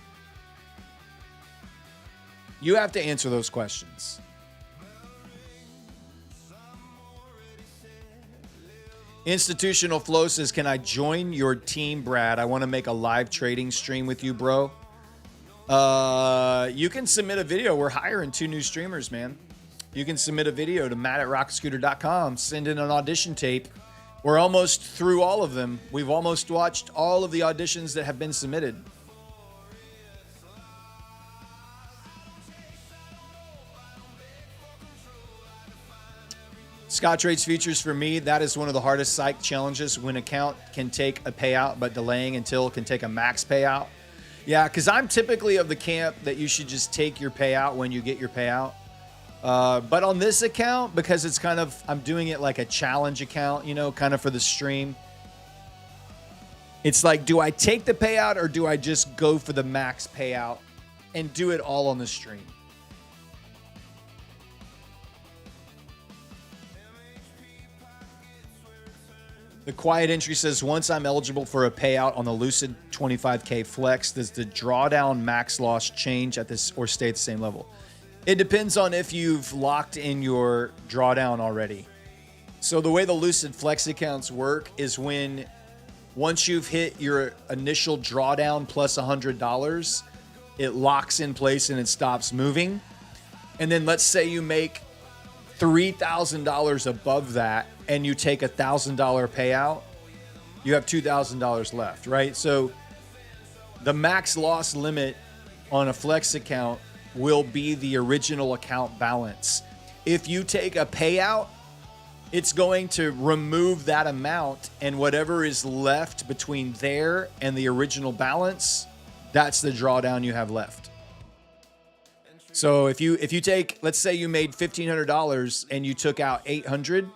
You have to answer those questions. Institutional Flow says, can I join your team, Brad? I want to make a live trading stream with you, bro. You can submit a video. We're hiring 2 new streamers, man. You can submit a video to matt@rockscooter.com. Send in an audition tape. We're almost through all of them. We've almost watched all of the auditions that have been submitted. Scottrade's features for me, that is one of the hardest psych challenges when account can take a payout, but delaying until can take a max payout. Yeah, because I'm typically of the camp that you should just take your payout when you get your payout. But on this account, because it's kind of, I'm doing it like a challenge account, kind of for the stream. It's like, do I take the payout or do I just go for the max payout and do it all on the stream? The quiet entry says, once I'm eligible for a payout on the Lucid 25K Flex, does the drawdown max loss change at this or stay at the same level? It depends on if you've locked in your drawdown already. So the way the Lucid Flex accounts work is once you've hit your initial drawdown plus $100, it locks in place and it stops moving. And then let's say you make $3,000 above that and you take a $1,000 payout, you have $2,000 left, right? So the max loss limit on a Flex account will be the original account balance. If you take a payout, it's going to remove that amount, and whatever is left between there and the original balance, that's the drawdown you have left. So if you take, let's say you made $1,500 and you took out $800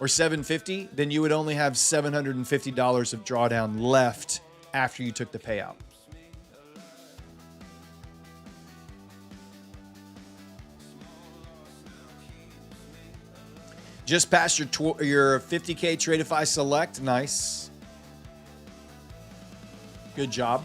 or $750, then you would only have $750 of drawdown left after you took the payout. Just passed your 50K Tradeify Select. Nice. Good job.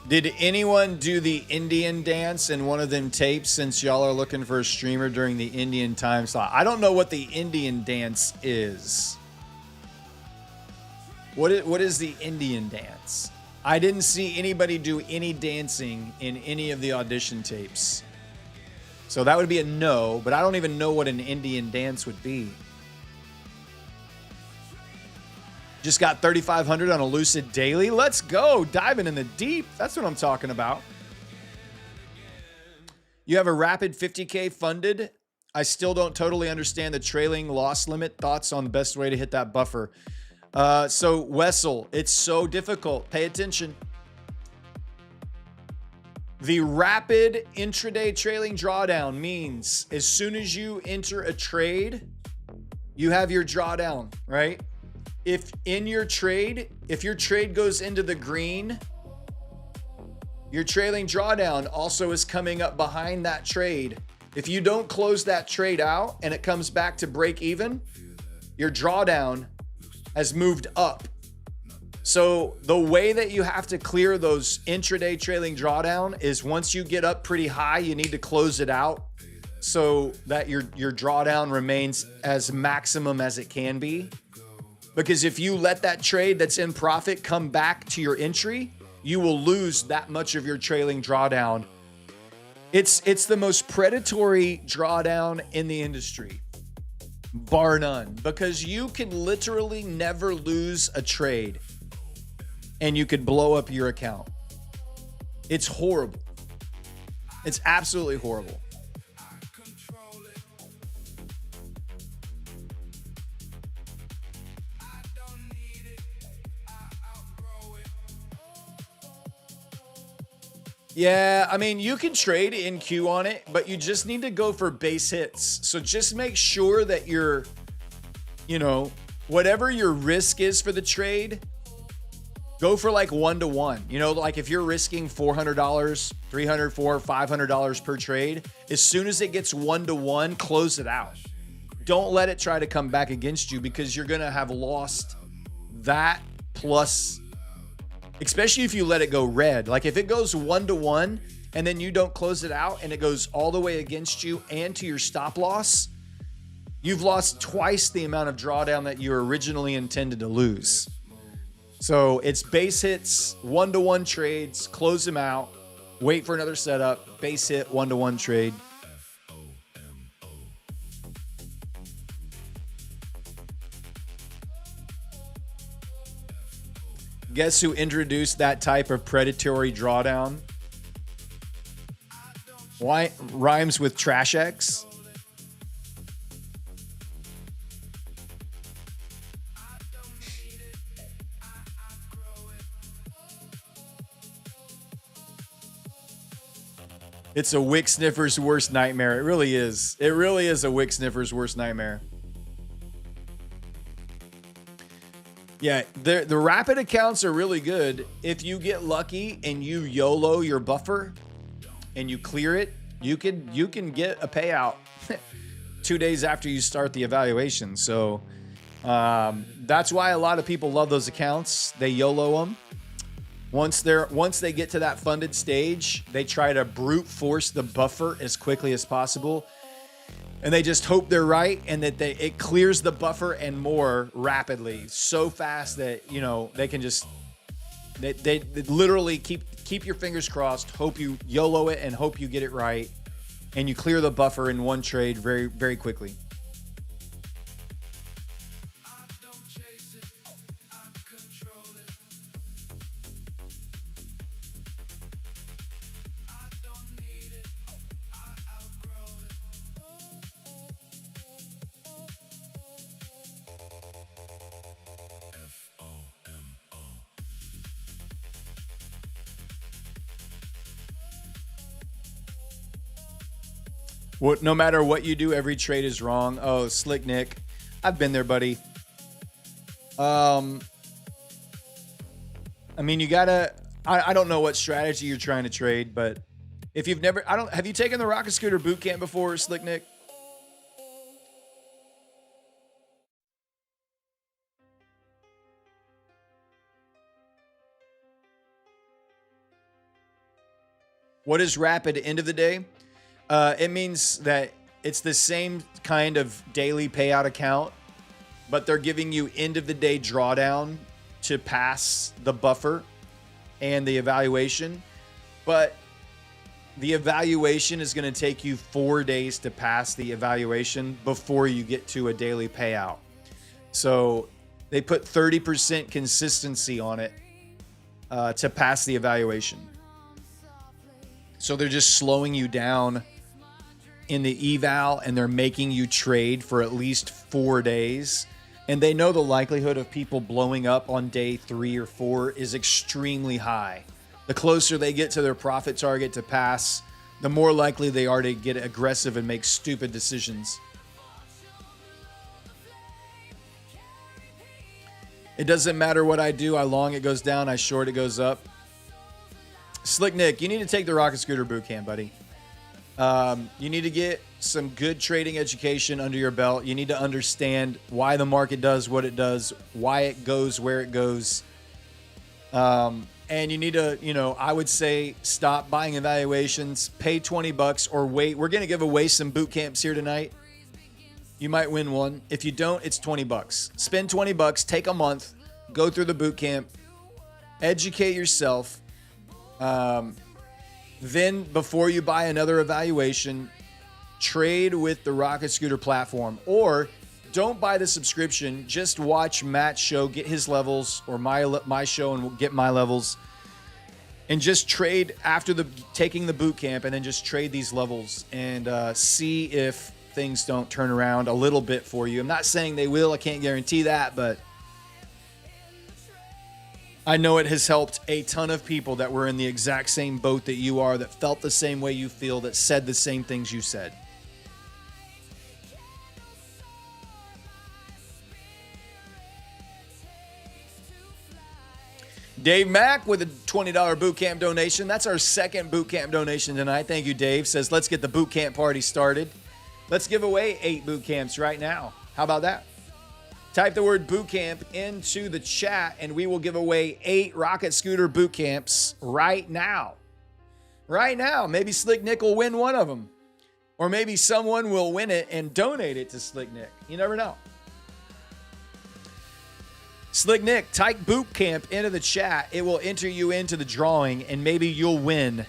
Did anyone do the Indian dance in one of them tapes since y'all are looking for a streamer during the Indian time slot? I don't know what the Indian dance is. What is the Indian dance? I didn't see anybody do any dancing in any of the audition tapes. So that would be a no, but I don't even know what an Indian dance would be. Just got 3,500 on a Lucid daily. Let's go. Diving in the deep. That's what I'm talking about. You have a rapid 50K funded. I still don't totally understand the trailing loss limit. Thoughts on the best way to hit that buffer? So Wessel, it's so difficult. Pay attention. The rapid intraday trailing drawdown means as soon as you enter a trade, you have your drawdown, right? If your trade goes into the green, your trailing drawdown also is coming up behind that trade. If you don't close that trade out and it comes back to break even, your drawdown has moved up. So the way that you have to clear those intraday trailing drawdown is once you get up pretty high, you need to close it out so that your drawdown remains as maximum as it can be. Because if you let that trade that's in profit come back to your entry, you will lose that much of your trailing drawdown. It's the most predatory drawdown in the industry. bar none, because you can literally never lose a trade and you could blow up your account. It's horrible. It's absolutely horrible. Yeah, I mean, you can trade in queue on it, but you just need to go for base hits. So just make sure that you're, whatever your risk is for the trade, go for like 1-to-1. Like if you're risking $400, $300, $400, $500 per trade, as soon as it gets 1-to-1, close it out. Don't let it try to come back against you, because you're going to have lost that plus, especially if you let it go red. Like if it goes 1-to-1 and then you don't close it out and it goes all the way against you and to your stop loss, you've lost twice the amount of drawdown that you originally intended to lose. So it's base hits, 1-to-1 trades, close them out, wait for another setup, base hit, 1-to-1 trade. Guess who introduced that type of predatory drawdown? Why rhymes with Trash X? It's a wick sniffer's worst nightmare. It really is. It really is a wick sniffer's worst nightmare. Yeah, the rapid accounts are really good. If you get lucky and you YOLO your buffer and you clear it, you can get a payout 2 days after you start the evaluation. So that's why a lot of people love those accounts. They YOLO them. Once they get to that funded stage, they try to brute force the buffer as quickly as possible. And they just hope they're right and that it clears the buffer and more rapidly, so fast that, they can just, they literally keep your fingers crossed, hope you YOLO it and hope you get it right. And you clear the buffer in one trade very, very quickly. No matter what you do, every trade is wrong. Oh, Slick Nick. I've been there, buddy. I mean, you gotta, I don't know what strategy you're trying to trade, but if you've never, have you taken the Rocket Scooter Bootcamp before, Slick Nick? What is rapid end of the day? It means that it's the same kind of daily payout account, but they're giving you end of the day drawdown to pass the buffer and the evaluation. But the evaluation is going to take you 4 days to pass the evaluation before you get to a daily payout. So they put 30% consistency on it to pass the evaluation. So they're just slowing you down in the eval, and they're making you trade for at least 4 days. And they know the likelihood of people blowing up on day 3 or 4 is extremely high. The closer they get to their profit target to pass, the more likely they are to get aggressive and make stupid decisions. It doesn't matter what I do. I long, it goes down. I short, it goes up. Slick Nick, you need to take the Rocket Scooter Bootcamp, buddy. You need to get some good trading education under your belt. You need to understand why the market does what it does, why it goes where it goes. And you need to, I would say stop buying evaluations, pay $20 or wait. We're going to give away some boot camps here tonight. You might win one. If you don't, it's $20. Spend $20, take a month, go through the boot camp, educate yourself. Then before you buy another evaluation, trade with the Rocket Scooter platform. Or don't buy the subscription. Just watch Matt's show, get his levels, or my show and get my levels. And just trade after taking the boot camp, and then just trade these levels and see if things don't turn around a little bit for you. I'm not saying they will. I can't guarantee that, but I know it has helped a ton of people that were in the exact same boat that you are, that felt the same way you feel, that said the same things you said. Dave Mack with a $20 bootcamp donation. That's our second bootcamp donation tonight. Thank you, Dave. Says, let's get the bootcamp party started. Let's give away 8 bootcamps right now. How about that? Type the word bootcamp into the chat, and we will give away 8 Rocket Scooter bootcamps right now. Right now. Maybe Slick Nick will win one of them. Or maybe someone will win it and donate it to Slick Nick. You never know. Slick Nick, type boot camp into the chat. It will enter you into the drawing, and maybe you'll win.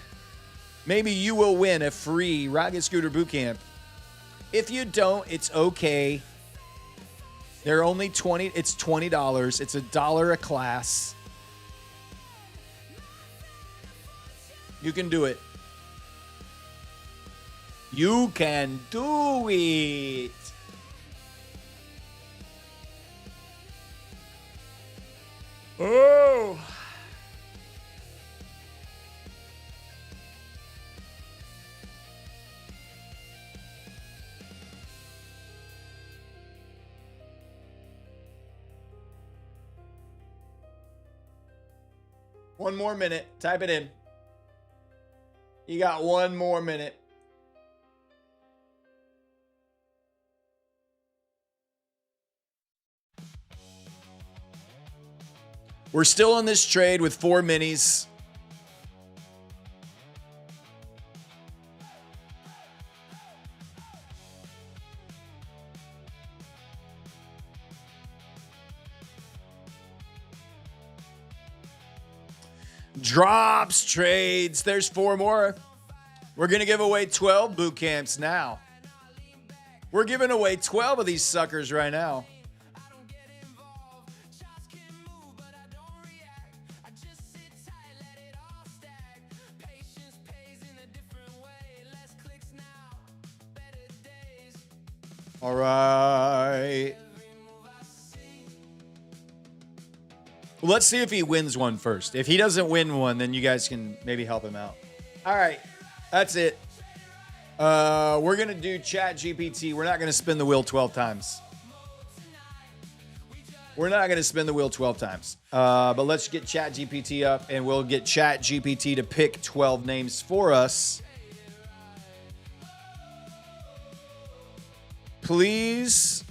Maybe you will win a free Rocket Scooter boot camp. If you don't, it's okay. They're only $20. It's $20. It's $1 a class. You can do it. You can do it. Oh. One more minute. Type it in. You got one more minute. We're still on this trade with 4 minis. Drops, trades. There's 4 more. We're going to give away 12 boot camps now. We're giving away 12 of these suckers right now. All right. Well, let's see if he wins one first. If he doesn't win one, then you guys can maybe help him out. All right. That's it. We're going to do Chat GPT. We're not going to spin the wheel 12 times. We're not going to spin the wheel 12 times. But let's get Chat GPT up, and we'll get Chat GPT to pick 12 names for us. Please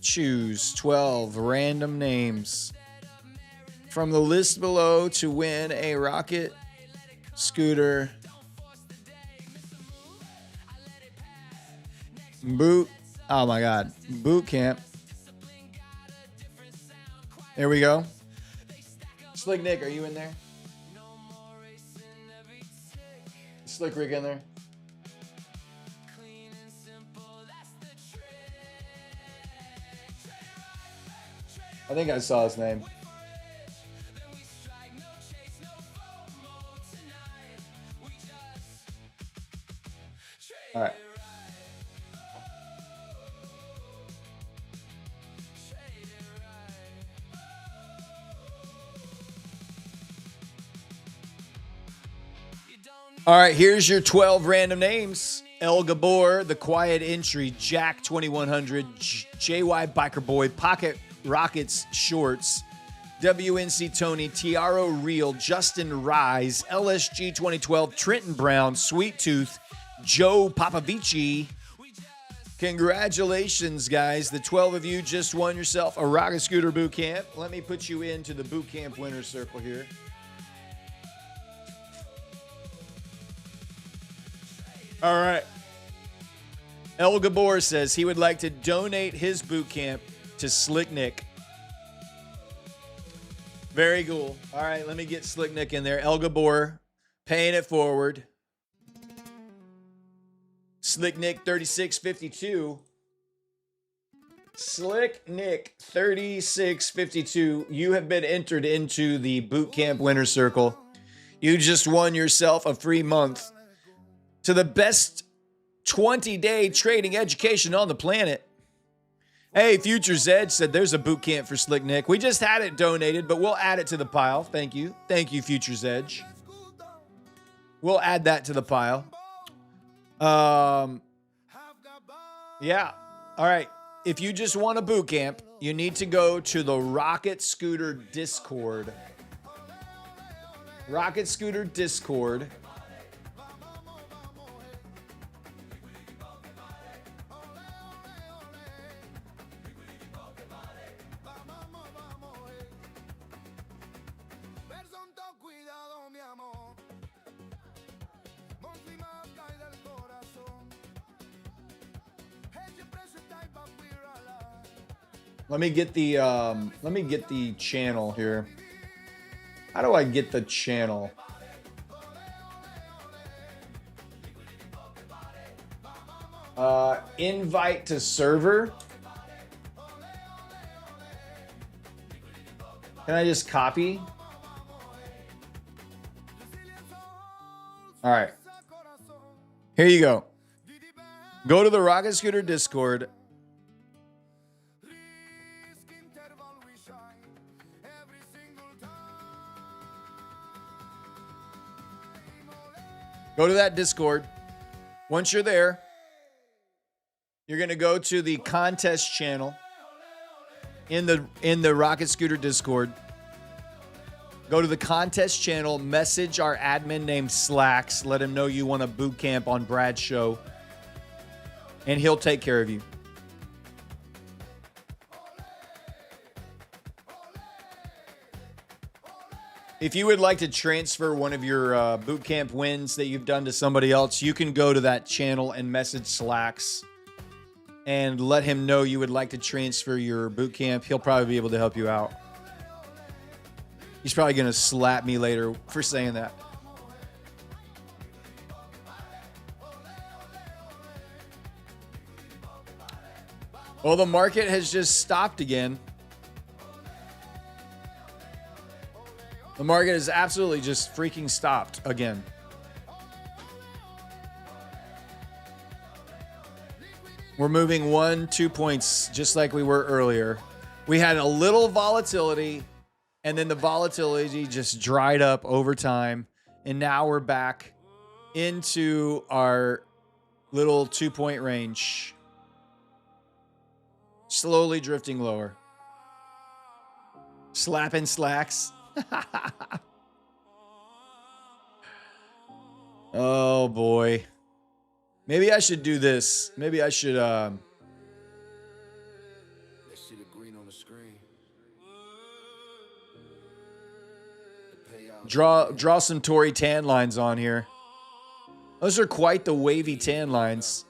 choose 12 random names from the list below to win a Rocket Scooter boot. Oh my God. Boot camp. There we go. Slick Nick, are you in there? Slick Rick in there? I think I saw his name. All right. All right, here's your 12 random names. El Gabor, The Quiet Entry, Jack 2100, JY Biker Boy, Pocket Rockets Shorts, WNC Tony, Tiaro Real, Justin Rise, LSG 2012, Trenton Brown, Sweet Tooth, Joe Papavici. Congratulations, guys. The 12 of you just won yourself a Rocket Scooter boot camp. Let me put you into the boot camp winner circle here. All right. El Gabor says he would like to donate his boot camp to Slick Nick. Very cool. All right, let me get Slick Nick in there. El Gabor, paying it forward. Slick Nick 3652. Slick Nick 3652, you have been entered into the boot camp winner circle. You just won yourself a free month to the best 20-day trading education on the planet. Hey, Future's Edge said there's a boot camp for Slick Nick. We just had it donated, but we'll add it to the pile. Thank you. Thank you, Future's Edge. We'll add that to the pile. Yeah. All right. If you just want a boot camp, you need to go to the Rocket Scooter Discord. Rocket Scooter Discord. Let me get the channel here. How do I get the channel? Invite to server. Can I just copy? All right. Here you go. Go to the Rocket Scooter Discord. Go to that Discord. Once you're there, you're going to go to the contest channel in the Rocket Scooter Discord. Go to the contest channel, message our admin named Slacks, let him know you want a boot camp on Brad's show, and he'll take care of you. If you would like to transfer one of your boot camp wins that you've done to somebody else, you can go to that channel and message Slacks and let him know you would like to transfer your boot camp. He'll probably be able to help you out. He's probably going to slap me later for saying that. Well, the market has just stopped again. The market has absolutely just freaking stopped again. We're moving 1-2 points just like we were earlier. We had a little volatility, and then the volatility just dried up over time, and now we're back into our little 2-point range. Slowly drifting lower. Slapping Slacks. Oh boy. Maybe I should do this. Maybe I should draw some Tory tan lines on here. Those are quite the wavy tan lines.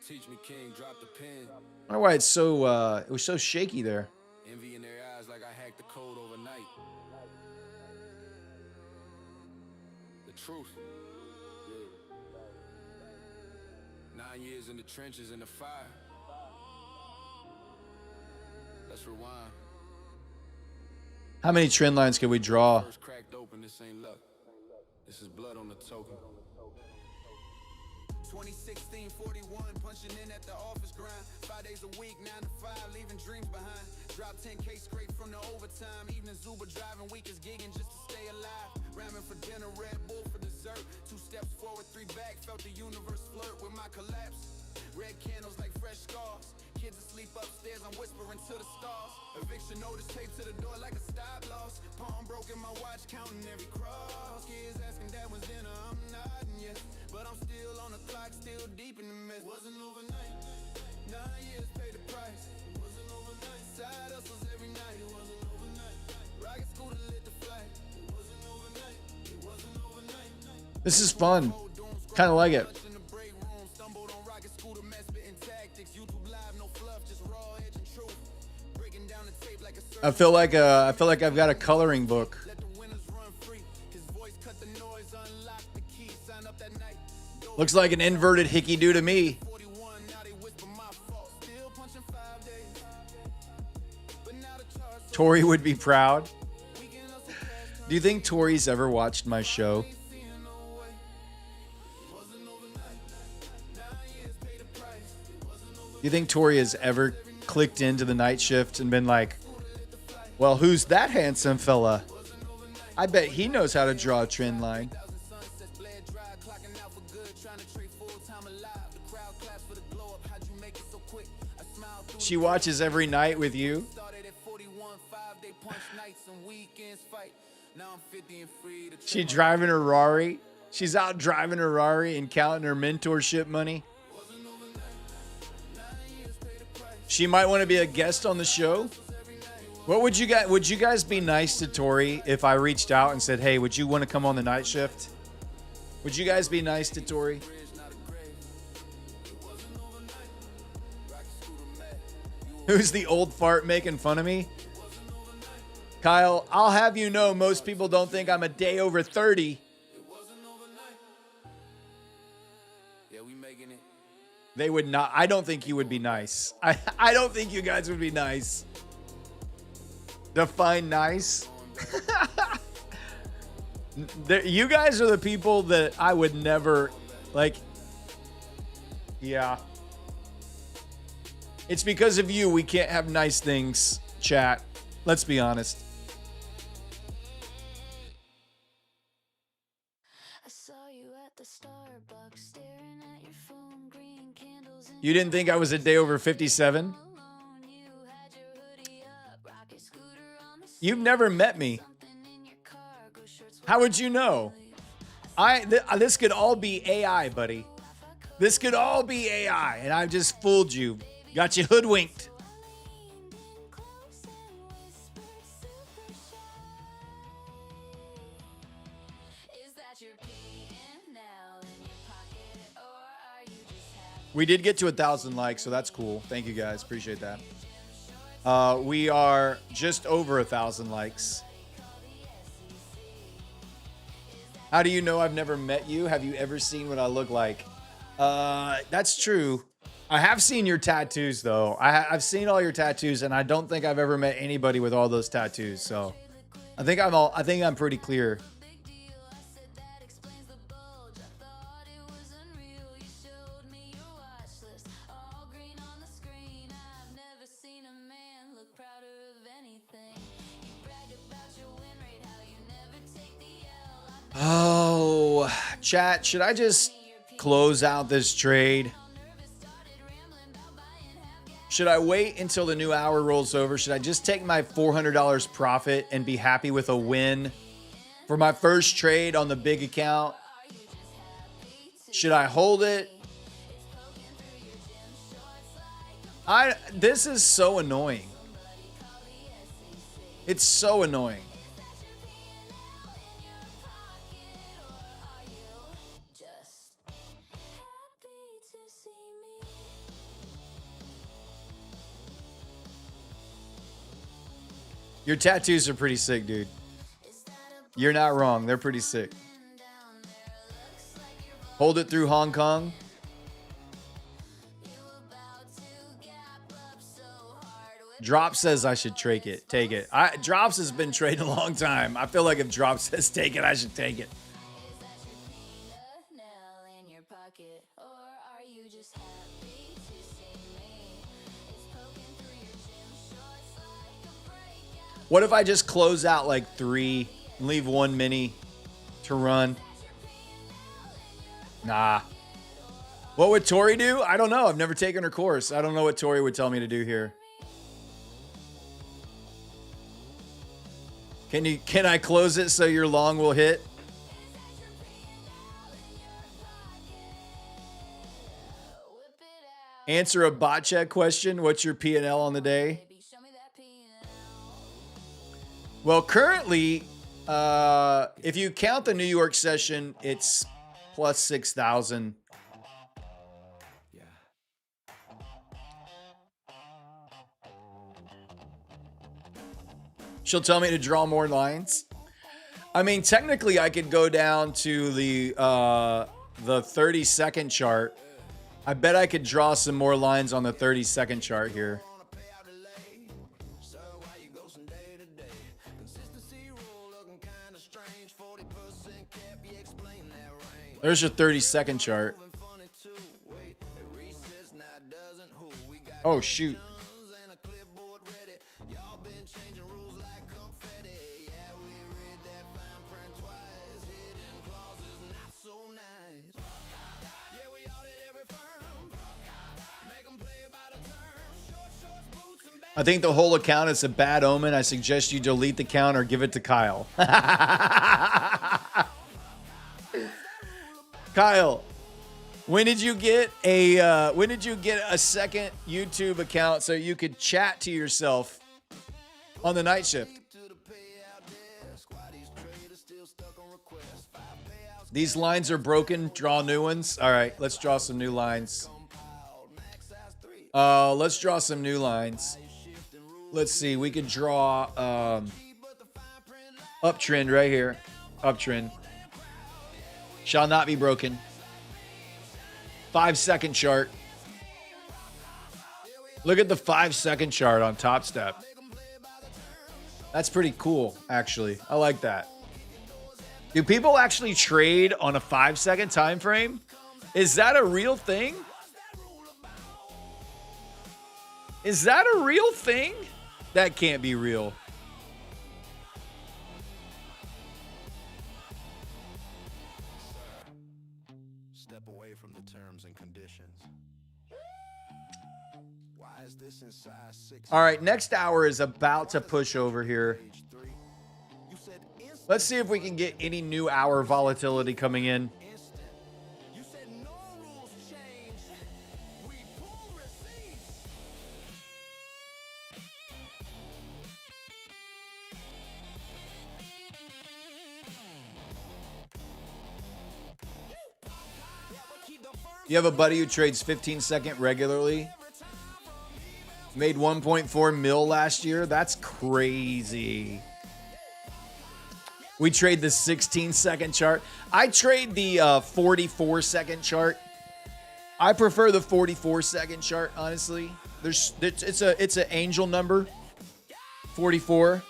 Teach me, King, drop the pen. I wonder why it's so it was so shaky there. Envy in their eyes like I hacked the code overnight. The truth. 9 years in the trenches in the fire. Let's rewind. How many trend lines can we draw? First cracked open, this ain't luck. This is blood on the token. 2016, 41, punching in at the office grind. 5 days a week, 9 to 5, leaving dreams behind. Drop 10K straight from the overtime. Evenings Uber driving, weekends gigging just to stay alive. Ramming for dinner, Red Bull for dessert. 2 steps forward, 3 back, felt the universe flirt with my collapse. Red candles like fresh scars. Kids asleep upstairs, I'm whispering to the stars. Eviction notice taped to the door like a stop loss. Palm broken, my watch counting every cross. Kids asking that was dinner, I'm nodding yes. But I'm still on the clock, still deep in the mess. Wasn't overnight, 9 years paid the price. It wasn't overnight, side hustles every night. It wasn't overnight, rocket scooter lit the flight. It wasn't overnight, it wasn't overnight. This is fun. Kind of like it. I feel like I've got a coloring book. Looks like an inverted hickey do to me. Tori would be proud. Do you think Tori's ever watched my show? Do you think Tori has ever clicked into the night shift and been like, well, who's that handsome fella? I bet he knows how to draw a trend line. She watches every night with you. She driving her Rari. She's out driving her Rari and counting her mentorship money. She might want to be a guest on the show. What would you guys be nice to Tori if I reached out and said, hey, would you want to come on the night shift? Would you guys be nice to Tori? Who's the old fart making fun of me? Kyle, I'll have you know most people don't think I'm a day over 30. They would not. I don't think you would be nice. I don't think you guys would be nice. Define nice. You guys are the people that I would never, like, yeah. It's because of you we can't have nice things, chat. Let's be honest. You didn't think I was a day over 57? You've never met me. How would you know? This could all be AI, buddy. This could all be AI, and I've just fooled you. Got you hoodwinked. We did get to 1,000 likes, so that's cool. Thank you guys. Appreciate that. We are just over 1,000 likes. How do you know I've never met you? Have you ever seen what I look like? That's true. I have seen your tattoos, though. I've seen all your tattoos, and I don't think I've ever met anybody with all those tattoos. So I think I'm pretty clear. Oh, chat, should I just close out this trade? Should I wait until the new hour rolls over? Should I just take my $400 profit and be happy with a win for my first trade on the big account? Should I hold it? This is so annoying. It's so annoying. Your tattoos are pretty sick, dude. You're not wrong. They're pretty sick. Hold it through Hong Kong. Drop says I should take it. Take it. Drops has been trading a long time. I feel like if Drop says take it, I should take it. What if I just close out like 3 and leave 1 mini to run? Nah. What would Tori do? I don't know. I've never taken her course. I don't know what Tori would tell me to do here. Can I close it so your long will hit? Answer a bot check question. What's your P&L on the day? Well, currently, if you count the New York session, it's plus 6,000. Yeah. She'll tell me to draw more lines. I mean, technically, I could go down to the 30-second chart. I bet I could draw some more lines on the 30-second chart here. There's your 30-second chart. Oh, shoot. I think the whole account is a bad omen. I suggest you delete the account or give it to Kyle. Kyle, when did you get a second YouTube account so you could chat to yourself on the night shift? These lines are broken. Draw new ones. All right, let's draw some new lines. Let's draw some new lines. Let's see. We could draw uptrend right here. Uptrend. Shall not be broken. 5-second chart. Look at the 5-second chart on Top Step. That's pretty cool, actually. I like that. Do people actually trade on a 5-second time frame? Is that a real thing? Is that a real thing? That can't be real. Step away from the terms and conditions. Why is this in size 6? All right, next hour is about to push over here. Let's see if we can get any new hour volatility coming in. You said no rules change. We pull receipts. You have a buddy who trades 15-second regularly? Made 1.4 mil last year? That's crazy. We trade the 16-second chart. I trade the 44-second chart. I prefer the 44-second chart, honestly. It's an angel number. 44.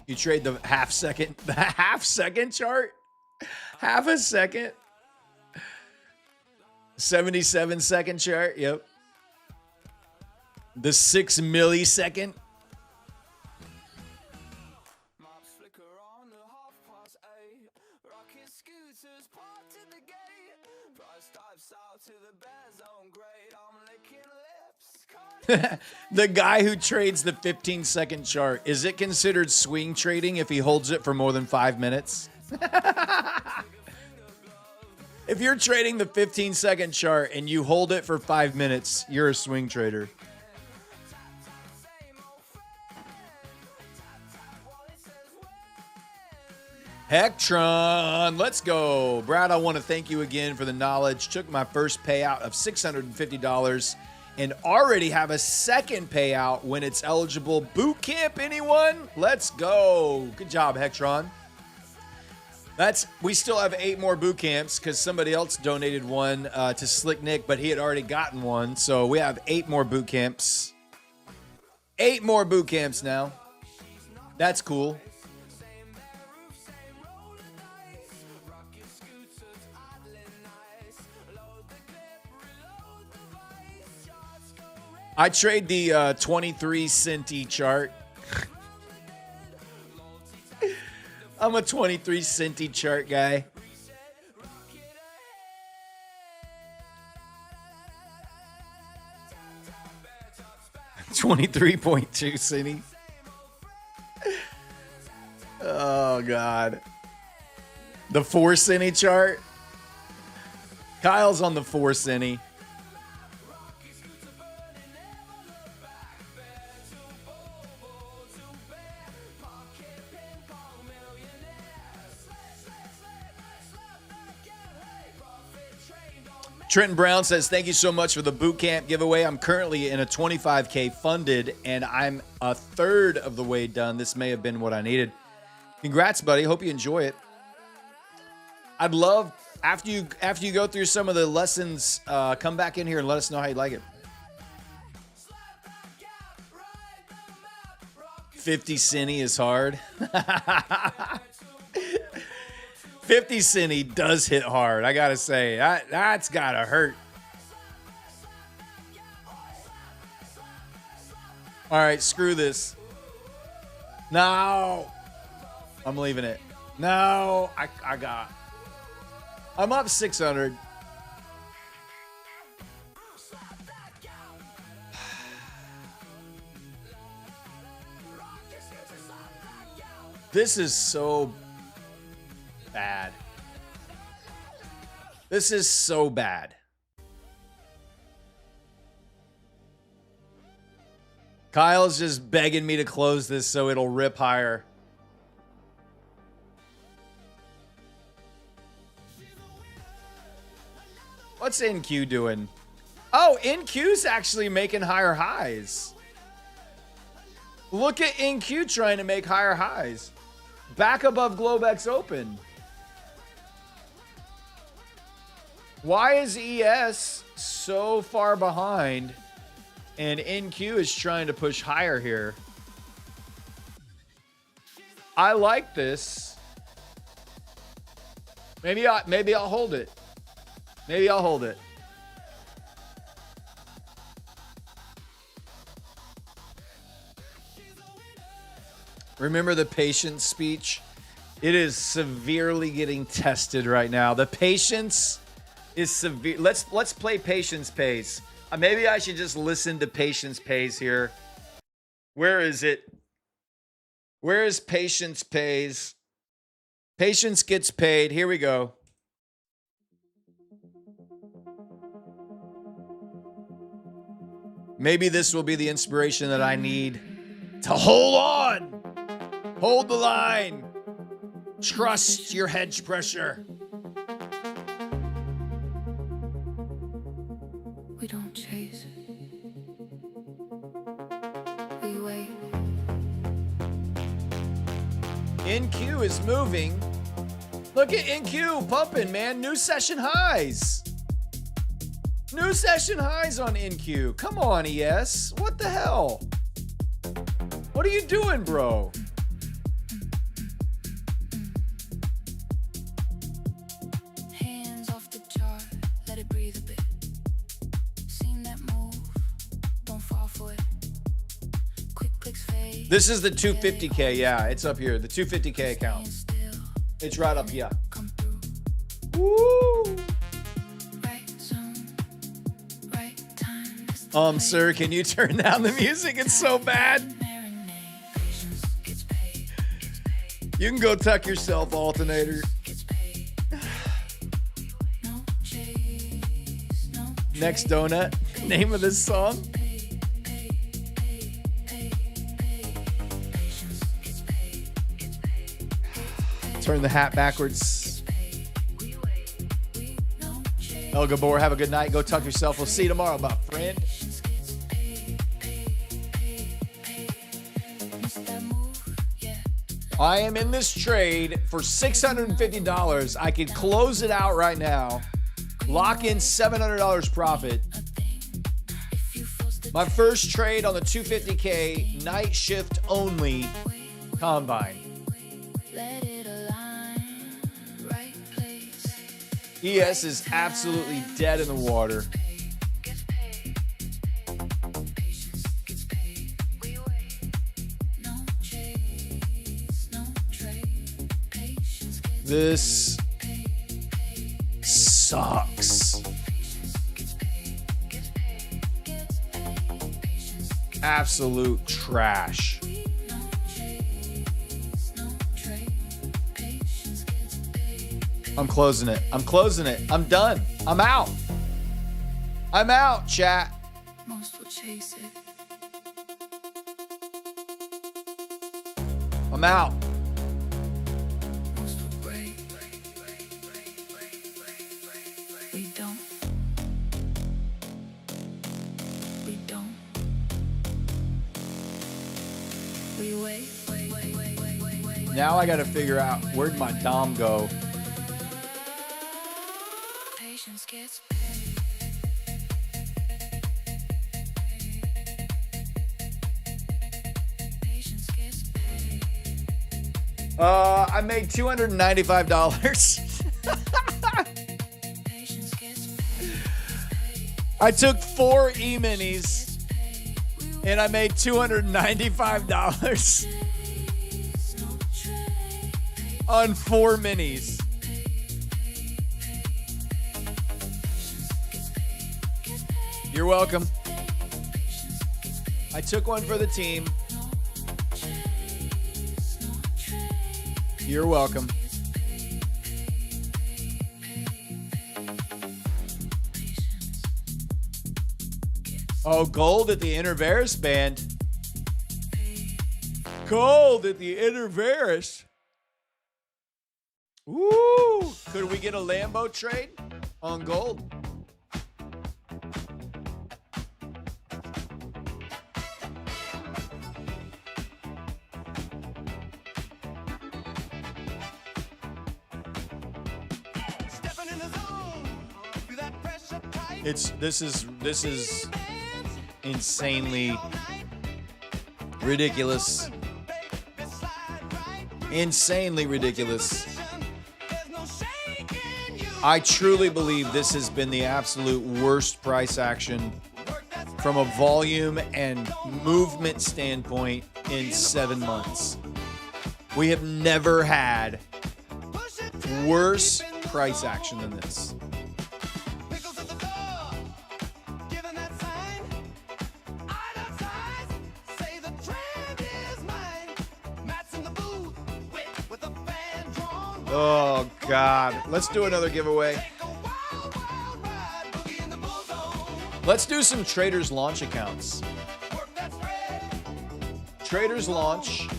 You trade the half second chart? Half a second? 77-second chart, yep. The 6 millisecond. The guy who trades the 15-second chart, is it considered swing trading if he holds it for more than 5 minutes? If you're trading the 15-second chart and you hold it for 5 minutes, you're a swing trader. Hectron, let's go. Brad, I want to thank you again for the knowledge. Took my first payout of $650 and already have a second payout when it's eligible. Boot camp, anyone? Let's go. Good job, Hectron. We still have 8 more boot camps because somebody else donated one to Slick Nick, but he had already gotten one. So we have 8 more boot camps. 8 more boot camps now. That's cool. I trade the 23 centi chart. I'm a 23 centi chart guy. $23.2 centi. Oh God. The 4 centi chart. Kyle's on the 4 centi. Trenton Brown says, thank you so much for the boot camp giveaway. I'm currently in a 25K funded, and I'm a third of the way done. This may have been what I needed. Congrats, buddy. Hope you enjoy it. I'd love after you go through some of the lessons, come back in here and let us know how you like it. 50 Centy is hard. 50 Centy does hit hard. I gotta say that's gotta hurt. All right, screw this. No, I'm leaving it. No, I'm up 600. This is so bad. This is so bad. Kyle's just begging me to close this so it'll rip higher. What's NQ doing? Oh, NQ's actually making higher highs. Look at NQ trying to make higher highs. Back above Globex Open. Why is ES so far behind and NQ is trying to push higher here? I like this. Maybe I'll hold it. Maybe I'll hold it. Remember the patience speech? It is severely getting tested right now. The patience is severe. Let's play Patience Pays. Maybe I should just listen to Patience Pays here. Where is it? Where is Patience Pays? Patience gets paid. Here we go. Maybe this will be the inspiration that I need to hold on. Hold the line. Trust your hedge pressure. We don't chase. We wait. NQ is moving. Look at NQ pumping, man. New session highs. New session highs on NQ. Come on, ES. What the hell? What are you doing, bro? Hands off the chart, let it breathe a bit. Seen that move, don't fall for it. Quick clicks fade. This is the 250K. Yeah, it's up here. The 250K account. It's right up here. Come through. Woo! Right zone, right time. Sir, can you turn down the music? It's so bad. You can go tuck yourself, alternator. Next donut. Name of this song? Turn the hat backwards. El Gabor, have a good night. Go tuck yourself. We'll see you tomorrow, my friend. I am in this trade for $650. I could close it out right now. Lock in $700 profit. My first trade on the 250K night shift only combine. ES is absolutely dead in the water. This sucks. Absolute trash. I'm closing it. I'm closing it. I'm done. I'm out. I'm out, chat. Most will chase it. I'm out. Most will break. We don't. We don't. We wait. Now I got to figure out, where'd my Dom go? Patience gets paid. Patience gets paid. I made $295. Patience gets paid. I took 4 e-minis and I made $295 on 4 minis. You're welcome. I took one for the team. You're welcome. Oh, gold at the Interveris band. Gold at the Interveris. Ooh, could we get a Lambo trade on gold? Stepping in the zone, feel that pressure tight. This is insanely ridiculous. Insanely ridiculous. I truly believe this has been the absolute worst price action from a volume and movement standpoint in 7 months. We have never had worse price action than this. Oh, God. Let's do another giveaway. Let's do some Traders Launch accounts. Traders Launch.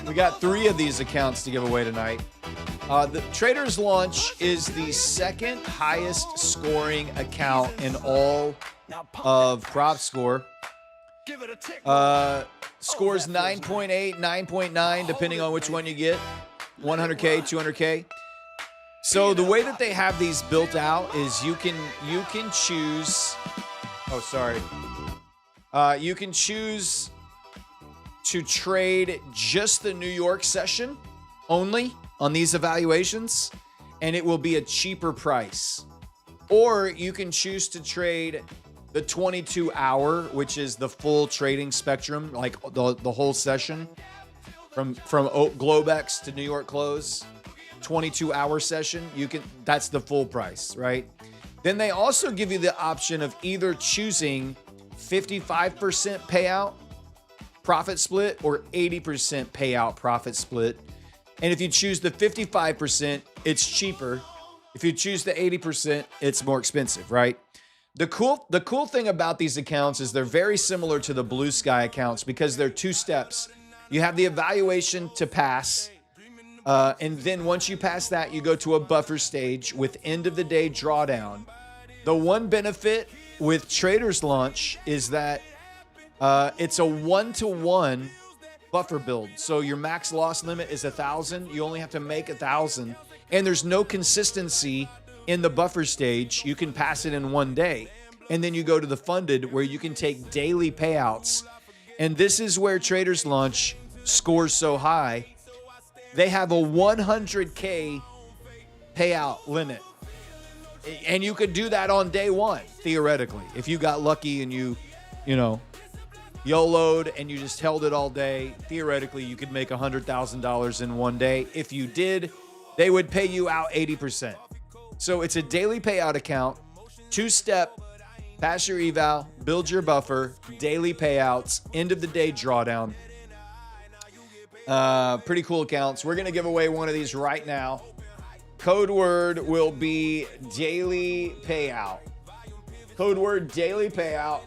We got 3 of these accounts to give away tonight. The Traders Launch is the second highest scoring account in all of Prop Score. Scores 9.8, 9.9, depending on which one you get. 100K, 200K. So the way that they have these built out is you can choose. Oh, sorry. You can choose to trade just the New York session only on these evaluations, and it will be a cheaper price. Or you can choose to trade the 22-hour, which is the full trading spectrum, like the whole session. From Globex to New York close, 22-hour session, that's the full price, right? Then they also give you the option of either choosing 55% payout profit split or 80% payout profit split. And if you choose the 55%, it's cheaper. If you choose the 80%, it's more expensive, right? The cool thing about these accounts is they're very similar to the Blue Sky accounts because they're 2 steps. You have the evaluation to pass, and then once you pass that, you go to a buffer stage with end of the day drawdown. The one benefit with Traders Launch is that it's a 1-to-1 buffer build. So your max loss limit is 1,000. You only have to make 1,000, and there's no consistency in the buffer stage. You can pass it in one day, and then you go to the funded where you can take daily payouts. And this is where Traders Launch scores so high. They have a 100K payout limit. And you could do that on day one, theoretically. If you got lucky and you YOLO'd and you just held it all day, theoretically, you could make $100,000 in one day. If you did, they would pay you out 80%. So it's a daily payout account, 2-step. Pass your eval, build your buffer, daily payouts, end of the day drawdown. Pretty cool accounts. We're going to give away one of these right now. Code word will be daily payout. Code word daily payout.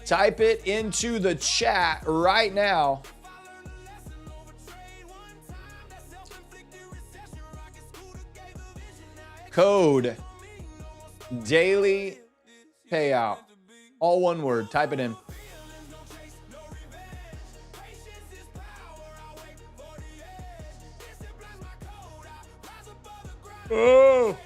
Type it into the chat right now. Code daily payout. All one word. Type it in. Oh.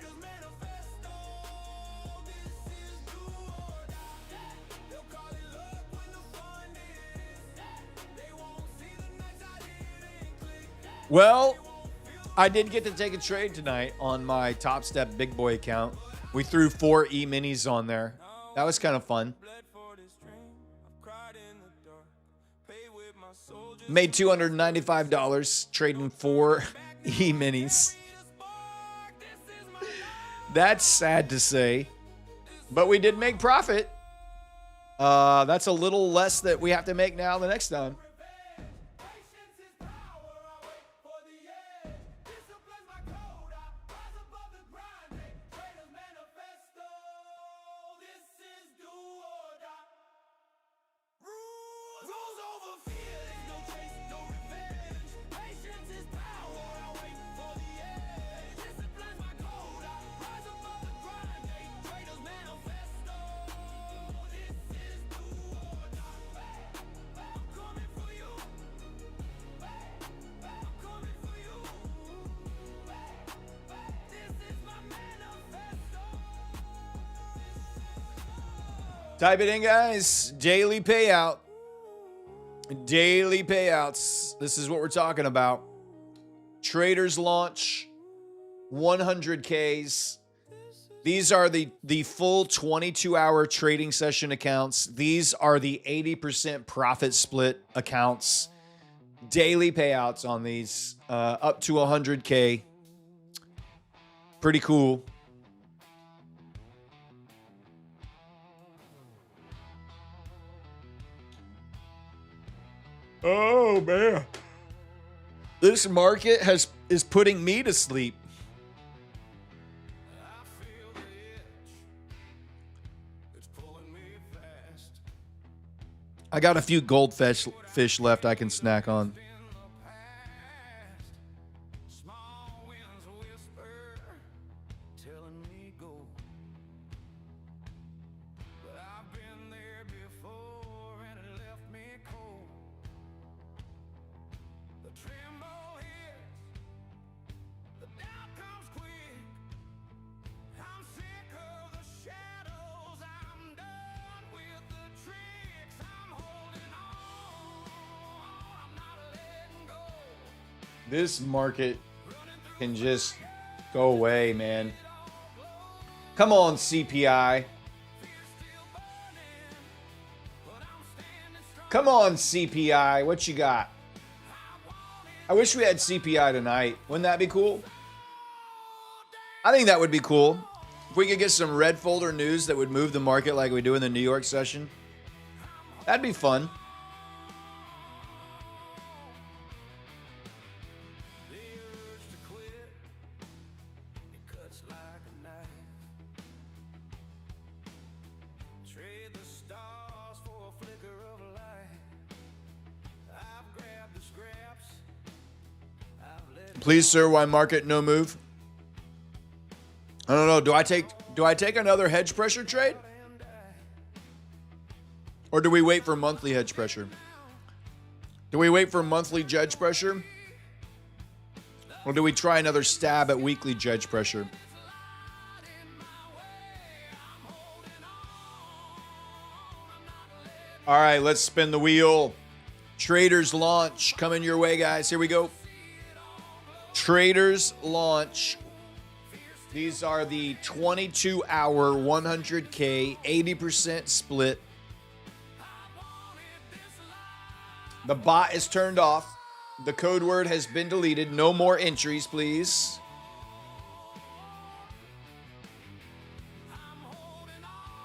Well, I did get to take a trade tonight on my Top Step Big Boy account. We threw 4 E-minis on there. That was kind of fun. Made $295 trading 4 E-minis. That's sad to say, but we did make profit. That's a little less that we have to make now the next time. Type it in, guys. Daily payout. Daily payouts. This is what we're talking about. Traders launch 100Ks. These are the full 22-hour trading session accounts. These are the 80% profit split accounts. Daily payouts on these, up to 100K. Pretty cool. Oh, man. This market is putting me to sleep. I got a few goldfish left I can snack on. This market can just go away, man. Come on, CPI. Come on, CPI. What you got? I wish we had CPI tonight. Wouldn't that be cool? I think that would be cool. If we could get some red folder news that would move the market like we do in the New York session. That'd be fun. Please, sir, why market no move? I don't know. Do I take another hedge pressure trade? Or do we wait for monthly hedge pressure? Do we wait for monthly judge pressure? Or do we try another stab at weekly judge pressure? All right, let's spin the wheel. Traders launch coming your way, guys. Here we go. Traders launch. These are the 22-hour 100K 80% split. The bot is turned off. The code word has been deleted. No more entries, please.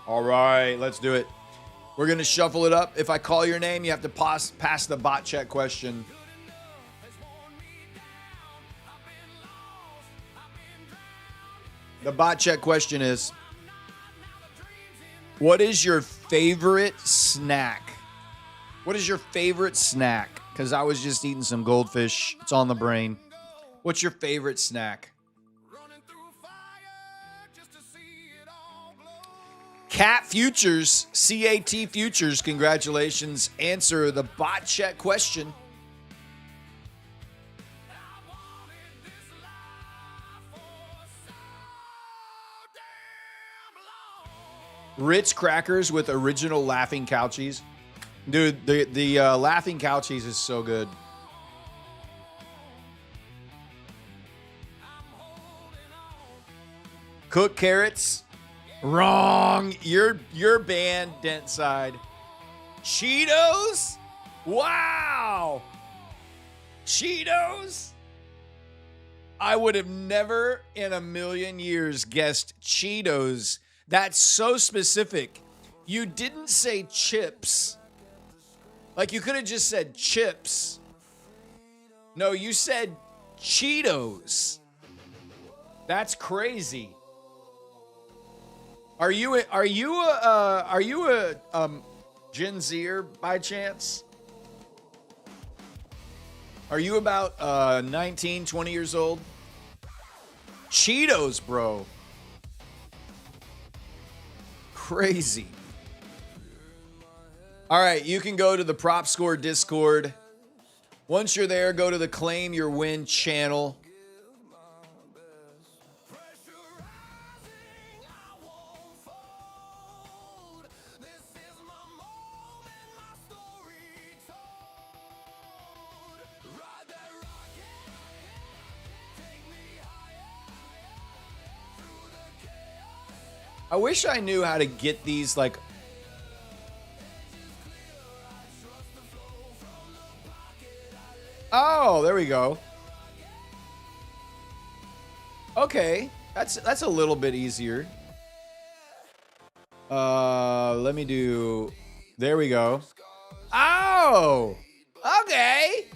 All right, let's do it. We're going to shuffle it up. If I call your name, you have to pass the bot check question. The bot check question is, what is your favorite snack? What is your favorite snack? Because I was just eating some goldfish. It's on the brain. What's your favorite snack? Cat Futures, CAT Futures, congratulations. Answer the bot check question. Ritz crackers with original Laughing Cow cheese. Dude, the Laughing Cow cheese is so good. Cooked carrots. Wrong. You're banned, Dent Side. Cheetos? Wow. Cheetos? I would have never in a million years guessed Cheetos. That's so specific. You didn't say chips. Like you could have just said chips. No, you said Cheetos. That's crazy. Are you a Gen Zer by chance? Are you about 19, 20 years old? Cheetos, bro. Crazy. All right, you can go to the Prop Score Discord. Once you're there, go to the Claim Your Win channel. I wish I knew how to get these, like... Oh, there we go. Okay, that's a little bit easier. Let me do... There we go. Oh! Okay!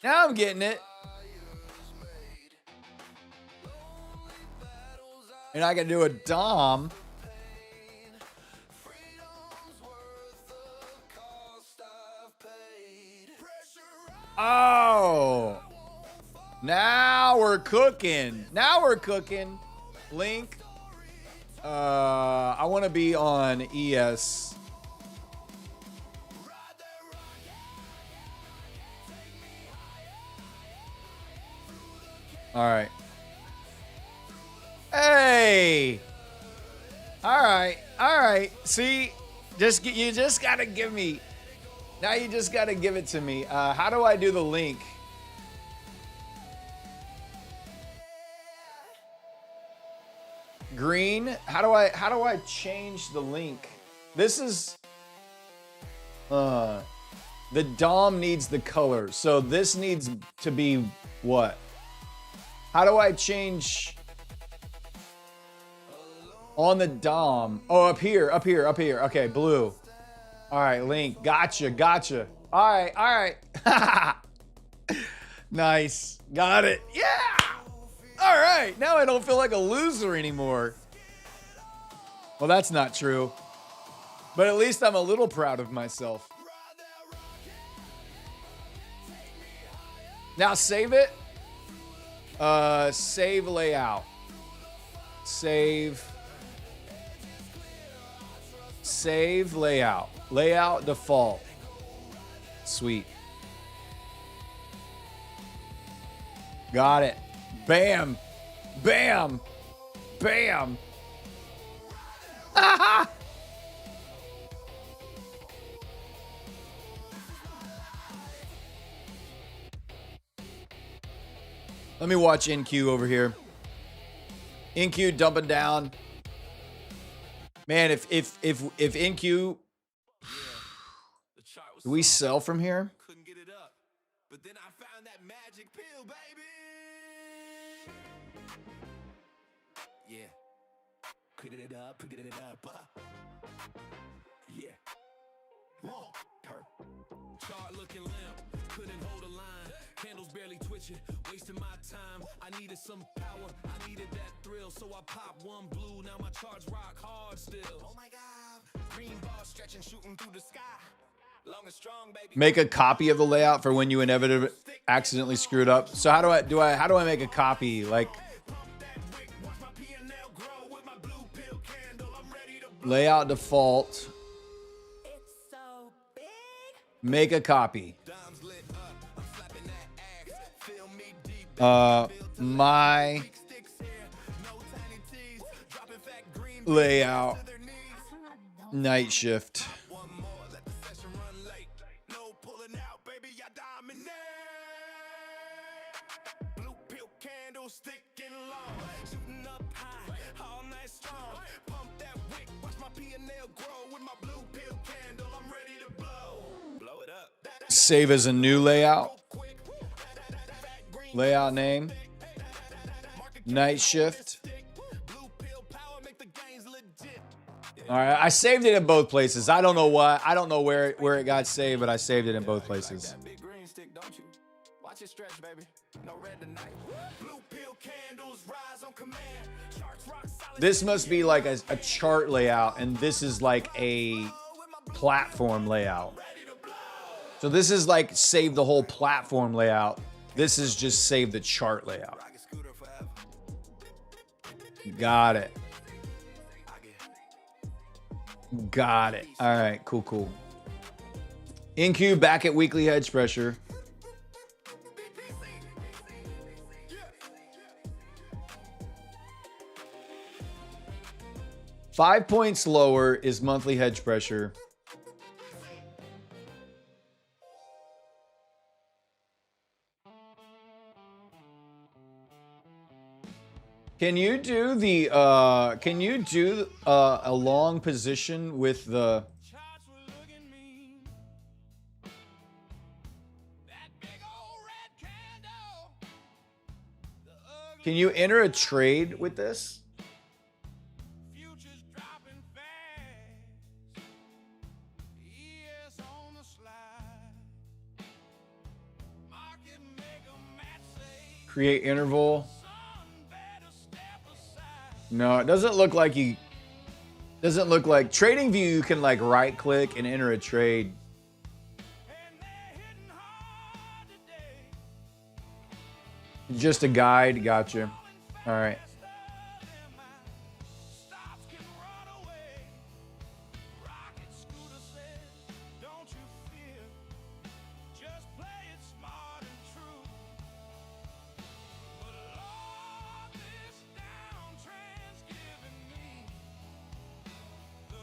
Now I'm getting it. And I can do a Dom. Oh. Now we're cooking. Now we're cooking. Link. I want to be on ES. All right. Hey. All right. All right. See, you just got to give me. Now you just got to give it to me. How do I do the link? Green. How do I change the link? This is the DOM needs the color. So this needs to be what? How do I change on the DOM? Oh, up here. Okay, blue. All right, link. Gotcha. All right. Nice. Got it. Yeah. All right. Now I don't feel like a loser anymore. Well, that's not true. But at least I'm a little proud of myself. Now save it. Save layout. Save layout. Layout default. Sweet. Got it. Bam. Bam. Bam. Let me watch NQ over here. NQ dumping down. Man, if NQ, do we sell from here? Couldn't get it up. But then I found that magic pill, baby. Yeah. Couldn't it up, couldn't it up. Yeah. Long term. Chart looking limp. Couldn't hold a line. Candles barely twitching. Wasting my time. I needed some power. I needed that thrill. So I popped one blue. Now my charts rock hard still. Oh my God. Green ball stretching, shooting through the sky. Long and strong, baby. Make a copy of the layout for when you inevitably accidentally screw it up. So how do I make a copy? Like layout default. Make a copy. My layout. Night shift. Save as a new layout. Layout name. Night shift. All right, I saved it in both places. I don't know why. I don't know where it got saved, but I saved it in both places. This must be like a chart layout, and this is like a platform layout. So this is like save the whole platform layout. This is just save the chart layout. Got it. Got it. All right, cool. InQ back at weekly hedge pressure. Five points lower is monthly hedge pressure. Can you do the a long position with the Can you enter a trade with this? Create interval. No, it doesn't look like you. Doesn't look like Trading View. You can like right click and enter a trade. Just a guide. Gotcha. All right.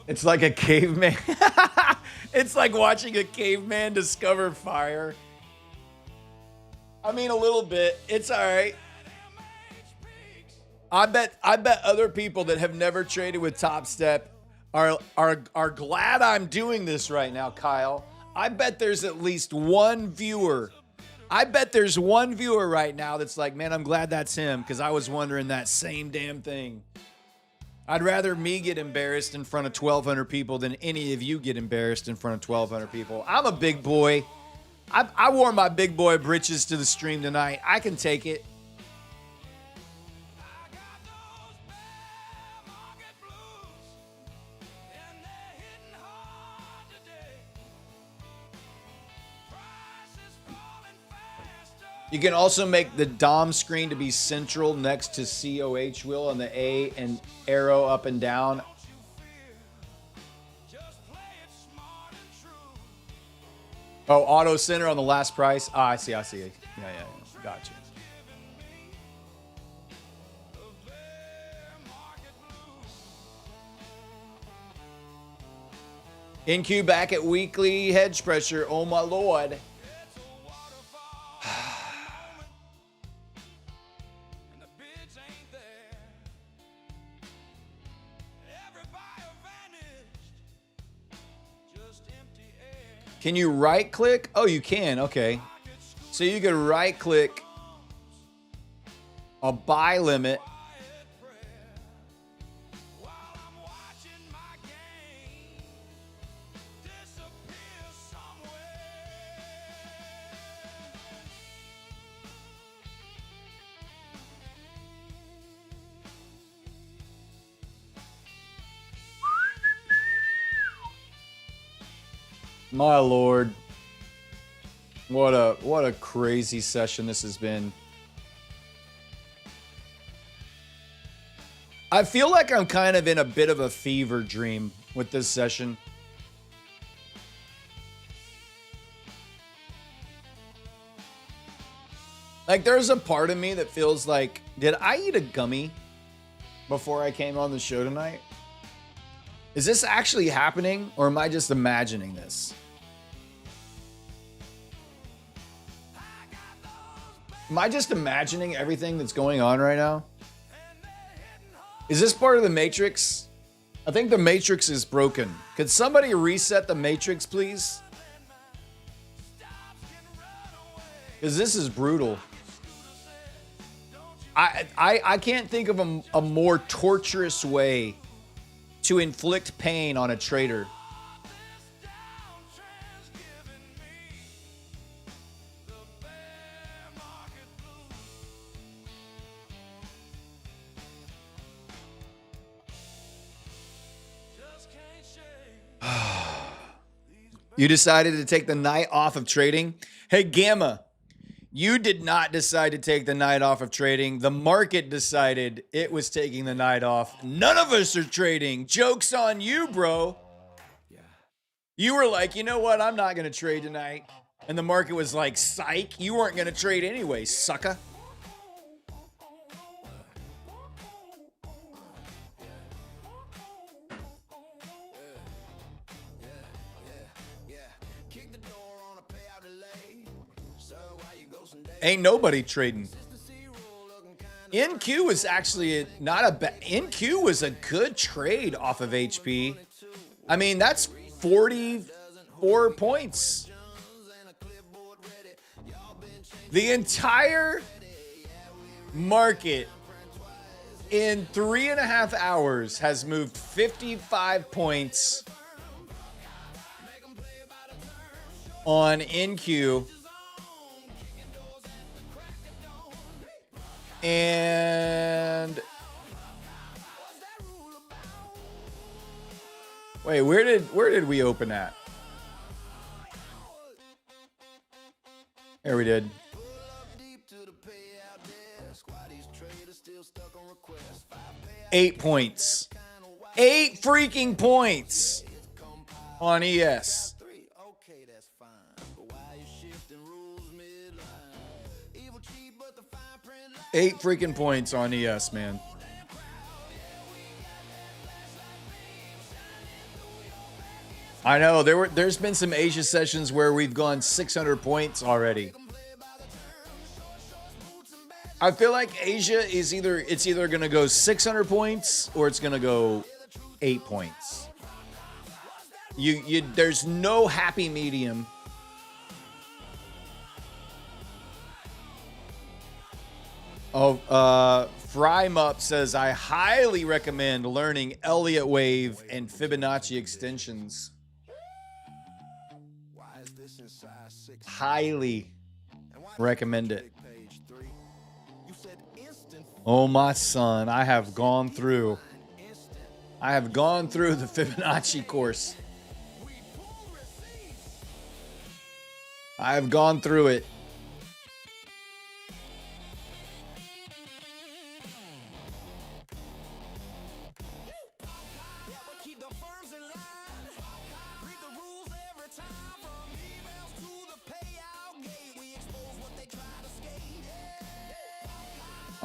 It's like a caveman. It's like watching a caveman discover fire. I mean, a little bit. It's all right. I bet other people that have never traded with Top Step are glad I'm doing this right now, Kyle. I bet there's at least one viewer. I bet there's one viewer right now that's like, man, I'm glad that's him, because I was wondering that same damn thing. I'd rather me get embarrassed in front of 1,200 people than any of you get embarrassed in front of 1,200 people. I'm a big boy. I wore my big boy britches to the stream tonight. I can take it. You can also make the DOM screen to be central next to COH wheel on the A and arrow up and down. Oh, auto center on the last price. Ah, I see. Yeah. Gotcha. InQ back at weekly hedge pressure. Oh my lord. Can you right click? Oh, you can. Okay. So you can right click a buy limit. My lord. What a crazy session this has been. I feel like I'm kind of in a bit of a fever dream with this session. Like, there's a part of me that feels like, did I eat a gummy before I came on the show tonight? Is this actually happening, or am I just imagining this? Am I just imagining everything that's going on right now? Is this part of the Matrix? I think the Matrix is broken. Could somebody reset the Matrix, please? Because this is brutal. I can't think of a more torturous way to inflict pain on a trader. You decided to take the night off of trading? Hey, Gamma, you did not decide to take the night off of trading. The market decided it was taking the night off. None of us are trading. Joke's on you, bro. You were like, you know what? I'm not going to trade tonight. And the market was like, psych, you weren't going to trade anyway, sucker. Ain't nobody trading. NQ was actually not a bad. NQ was a good trade off of HP. I mean, that's 44 points. The entire market in 3.5 hours has moved 55 points on NQ. And wait, where did we open at? There we did. 8 points. 8 freaking points on ES. 8 freaking points on ES, man. I know there's been some Asia sessions where we've gone 600 points already. I feel like Asia is either going to go 600 points or it's going to go 8 points. There's no happy medium. Oh, Frymup says, I highly recommend learning Elliott wave and Fibonacci extensions. Highly recommend it. Oh, my son, I have gone through the Fibonacci course. I have gone through it.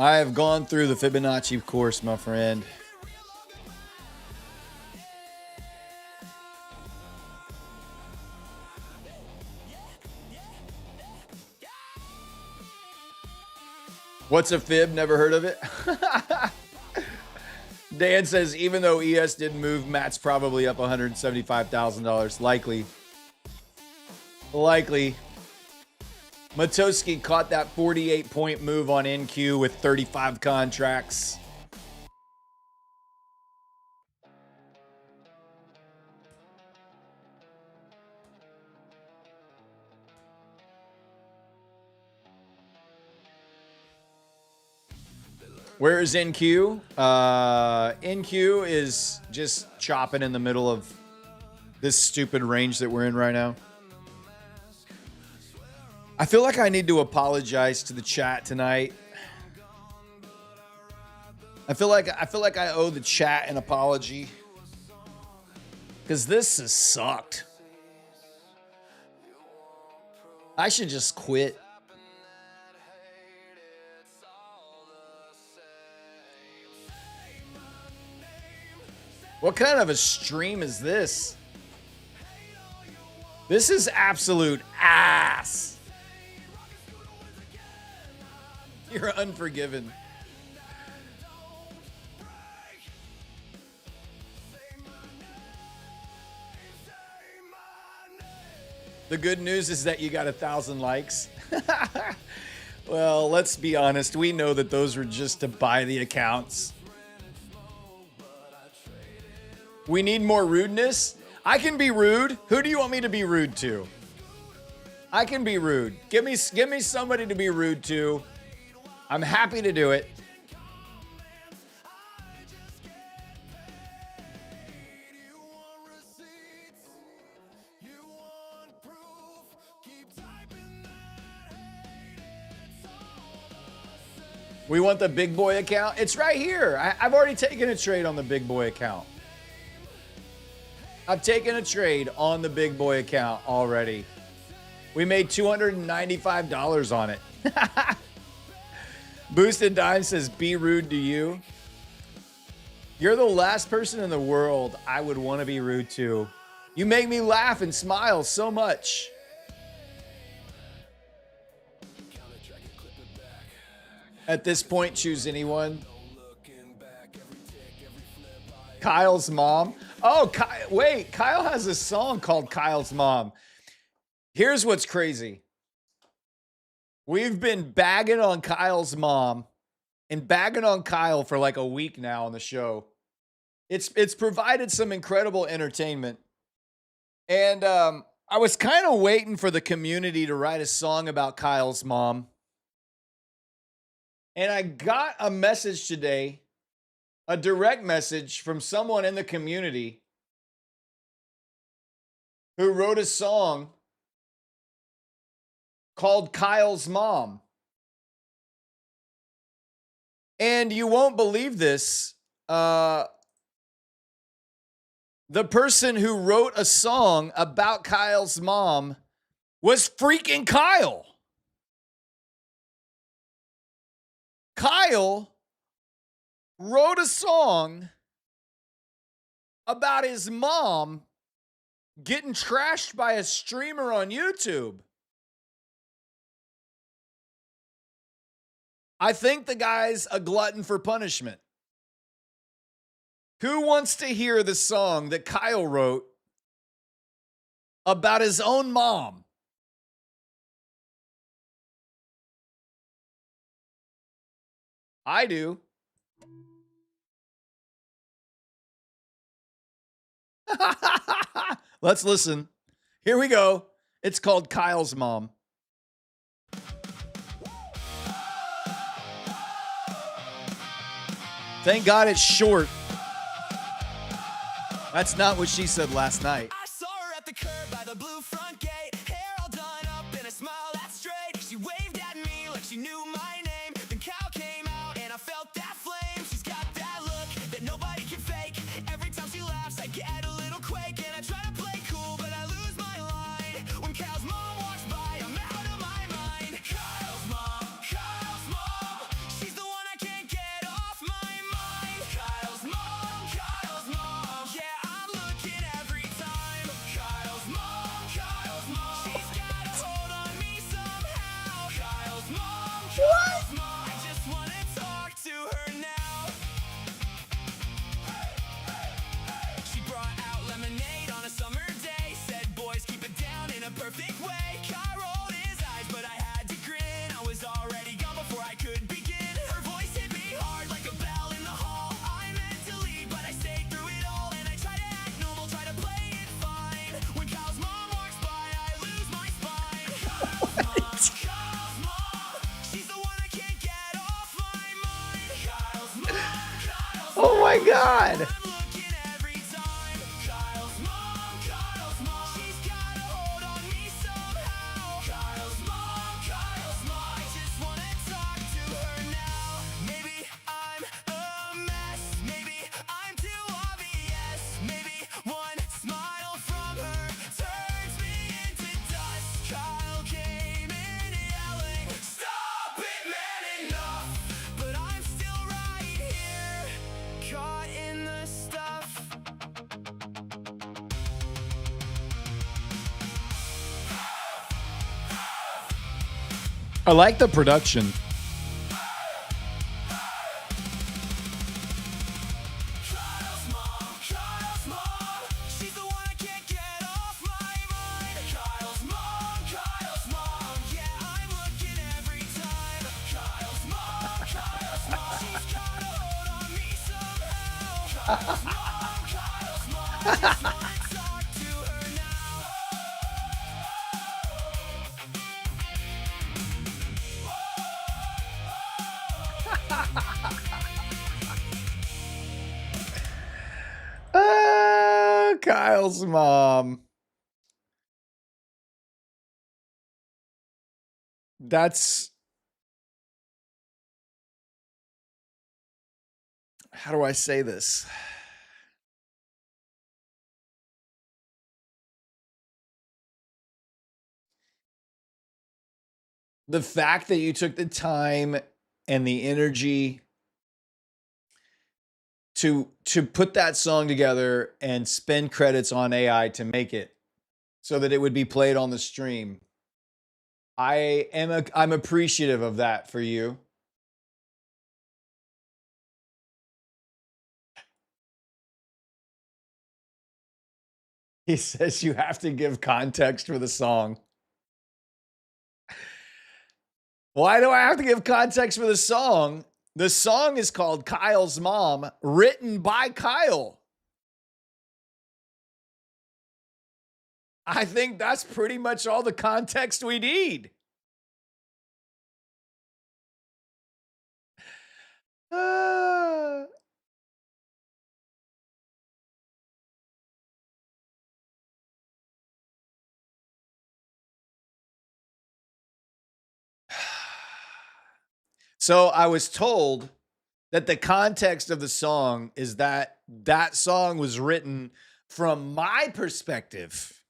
I have gone through the Fibonacci course, my friend. What's a fib? Never heard of it. Dan says, even though ES didn't move, Matt's probably up $175,000. Likely. Matoski caught that 48-point move on NQ with 35 contracts. Where is NQ? NQ is just chopping in the middle of this stupid range that we're in right now. I feel like I need to apologize to the chat tonight. I feel like I owe the chat an apology. Because this has sucked. I should just quit. What kind of a stream is this? This is absolute ass. You're unforgiven. The good news is that you got 1,000 likes. Well, let's be honest. We know that those were just to buy the accounts. We need more rudeness. I can be rude. Who do you want me to be rude to? I can be rude. Give me somebody to be rude to. I'm happy to do it. We want the big boy account. It's right here. I've already taken a trade on the big boy account. I've taken a trade on the big boy account already. We made $295 on it. Boosted Dime says, be rude to you. You're the last person in the world I would want to be rude to. You make me laugh and smile so much. At this point, choose anyone. Kyle's mom. Oh, wait. Kyle has a song called Kyle's Mom. Here's what's crazy. We've been bagging on Kyle's mom and bagging on Kyle for like a week now on the show. It's provided some incredible entertainment. And I was kind of waiting for the community to write a song about Kyle's mom. And I got a message today, a direct message from someone in the community who wrote a song called Kyle's Mom. And you won't believe this. The person who wrote a song about Kyle's mom was freaking Kyle. Kyle wrote a song about his mom getting trashed by a streamer on YouTube. I think the guy's a glutton for punishment. Who wants to hear the song that Kyle wrote about his own mom? I do. Let's listen. Here we go. It's called Kyle's Mom. Thank God it's short. That's not what she said last night. I saw her at the curb by the blue front gate, hair all done up and a smile that's straight. She waved at me like she knew my name. Then Kyle came out and I felt that flame. She's got that look that nobody can fake. Every time she laughs, I get a little quake. And I try to play cool, but I lose my line. When Kyle's mom walks by, I'm out of my mind. Kyle's mom, she's the one I can't get off my mind. Kyle's mom, yeah, I'm looking every time. Kyle's mom, she's got a hold on me somehow. Kyle's mom, I just wanna talk to her now. She brought out lemonade on a summer day. Said, boys, keep it down in a perfect way. Kyle rolled his eyes, but I had to grin. I was already gone before I could begin. Her voice hit me hard like a bell in the hall. I meant to leave, but I stayed through it all. And I try to act normal, try to play it fine. When Kyle's mom walks by, I lose my spine. Kyle's mom, she's the one I can't get off my mind. Kyle's mom, Oh my God. I'm looking every time. Kyle's mom, she's got a hold on me somehow. Kyle's mom, I just wanna talk to her now. Maybe I'm a mess, maybe I'm too obvious. Maybe one smile from her turns me into dust. Kyle came in yelling, stop it, man, enough. But I'm still right here, caught in the I like the production. She's the one I can't get off my mind. Kyle's mom, yeah, I'm looking every time. Kyle's mom, she's got a hold on me somehow. Kyle's mom, just wanna talk to her now. Kyle's mom. That's, how do I say this? The fact that you took the time and the energy to put that song together and spend credits on AI to make it so that it would be played on the stream. I'm appreciative of that for you. He says you have to give context for the song. Why do I have to give context for the song? The song is called Kyle's Mom, written by Kyle. I think that's pretty much all the context we need. So I was told that the context of the song is that that song was written from my perspective.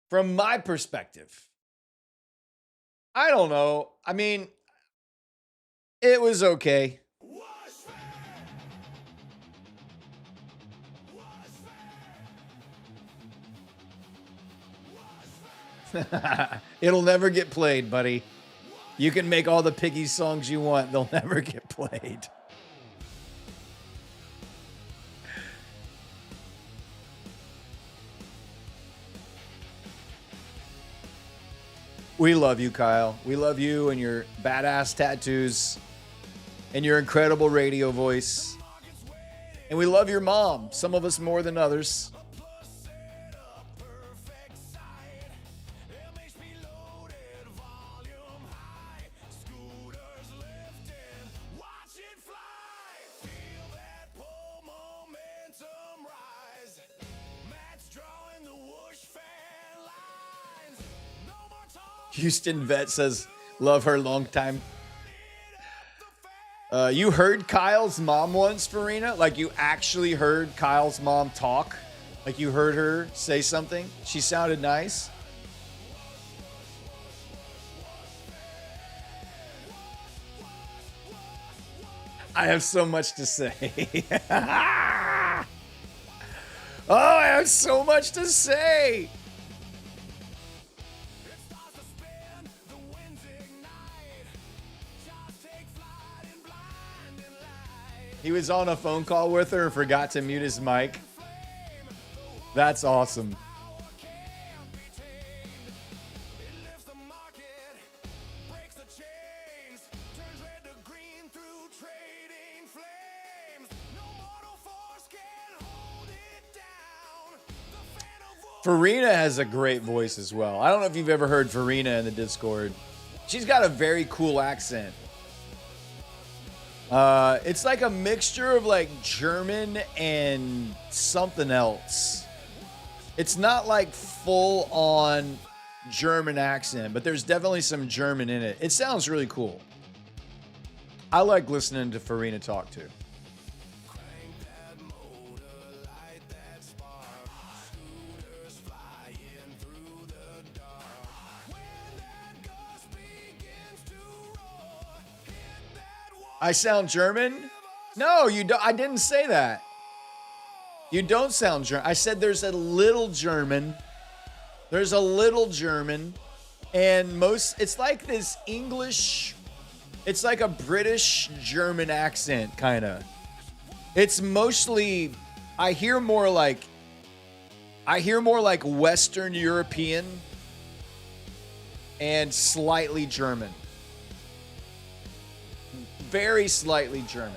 From my perspective. I don't know. I mean, it was okay. It'll never get played, buddy. You can make all the Piggy songs you want. They'll never get played. We love you, Kyle. We love you and your badass tattoos and your incredible radio voice. And we love your mom, some of us more than others. Houston Vet says, love her long time. You heard Kyle's mom once, Farina? Like you actually heard Kyle's mom talk? Like you heard her say something? She sounded nice. I have so much to say. Oh, I have so much to say. He was on a phone call with her and forgot to mute his mic. That's awesome. Farina has a great voice as well. I don't know if you've ever heard Farina in the Discord. She's got a very cool accent. It's like a mixture of like German and something else. It's not like full on German accent, but there's definitely some German in it. It sounds really cool. I like listening to Farina talk too. I sound German? No, you don't. I didn't say that. You don't sound German. I said there's a little German. There's a little German. And it's like this English, it's like a British German accent, kind of. It's mostly, I hear more like Western European and slightly German. Very slightly German.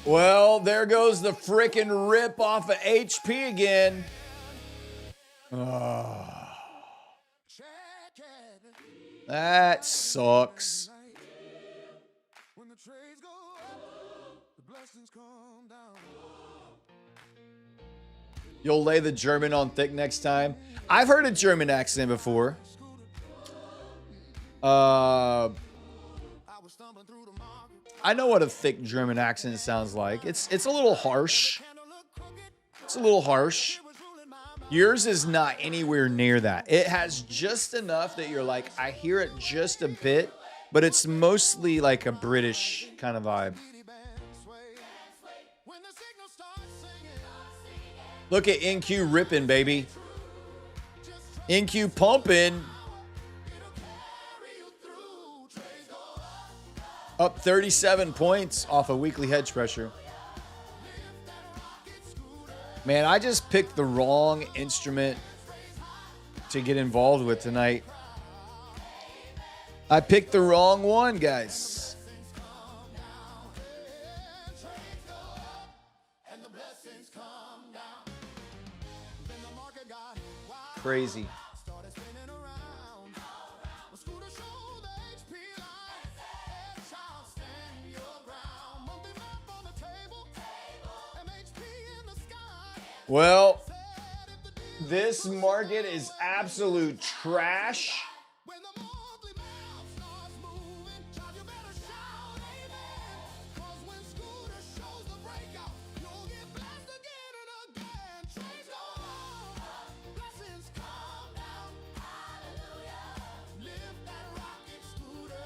Well, there goes the frickin' rip off of HP again. That sucks. You'll lay the German on thick next time. I've heard a German accent before. I know what a thick German accent sounds like. It's a little harsh. It's a little harsh. Yours is not anywhere near that. It has just enough that you're like, I hear it just a bit, but it's mostly like a British kind of vibe. Look at NQ ripping, baby. NQ pumping. Up 37 points off of weekly hedge pressure. Man, I just picked the wrong instrument to get involved with tonight. I picked the wrong one, guys. Crazy. Well, this market is absolute trash.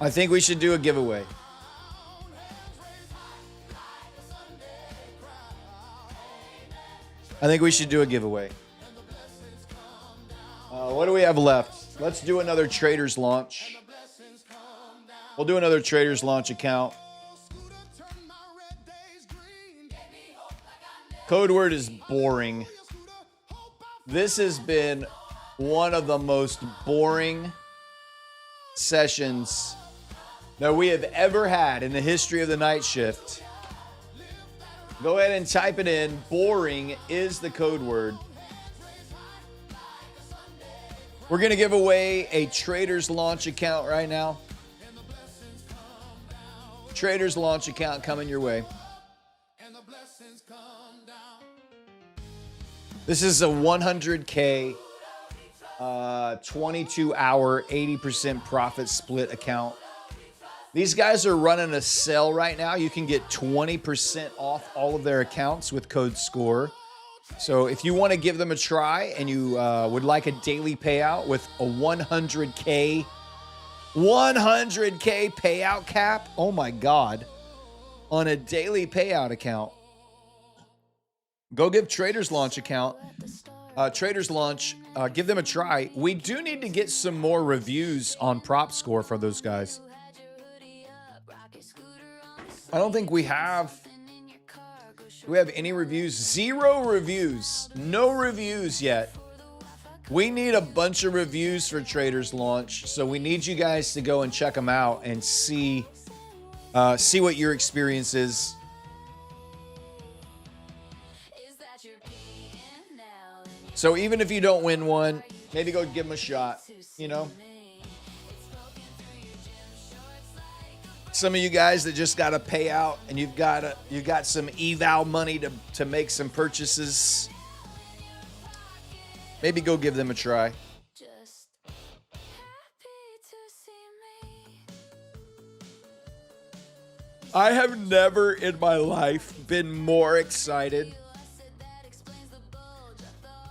I think we should do a giveaway. I think we should do a giveaway. What do we have left? Let's do another Traders launch. We'll do another Traders launch account. Code word is boring. This has been one of the most boring sessions that we have ever had in the history of the night shift. Go ahead and type it in. Boring is the code word. We're going to give away a Traders launch account right now. Traders launch account coming your way. This is a 100K, 22-hour, 80% profit split account. These guys are running a sale right now. You can get 20% off all of their accounts with code SCORE. So if you want to give them a try and you would like a daily payout with a 100K payout cap, oh my God, on a daily payout account, go give Traders Launch account, Traders Launch, give them a try. We do need to get some more reviews on Prop Score for those guys. I don't think we have. Do we have any reviews? 0 reviews. No reviews yet. We need a bunch of reviews for Traders Launch, so we need you guys to go and check them out and see what your experience is. So even if you don't win one, maybe go give them a shot, you know? Some of you guys that just got a payout and you got some eval money to make some purchases. Maybe go give them a try. I have never in my life been more excited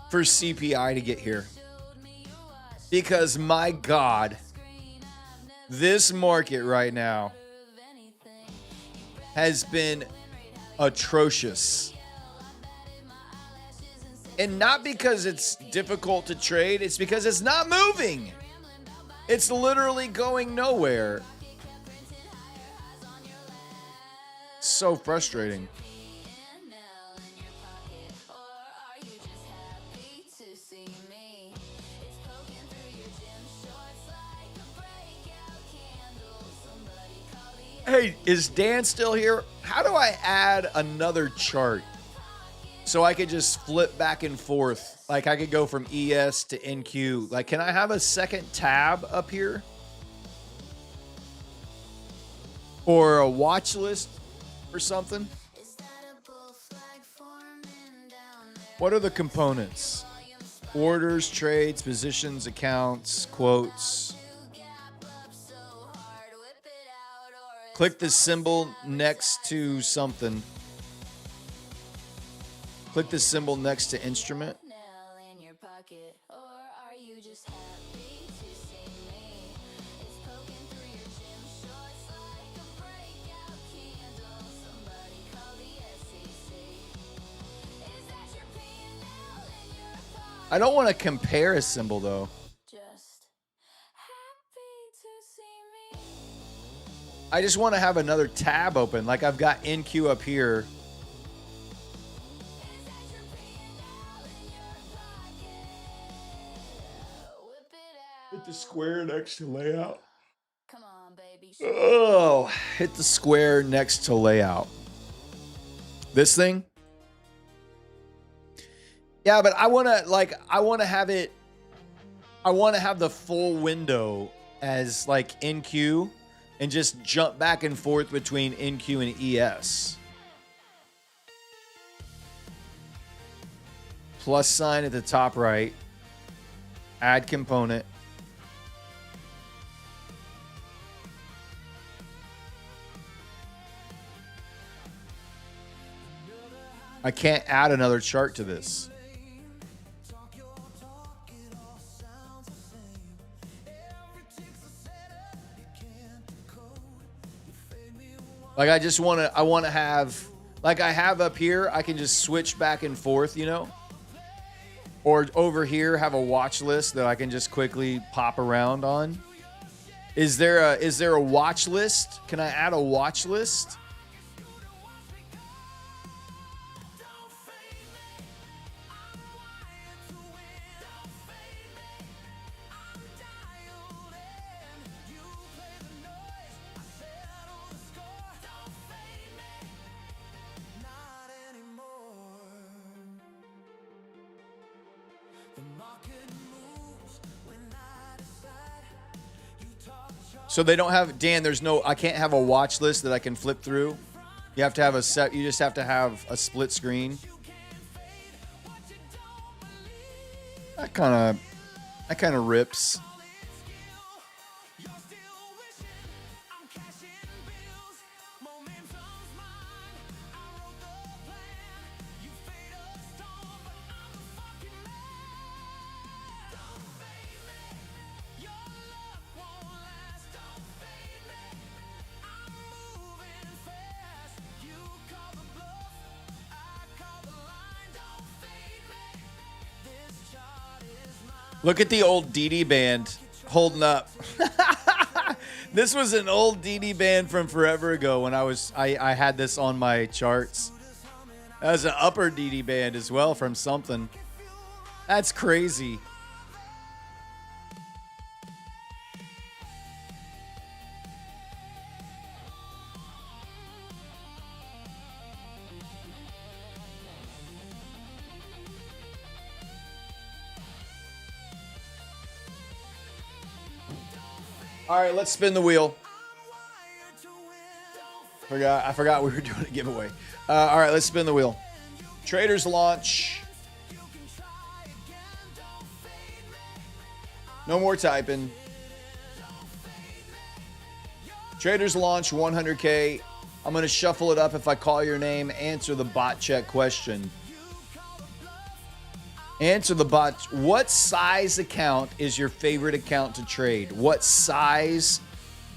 for CPI to get here. Because my God, This market right now has been atrocious. And not because it's difficult to trade, it's because it's not moving. It's literally going nowhere. So frustrating. Hey, is Dan still here? How do I add another chart so I could just flip back and forth? Like I could go from ES to NQ. Like, can I have a second tab up here? Or a watch list or something? What are the components? Orders, trades, positions, accounts, quotes. Click the symbol next to something. Click the symbol next to instrument. I don't want to compare a symbol though. I just want to have another tab open. Like I've got NQ up here. Hit the square next to layout. Come on, baby. Oh, hit the square next to layout. This thing? Yeah, but I want to have it. I want to have the full window as like NQ. And just jump back and forth between NQ and ES. Plus sign at the top right. Add component. I can't add another chart to this. Like I want to have, like I have up here, I can just switch back and forth, you know? Or over here, have a watch list that I can just quickly pop around on. Is there a watch list? Can I add a watch list? So they don't have, Dan, I can't have a watch list that I can flip through. You have to have you just have to have a split screen. That kind of rips. Look at the old DD band holding up. This was an old DD band from forever ago when I had this on my charts. That was an upper DD band as well from something. That's crazy. All right, let's spin the wheel. I forgot we were doing a giveaway. All right, let's spin the wheel. Traders launch. No more typing. Traders launch 100K. I'm going to shuffle it up. If I call your name, answer the bot check question. Answer the bot. What size account is your favorite account to trade? What size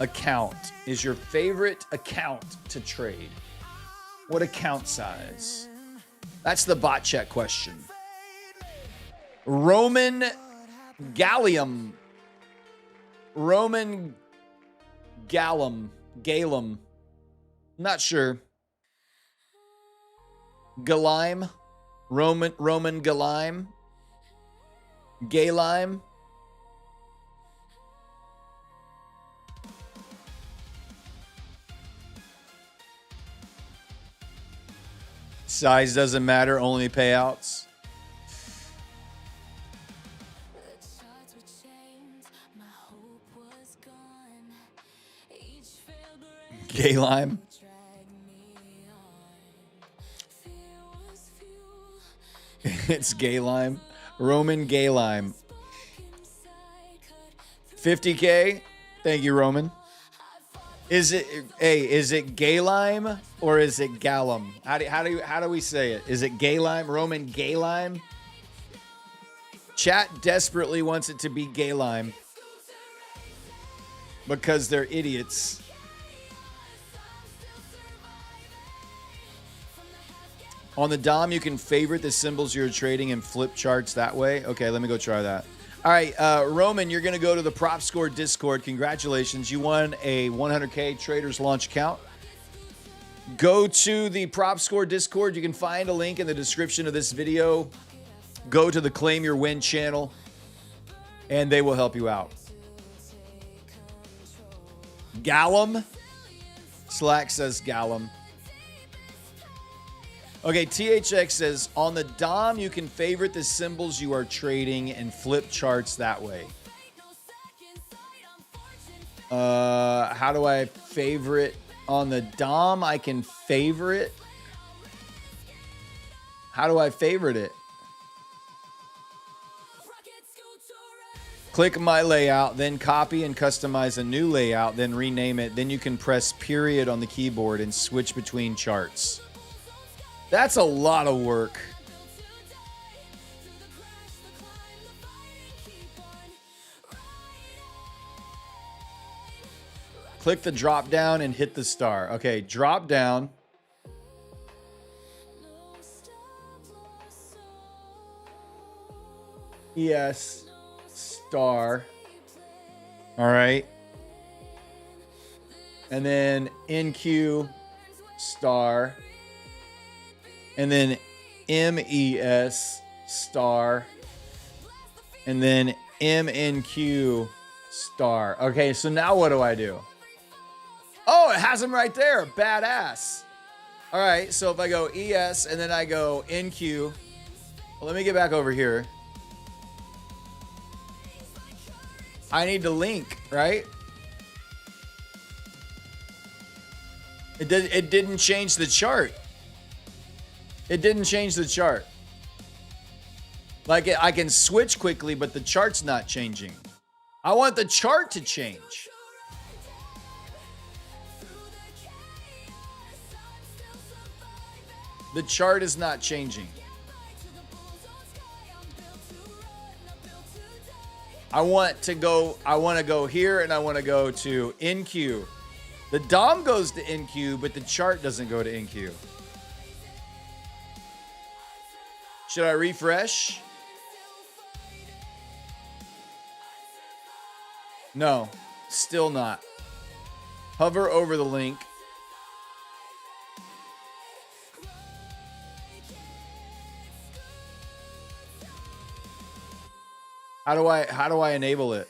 account is your favorite account to trade? What account size? That's the bot check question. Roman Gallium. Roman Galum. Not sure. Galime. Roman Galime. Galime. Size doesn't matter, only payouts. Gay lime. It's gay lime. Roman gay lime. 50K. Thank you, Roman. Is it gay lime or is it gallum? How do we say it? Is it gay lime? Roman gay lime? Chat desperately wants it to be gay lime because they're idiots. On the DOM, you can favorite the symbols you're trading and flip charts that way. Okay, let me go try that. All right, Roman, you're going to go to the Prop Score Discord. Congratulations. You won a 100K Traders Launch account. Go to the Prop Score Discord. You can find a link in the description of this video. Go to the Claim Your Win channel, and they will help you out. Gallum. Slack says Gallum. Okay, THX says, on the DOM, you can favorite the symbols you are trading and flip charts that way. How do I favorite? On the DOM, I can favorite. How do I favorite it? Click my layout, then copy and customize a new layout, then rename it. Then you can press period on the keyboard and switch between charts. That's a lot of work. Click the drop down and hit the star. Okay, drop down. ES star. All right. And then NQ star. And then MES star. And then MNQ star. Okay, so now what do I do? Oh, it has them right there. Badass. All right, so if I go ES and then I go NQ. Well, let me get back over here. I need to link, right? It didn't change the chart. It didn't change the chart. Like, I can switch quickly, but the chart's not changing. I want the chart to change. The chart is not changing. I want to go here and I want to go to NQ. The DOM goes to NQ, but the chart doesn't go to NQ. Should I refresh? No, still not. Hover over the link. How do I enable it?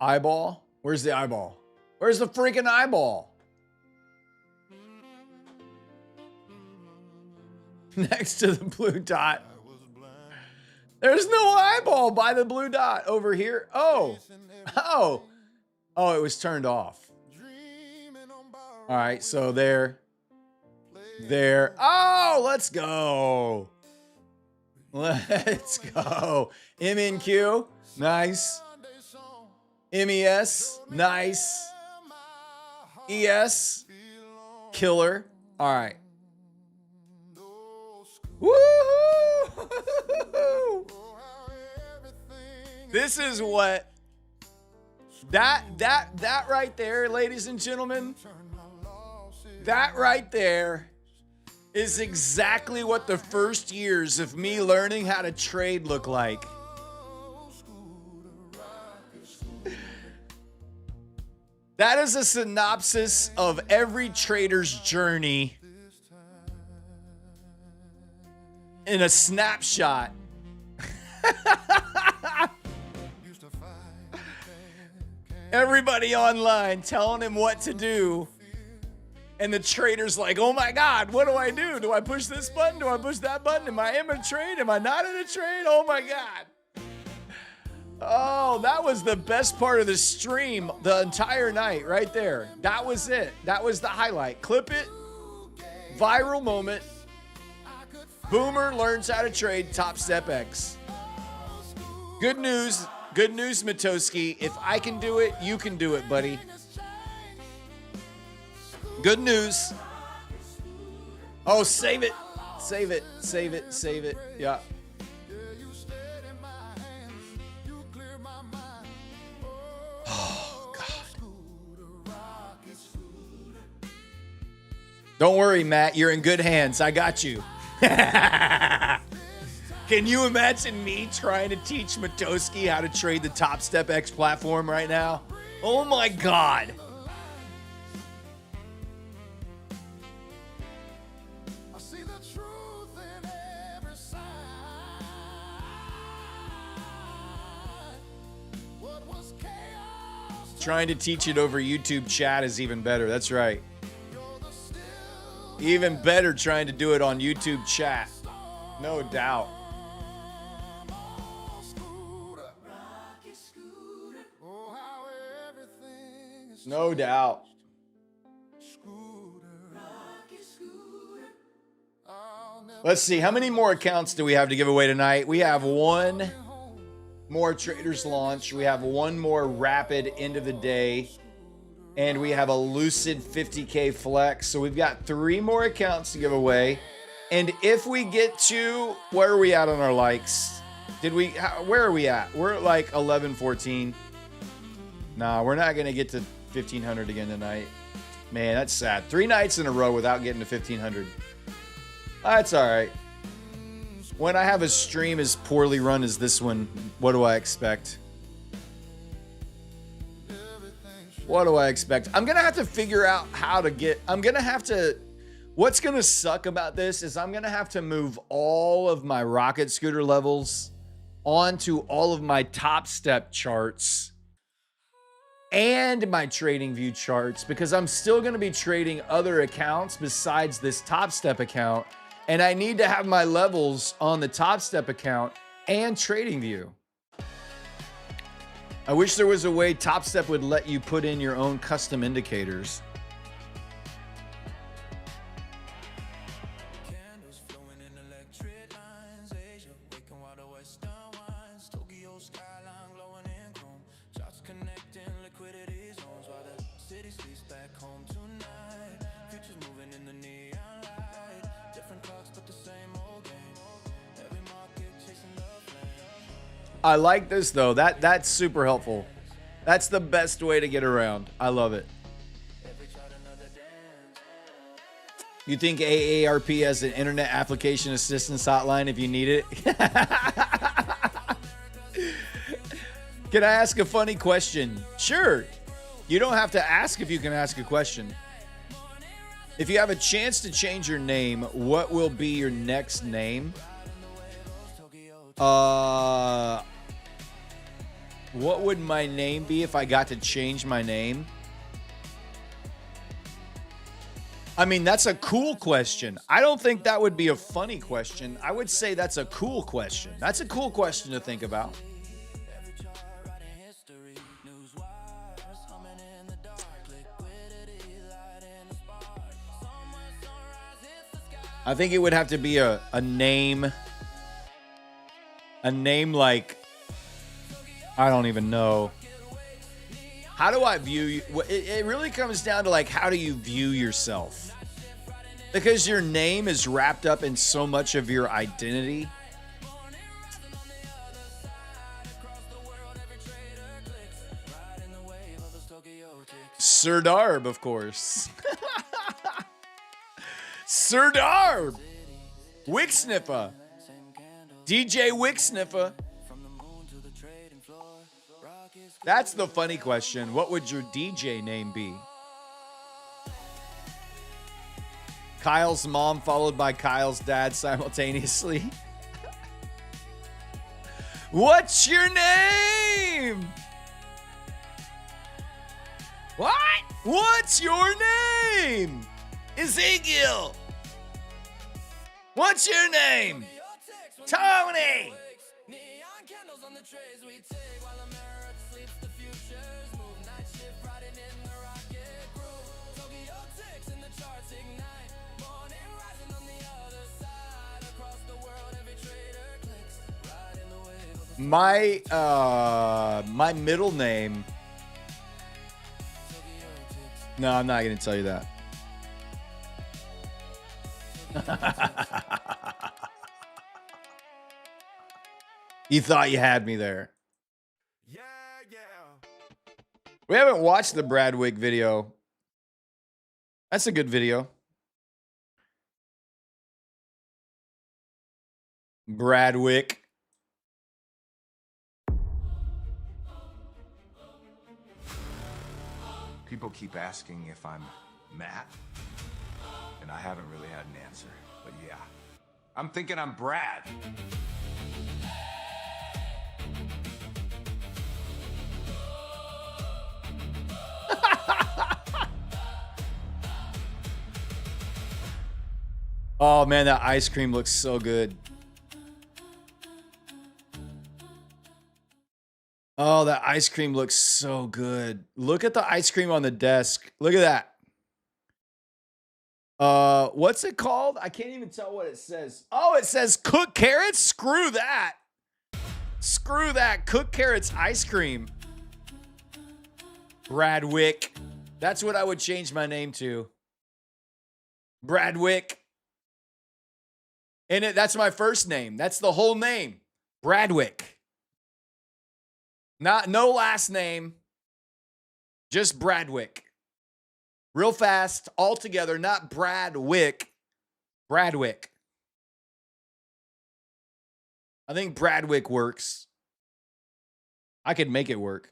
Eyeball? Where's the eyeball? Where's the freaking eyeball? Next to the blue dot. There's no eyeball by the blue dot over here. Oh, it was turned off. All right, so there. Oh, let's go. Let's go. MNQ, nice. MES, nice. ES, killer. All right. Woo! This is what that right there, ladies and gentlemen. That right there is exactly what the first years of me learning how to trade look like. That is a synopsis of every trader's journey in a snapshot. Everybody online telling him what to do. And the trader's like, oh my God, what do I do? Do I push this button? Do I push that button? Am I in a trade? Am I not in a trade? Oh my God. Oh, that was the best part of the stream the entire night right there. That was it. That was the highlight. Clip it. Viral moment. Boomer learns how to trade Top Step X. Good news. Good news, Matoski. If I can do it, you can do it, buddy. Good news. Oh, save it. Save it. Save it. Save it. Yeah. Oh, God. Don't worry, Matt. You're in good hands. I got you. Can you imagine me trying to teach Matoski how to trade the Top Step X platform right now? Oh my God. Trying to teach it over YouTube chat is even better. That's right. Even better trying to do it on YouTube chat. No doubt. No doubt. Let's see. How many more accounts do we have to give away tonight? We have one more Traders Launch. We have one more Rapid end of the day. And we have a Lucid 50K Flex. So we've got 3 more accounts to give away. And if we get to, where are we at on our likes? Where are we at? We're at like 11, 14. Nah, we're not going to get to 1,500 again tonight. Man, that's sad. 3 nights in a row without getting to 1,500. That's all right. When I have a stream as poorly run as this one, what do I expect? What do I expect? I'm going to have to figure out how to get... What's going to suck about this is I'm going to have to move all of my rocket scooter levels onto all of my Top Step charts and my trading view charts, because I'm still going to be trading other accounts besides this Top Step account, and I need to have my levels on the Top Step account and trading view. I wish there was a way Top Step would let you put in your own custom indicators. I like this though. That's super helpful. That's the best way to get around. I love it. You think AARP has an internet application assistance hotline if you need it? Can I ask a funny question? Sure. You don't have to ask if you can ask a question. If you have a chance to change your name, what will be your next name? What would my name be if I got to change my name? I mean, that's a cool question. I don't think that would be a funny question. I would say that's a cool question. That's a cool question to think about. I think it would have to be a name like, I don't even know. How do I view you? It really comes down to like, how do you view yourself? Because your name is wrapped up in so much of your identity. Sir Darb, of course. Sir Darb. Wick Sniffer. DJ Wick Sniffer. That's the funny question. What would your DJ name be? Kyle's mom followed by Kyle's dad simultaneously. What's your name? What? What's your name? Ezekiel. What's your name? Tony. My middle name. No, I'm not going to tell you that. You thought you had me there. Yeah. We haven't watched the Bradwick video. That's a good video. Bradwick. People keep asking if I'm Matt, and I haven't really had an answer. But yeah, I'm thinking I'm Brad. Oh man, that ice cream looks so good. Oh, that ice cream looks so good. Look at the ice cream on the desk. Look at that. What's it called? I can't even tell what it says. Oh, it says cooked carrots? Screw that. Screw that. Cooked carrots ice cream. Bradwick. That's what I would change my name to. Bradwick. And that's my first name. That's the whole name. Bradwick. No last name. Just Bradwick. Real fast, all together, not Bradwick. Bradwick. I think Bradwick works. I could make it work.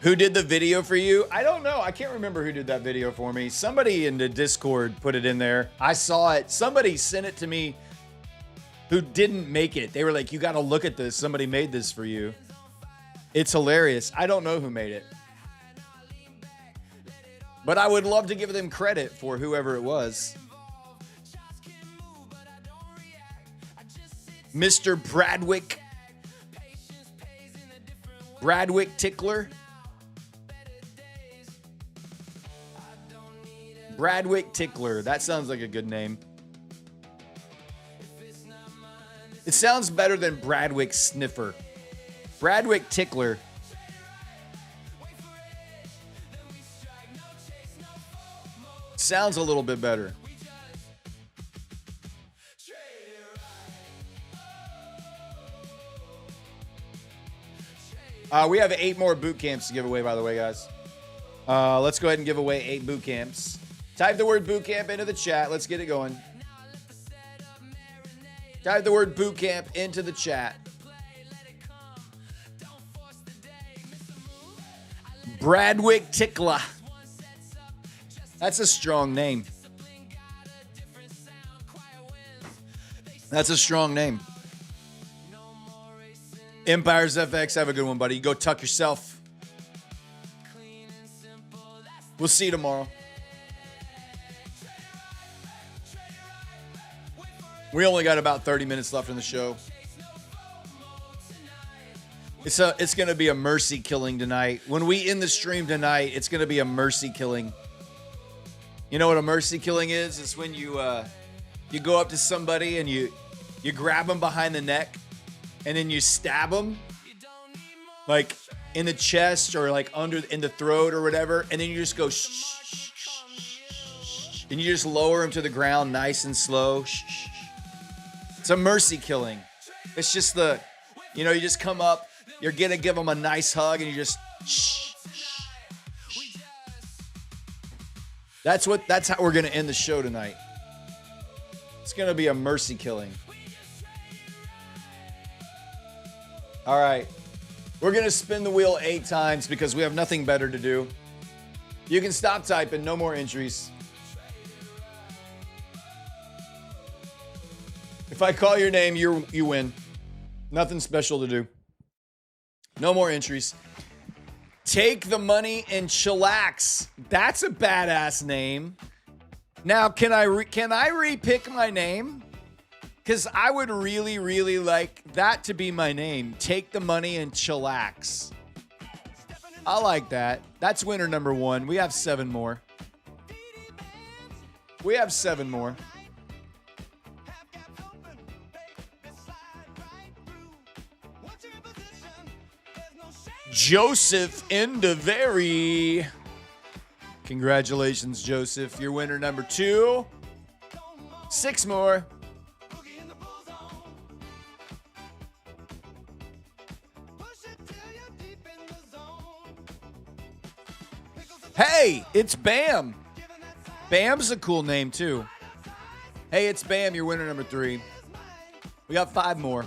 Who did the video for you? I don't know. I can't remember who did that video for me. Somebody in the Discord put it in there. I saw it. Somebody sent it to me who didn't make it. They were like, you got to look at this. Somebody made this for you. It's hilarious. I don't know who made it. But I would love to give them credit for whoever it was. Mr. Bradwick. Bradwick Tickler. Bradwick Tickler. That sounds like a good name. It sounds better than Bradwick Sniffer. Bradwick Tickler. Sounds a little bit better. We have 8 more boot camps to give away, by the way, guys. Let's go ahead and give away 8 boot camps. Type the word boot camp into the chat. Let's get it going. Type the word boot camp into the chat. Bradwick Tickler. That's a strong name. That's a strong name. Empires FX, have a good one, buddy. Go tuck yourself. We'll see you tomorrow. We only got about 30 minutes left in the show. It's going to be a mercy killing tonight. When we end the stream tonight, it's going to be a mercy killing. You know what a mercy killing is? It's when you go up to somebody and you grab them behind the neck and then you stab them, like in the chest or like in the throat or whatever, and then you just go shh, shh, shh, shh, and you just lower them to the ground nice and slow. Shh, shh. It's a mercy killing. It's just you just come up, you're gonna give them a nice hug, and you just shh, shh, shh. That's how we're gonna end the show tonight. It's gonna be a mercy killing. All right. We're going to spin the wheel 8 times because we have nothing better to do. You can stop typing. No more entries. If I call your name, you win. Nothing special to do. No more entries. Take the money and chillax. That's a badass name. Now, can I repick my name? Because I would really, really like that to be my name. Take the money and chillax. I like that. That's winner number 1. We have 7 more. Joseph Indaveri. Congratulations, Joseph. You're winner number 2. 6 more. Hey, it's Bam. Bam's a cool name, too. Hey, it's Bam. You're winner number 3. We got 5 more.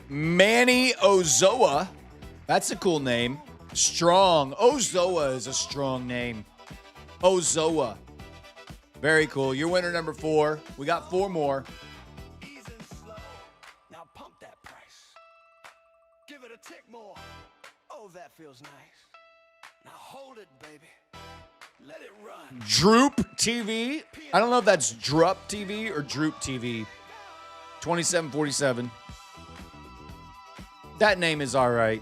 Manny Ozoa. That's a cool name. Strong. Ozoa is a strong name. Ozoa. Very cool. You're winner number 4. We got 4 more. Now pump that price. Give it a tick more. Oh, that feels nice. Now hold it, baby. Let it run. Droop TV. I don't know if that's Drup TV or Droop TV. 2747. That name is all right.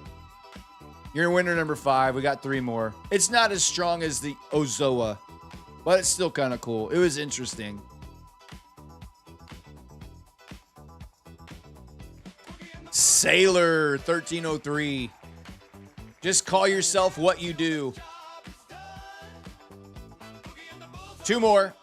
You're winner number 5. We got 3 more. It's not as strong as the Ozoa, but it's still kind of cool. It was interesting. Sailor 1303. Just call yourself what you do. 2 more.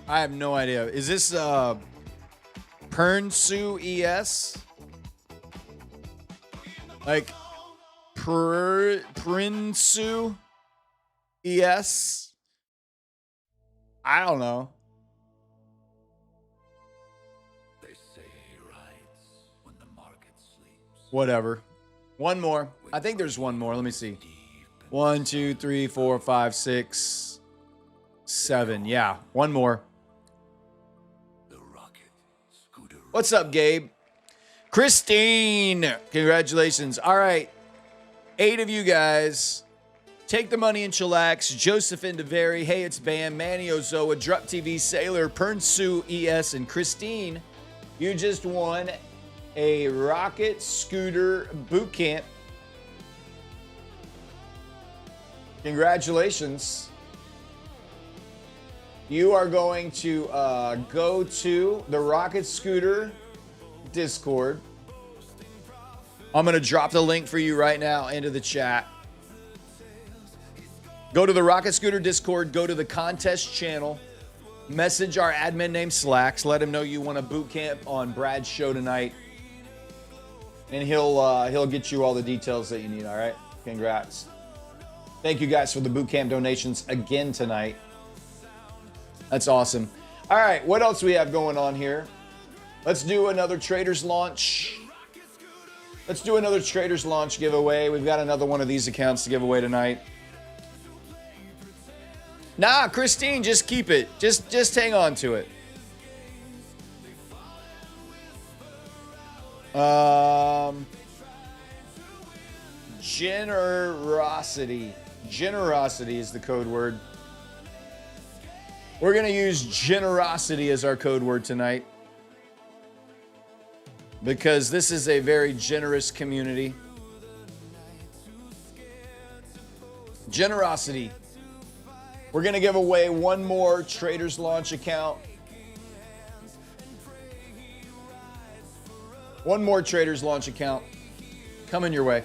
I have no idea. Is this Pernsu ES? Like Prinsu ES? I don't know. They say he rides when the market sleeps. Whatever. 1 more. I think there's 1 more. Let me see. 1, 2, 3, 4, 5, 6, 7. Yeah, 1 more. What's up, Gabe? Christine, congratulations. All right, 8 of you guys. Take the money and chillax. Joseph Indaveri, Hey, it's Bam, Manny Ozoa, Drup TV, Sailor, Pernsu ES, and Christine. You just won a rocket scooter boot camp. Congratulations. You are going to go to the Rocket Scooter Discord. I'm going to drop the link for you right now into the chat. Go to the Rocket Scooter Discord. Go to the contest channel. Message our admin name Slacks. Let him know you want a boot camp on Brad's show tonight. And he'll get you all the details that you need, all right? Congrats. Thank you guys for the boot camp donations again tonight. That's awesome. All right, what else we have going on here? Let's do another Traders Launch. Let's do another Traders Launch giveaway. We've got another one of these accounts to give away tonight. Nah, Christine, just keep it. Just hang on to it. Generosity. Generosity is the code word. We're going to use generosity as our code word tonight. because this is a very generous community. Generosity. We're going to give away one more Traders Launch account. One more Traders Launch account coming your way.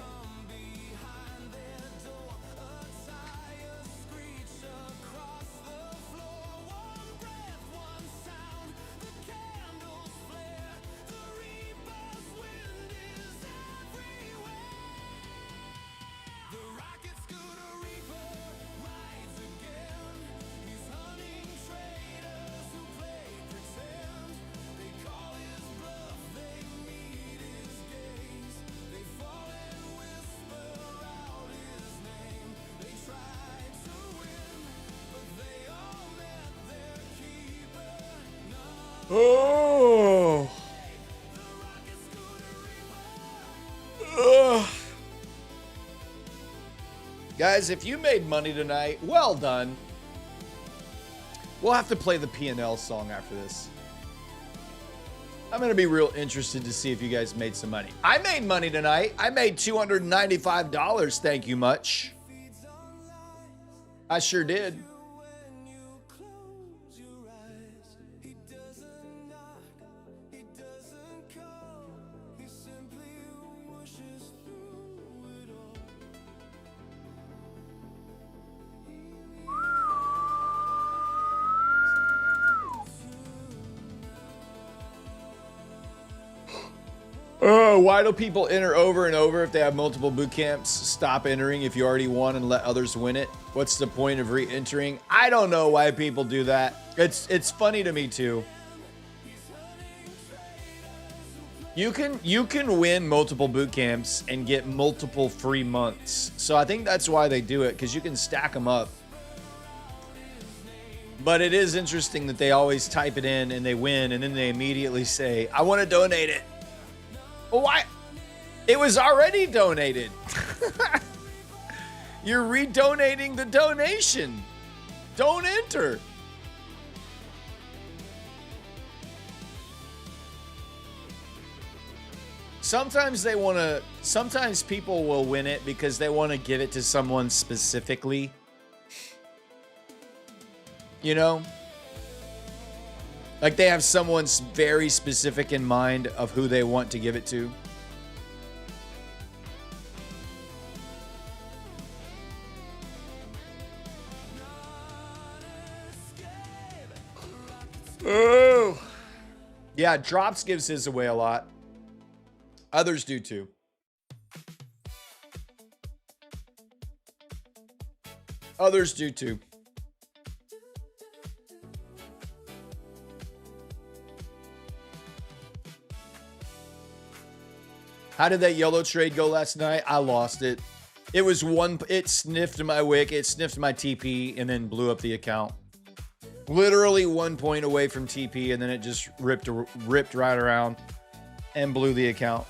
Oh. Ugh. Guys, if you made money tonight, well done. We'll have to play the P&L song after this. I'm going to be real interested to see if you guys made some money. I made money tonight. I made $295. Thank you much. I sure did. Why do people enter over and over if they have multiple boot camps? Stop entering if you already won and let others win it. What's the point of re-entering? I don't know why people do that. It's funny to me too. You can win multiple boot camps and get multiple free months. So I think that's why they do it, because you can stack them up. But it is interesting that they always type it in and they win, and then they immediately say, I want to donate it. Well, why? It was already donated. You're redonating the donation. Don't enter. Sometimes people will win it because they want to give it to someone specifically. You know? Like they have someone very specific in mind of who they want to give it to. Oh. Yeah, Drops gives his away a lot. Others do too. Others do too. How did that yellow trade go last night? I lost it. It was it sniffed my wick, it sniffed my TP, and then blew up the account. Literally 1 point away from TP, and then it just ripped right around and blew the account.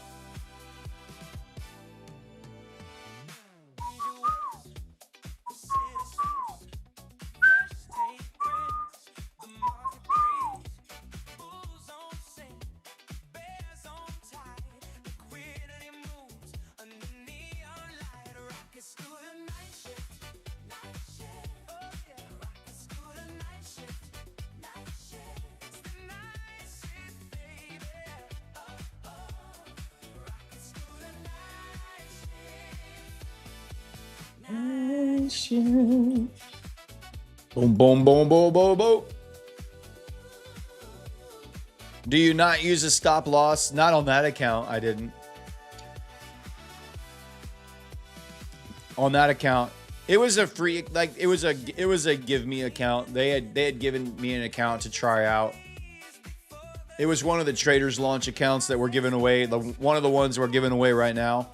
Boom, boom, boom, boom, boom, boom. Do you not use a stop loss? Not on that account. I didn't. On that account, it was a free, like it was a give me account. They had given me an account to try out. It was one of the Traders Launch accounts that were given away. One of the ones we're giving away right now.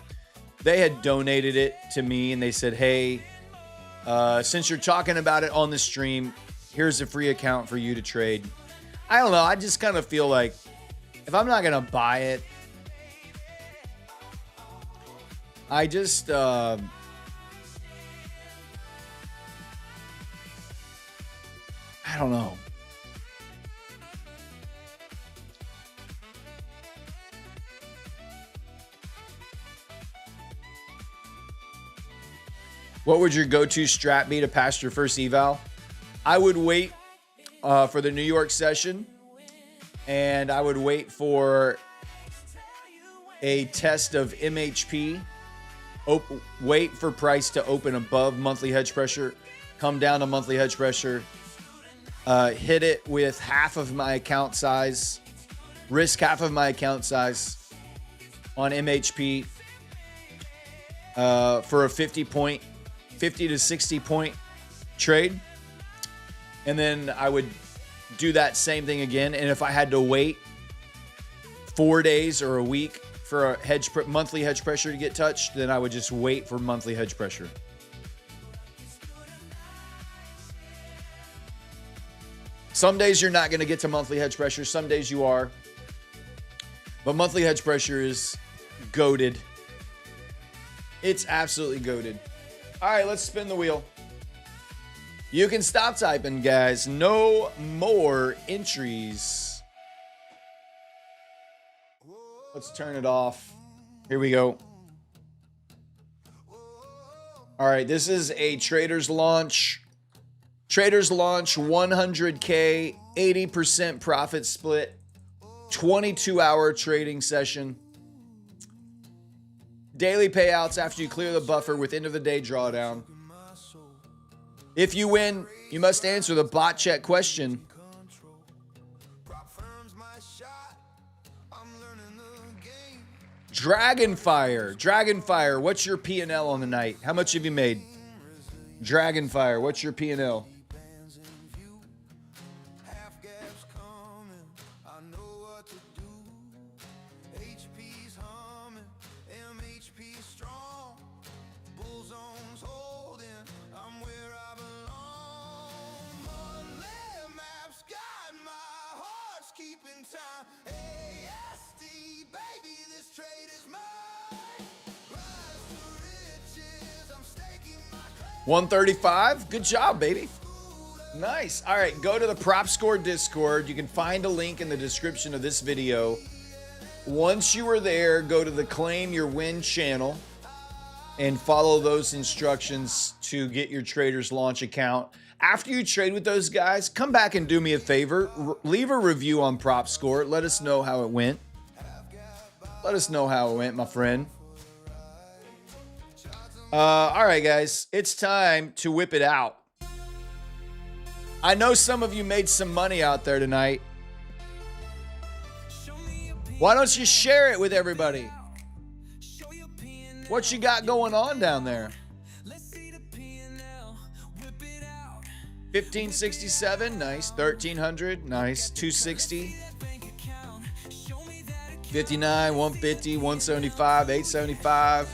They had donated it to me and they said, hey, since you're talking about it on the stream, here's a free account for you to trade. I don't know. I just kind of feel like if I'm not going to buy it, I just, I don't know. What would your go-to strat be to pass your first eval? I would wait for the New York session, and I would wait for a test of MHP. Wait for price to open above monthly hedge pressure, come down to monthly hedge pressure, hit it with half of my account size, risk half of my account size on MHP for a 50 to 60 point trade. And then I would do that same thing again. And if I had to wait 4 days or a week for a monthly hedge pressure to get touched, then I would just wait for monthly hedge pressure. Some days you're not going to get to monthly hedge pressure. Some days you are. But monthly hedge pressure is goated. It's absolutely goated. All right, let's spin the wheel. You can stop typing, guys. No more entries. Let's turn it off. Here we go. All right, this is a trader's launch. Trader's launch 100K, 80% profit split, 22-hour trading session. Daily payouts after you clear the buffer with end of the day drawdown. If you win, you must answer the bot check question. Dragonfire, what's your P&L on the night? How much have you made? Dragonfire, what's your P&L? $135. Good job, baby. Nice. All right, go to the Prop Score Discord. You can find a link in the description of this video. Once you are there, go to the Claim Your Win channel and follow those instructions to get your Trader's Launch account. After you trade with those guys, come back and do me a favor. Leave a review on Prop Score. Let us know how it went. Let us know how it went, my friend. All right, guys, it's time to whip it out. I know some of you made some money out there tonight. Why don't you share it with everybody? What you got going on down there? 1567, nice. 1300, nice. 260. 59, 150, 175, 875.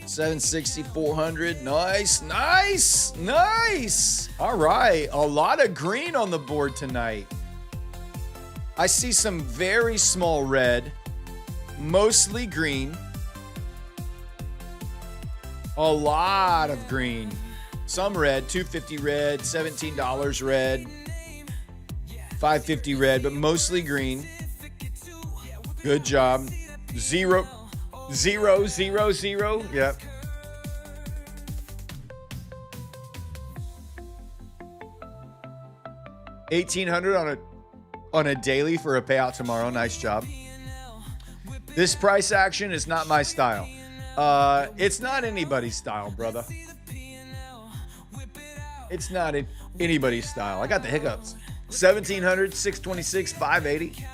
760, 400. Nice, nice, nice. All right, a lot of green on the board tonight. I see some very small red, mostly green. A lot of green. Some red, $2.50 red, $17 red, $5.50 red, but mostly green. Good job. Zero. Yep. $1,800 on a daily for a payout tomorrow. Nice job. This price action is not my style. It's not anybody's style, brother. It's not anybody's style. I got the hiccups. 1,700, 626, 580.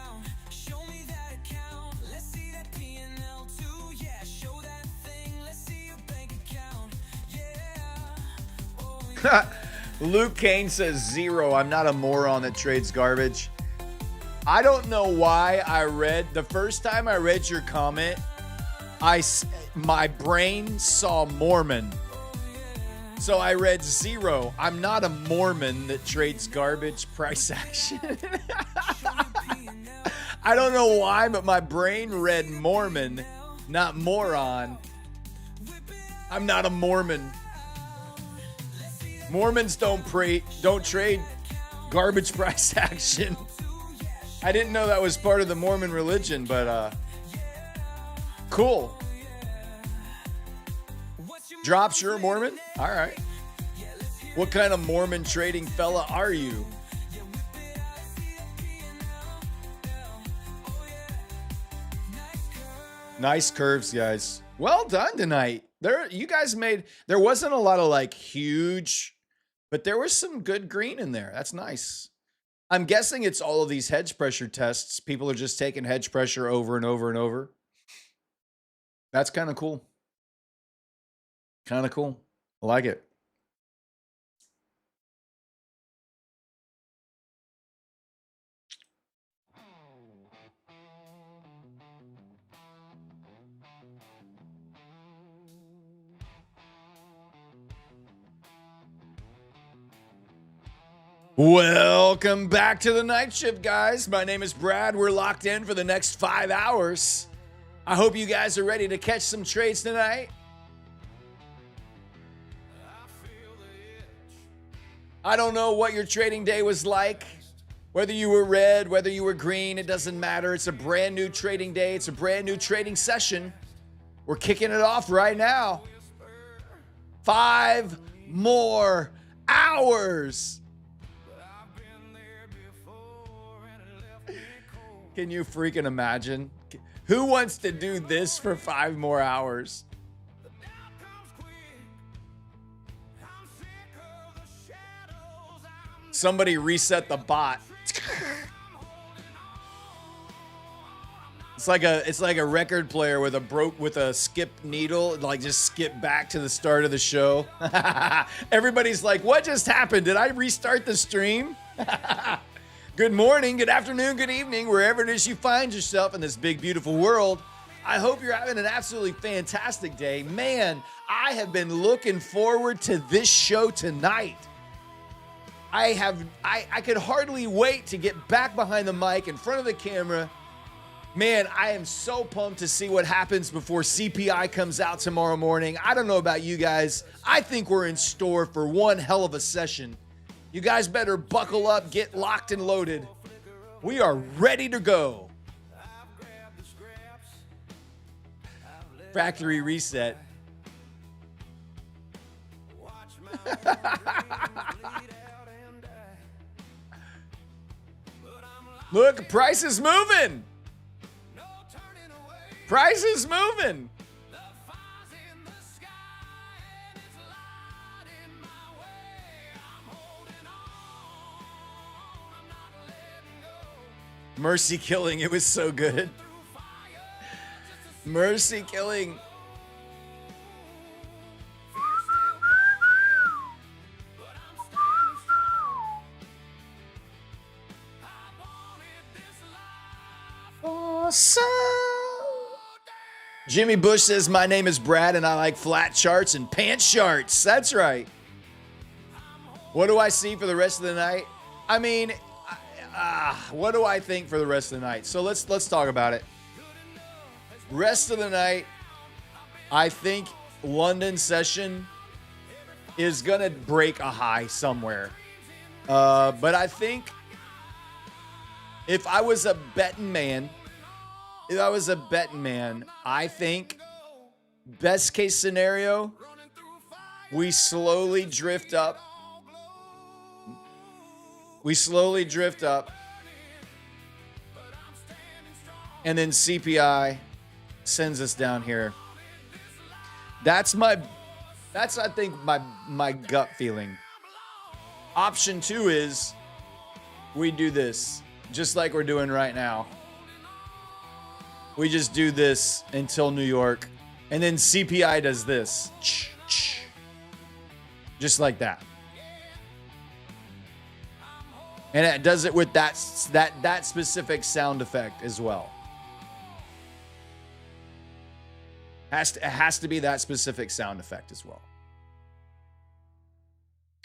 Luke Kane says 0. I'm not a moron that trades garbage. I don't know why the first time I read your comment, my brain saw Mormon. So I read 0. I'm not a Mormon that trades garbage price action. I don't know why, but my brain read Mormon, not moron. I'm not a Mormon. Mormons don't trade garbage price action. I didn't know that was part of the Mormon religion, but cool. Drops, you're a Mormon? All right. What kind of Mormon trading fella are you? Nice curves, guys. Well done tonight. There wasn't a lot of like huge, but there was some good green in there. That's nice. I'm guessing it's all of these hedge pressure tests. People are just taking hedge pressure over and over and over. That's kind of cool. Kind of cool. I like it. Welcome back to the night shift, guys. My name is Brad. We're locked in for the next 5 hours. I hope you guys are ready to catch some trades tonight. I don't know what your trading day was like. Whether you were red, whether you were green, it doesn't matter. It's a brand new trading day. It's a brand new trading session. We're kicking it off right now. 5 more hours. Can you freaking imagine? Who wants to do this for 5 more hours? Somebody reset the bot. It's like a record player with a skip needle, like just skip back to the start of the show. Everybody's like, "What just happened? Did I restart the stream?" Good morning, good afternoon, good evening, wherever it is you find yourself in this big, beautiful world. I hope you're having an absolutely fantastic day. Man, I have been looking forward to this show tonight. I could hardly wait to get back behind the mic in front of the camera. Man, I am so pumped to see what happens before CPI comes out tomorrow morning. I don't know about you guys. I think we're in store for one hell of a session. You guys better buckle up, get locked and loaded. We are ready to go. Factory reset. Look, price is moving. Price is moving. Mercy Killing, it was so good. Mercy Killing. Awesome. Jimmy Bush says, my name is Brad and I like flat charts and pants charts. That's right. What do I see for the rest of the night? I mean, what do I think for the rest of the night? So let's talk about it. Rest of the night, I think London session is gonna break a high somewhere. But I think if I was a betting man, I think best case scenario, we slowly drift up. And then CPI sends us down here. That's I think my gut feeling. Option 2 is we do this just like we're doing right now. We just do this until New York, and then CPI does this. Just like that. And it does it with that specific sound effect as well. It has to be that specific sound effect as well.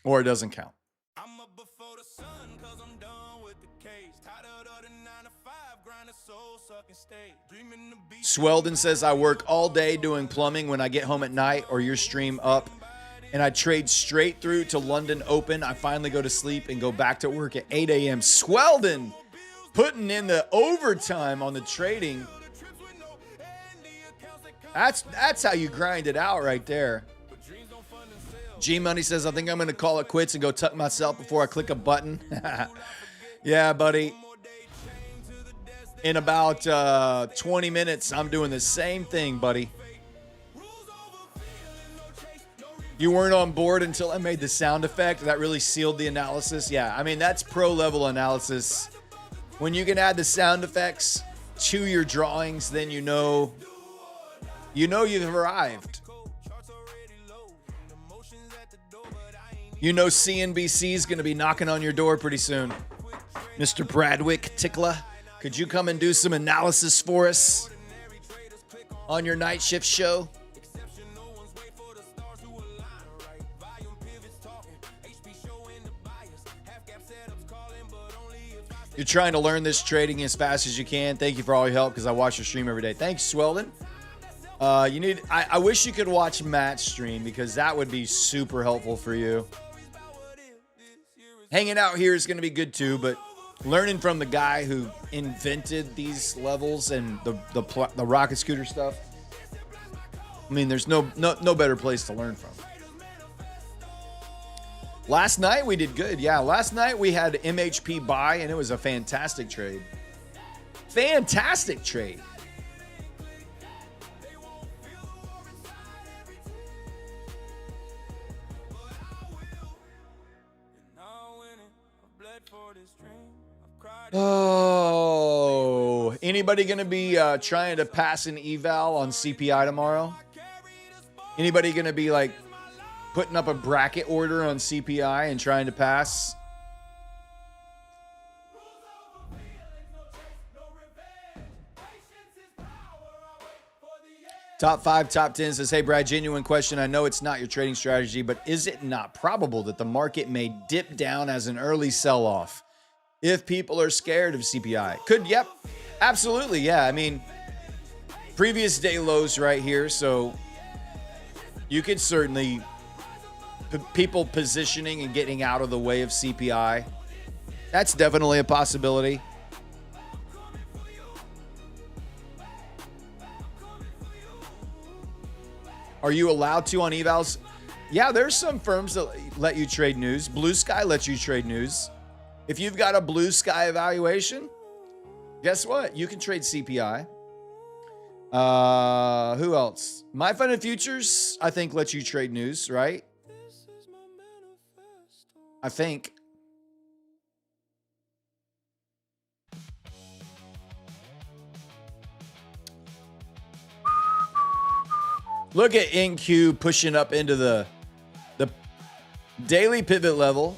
Or it doesn't count. I'm up before the sun, cause I'm done with the case. Tired of the 9 to 5, grind a soul sucking state. Dreaming the beat. Swelden says, I work all day doing plumbing when I get home at night or your stream up. And I trade straight through to London Open. I finally go to sleep and go back to work at 8 a.m. Swelden putting in the overtime on the trading. That's how you grind it out right there. G Money says, I think I'm going to call it quits and go tuck myself before I click a button. Yeah, buddy. In about 20 minutes, I'm doing the same thing, buddy. You weren't on board until I made the sound effect. That really sealed the analysis. Yeah, I mean, that's pro level analysis. When you can add the sound effects to your drawings, then you know you've arrived. You know CNBC is going to be knocking on your door pretty soon. Mr. Bradwick Tickler, could you come and do some analysis for us on your night shift show? You're trying to learn this trading as fast as you can. Thank you for all your help because I watch your stream every day. Thanks, Swelden. I wish you could watch Matt's stream because that would be super helpful for you. Hanging out here is going to be good too, but learning from the guy who invented these levels and the rocket scooter stuff. I mean, there's no better place to learn from. Last night we did good. Yeah, last night we had MHP buy and it was a fantastic trade. Fantastic trade. Oh, anybody going to be trying to pass an eval on CPI tomorrow? Anybody going to be like putting up a bracket order on CPI and trying to pass? Top 5, top 10 says, hey, Brad, genuine question. I know it's not your trading strategy, but is it not probable that the market may dip down as an early sell-off if people are scared of CPI? Could, yep, absolutely, yeah. I mean, previous day lows right here, so you could certainly, people positioning and getting out of the way of CPI, that's definitely a possibility. Are you allowed to on evals? Yeah, there's some firms that let you trade news. Blue Sky lets you trade news. If you've got a Blue Sky evaluation, guess what? You can trade CPI. Who else? My Funded Futures, I think, lets you trade news, right? I think. Look at NQ pushing up into the daily pivot level,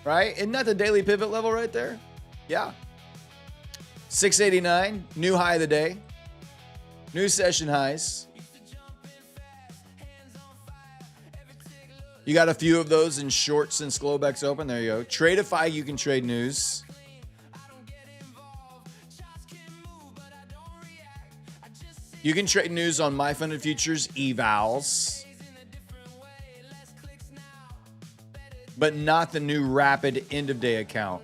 right? Isn't that the daily pivot level right there? Yeah. 689, new high of the day. New session highs. You got a few of those in short since Globex open. There you go. Tradeify, you can trade news. You can trade news on My Funded Futures evals, but not the new Rapid end of day account.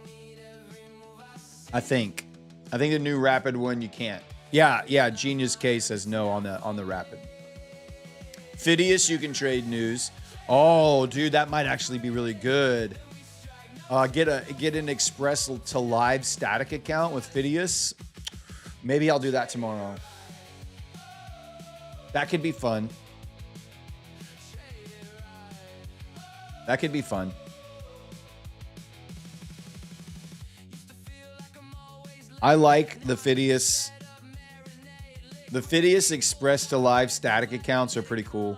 I think the new Rapid one you can't. Yeah. Genius K says no on the Rapid. Phidias, you can trade news. Oh, dude, that might actually be really good. Get an Express to Live static account with Phidias. Maybe I'll do that tomorrow. That could be fun. That could be fun. I like the Phidias. The Phidias Express to Live static accounts are pretty cool.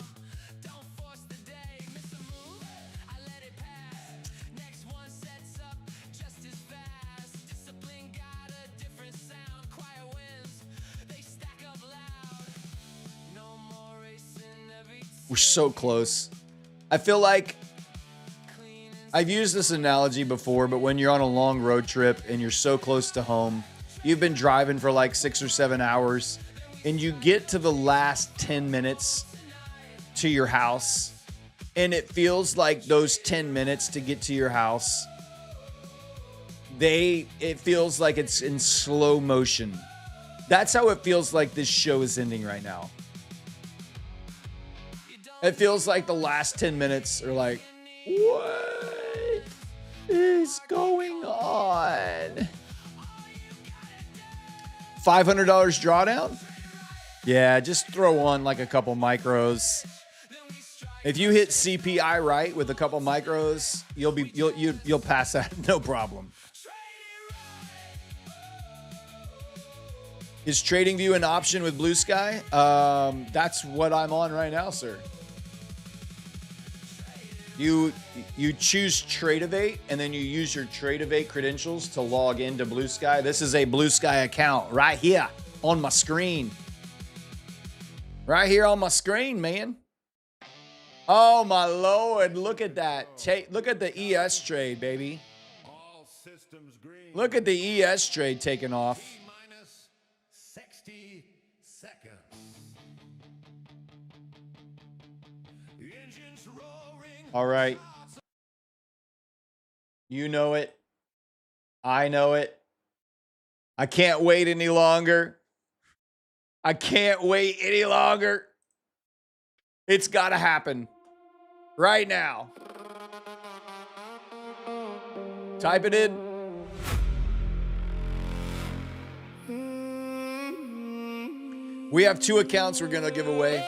We're so close. I feel like I've used this analogy before, but when you're on a long road trip and you're so close to home, you've been driving for like 6 or 7 hours, and you get to the last 10 minutes to your house, and it feels like those 10 minutes to get to your house, it feels like it's in slow motion. That's how it feels like this show is ending right now. It feels like the last 10 minutes are like, what is going on? $500 drawdown? Yeah, just throw on like a couple micros. If you hit CPI right with a couple micros, you'll pass that no problem. Is TradingView an option with Blue Sky? That's what I'm on right now, sir. You choose Tradeovate, and then you use your Tradeovate credentials to log into Blue Sky. This is a Blue Sky account right here on my screen. Right here on my screen, man. Oh, my Lord. Look at that. Look at the ES trade, baby. Look at the ES trade taking off. 60 seconds. Engines roaring. All right. You know it. I know it. I can't wait any longer. I can't wait any longer. It's got to happen right now. Type it in. We have 2 accounts we're going to give away.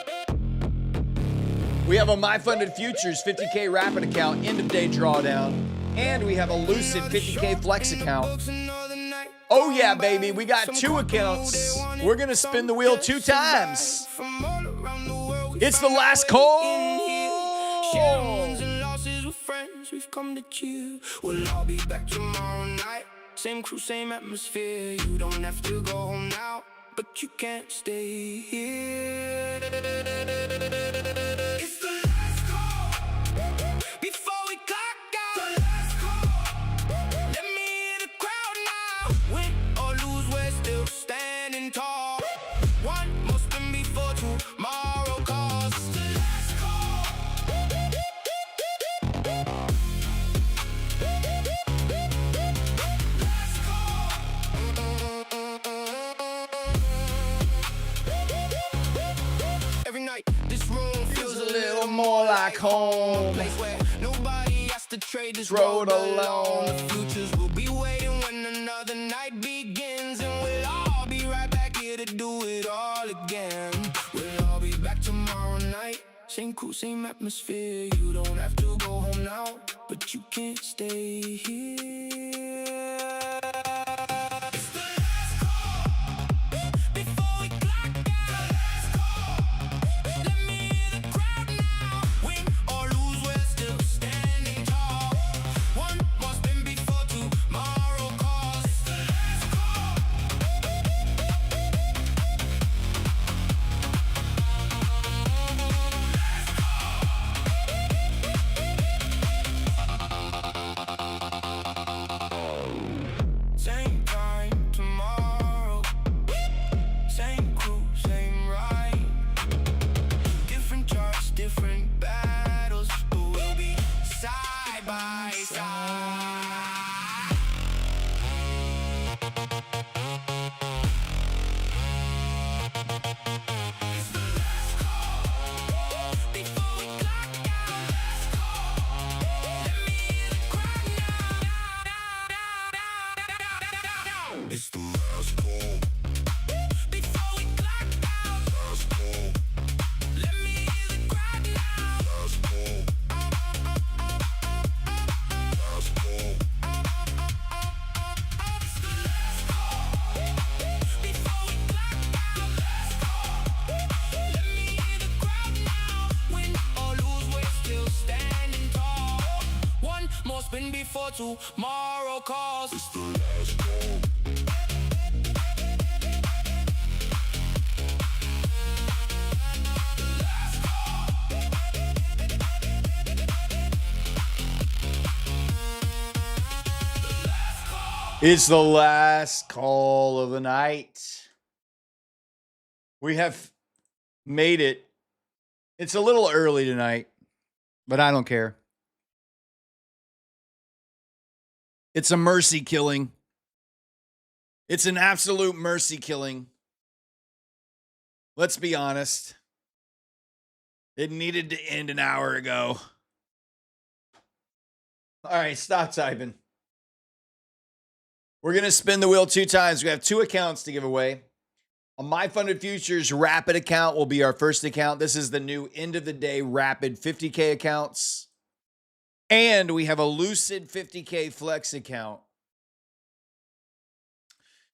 We have a MyFunded Futures 50K Rapid account, end of day drawdown. And we have a Lucid 50K Flex account. Oh yeah, baby, we got 2 accounts. We're going to spin the wheel 2 times. It's the last call. We've come to chill. We'll all be back tomorrow night. Same crew, same atmosphere. You don't have to go home now, but you can't stay here. It's the last call before we clock out. The last call. Let me hear the crowd now. Win or lose, we're still standing tall. One more spin before tomorrow calls. It's the last call. Last call. Every night, this room feels a little more like home. place where nobody has to trade this Road road alone. alone. The futures will be waiting when another night begins, and we'll all be right back here to do it all again. We'll all be back tomorrow night. Same crew, same atmosphere. You don't have to go home now, but you can't stay here. It's the last call before we clock out. Last call. Let me hear the crowd now. Win or lose, we're still standing tall. One more spin before tomorrow calls. It's the last call. Same time tomorrow. Same crew, same ride. Different charts, different battles, but we'll be side by side. It's the last call before we clock out. Last call. Let me hear the crowd now. It's the last call before we clock out. Last call. Let me hear the crowd now. Last call. Last call. It's the last call before we clock out. Last call. Let me hear the crowd now. Win or lose, we're still standing tall. One more spin before tomorrow calls. It's the last call. It's the last call of the night. We have made it. It's a little early tonight, but I don't care. It's a mercy killing. It's an absolute mercy killing. Let's be honest. It needed to end an hour ago. All right, stop typing. We're going to spin the wheel 2 times. We have 2 accounts to give away. A My Funded Futures Rapid account will be our first account. This is the new end of the day Rapid 50K accounts. And we have a Lucid 50K Flex account.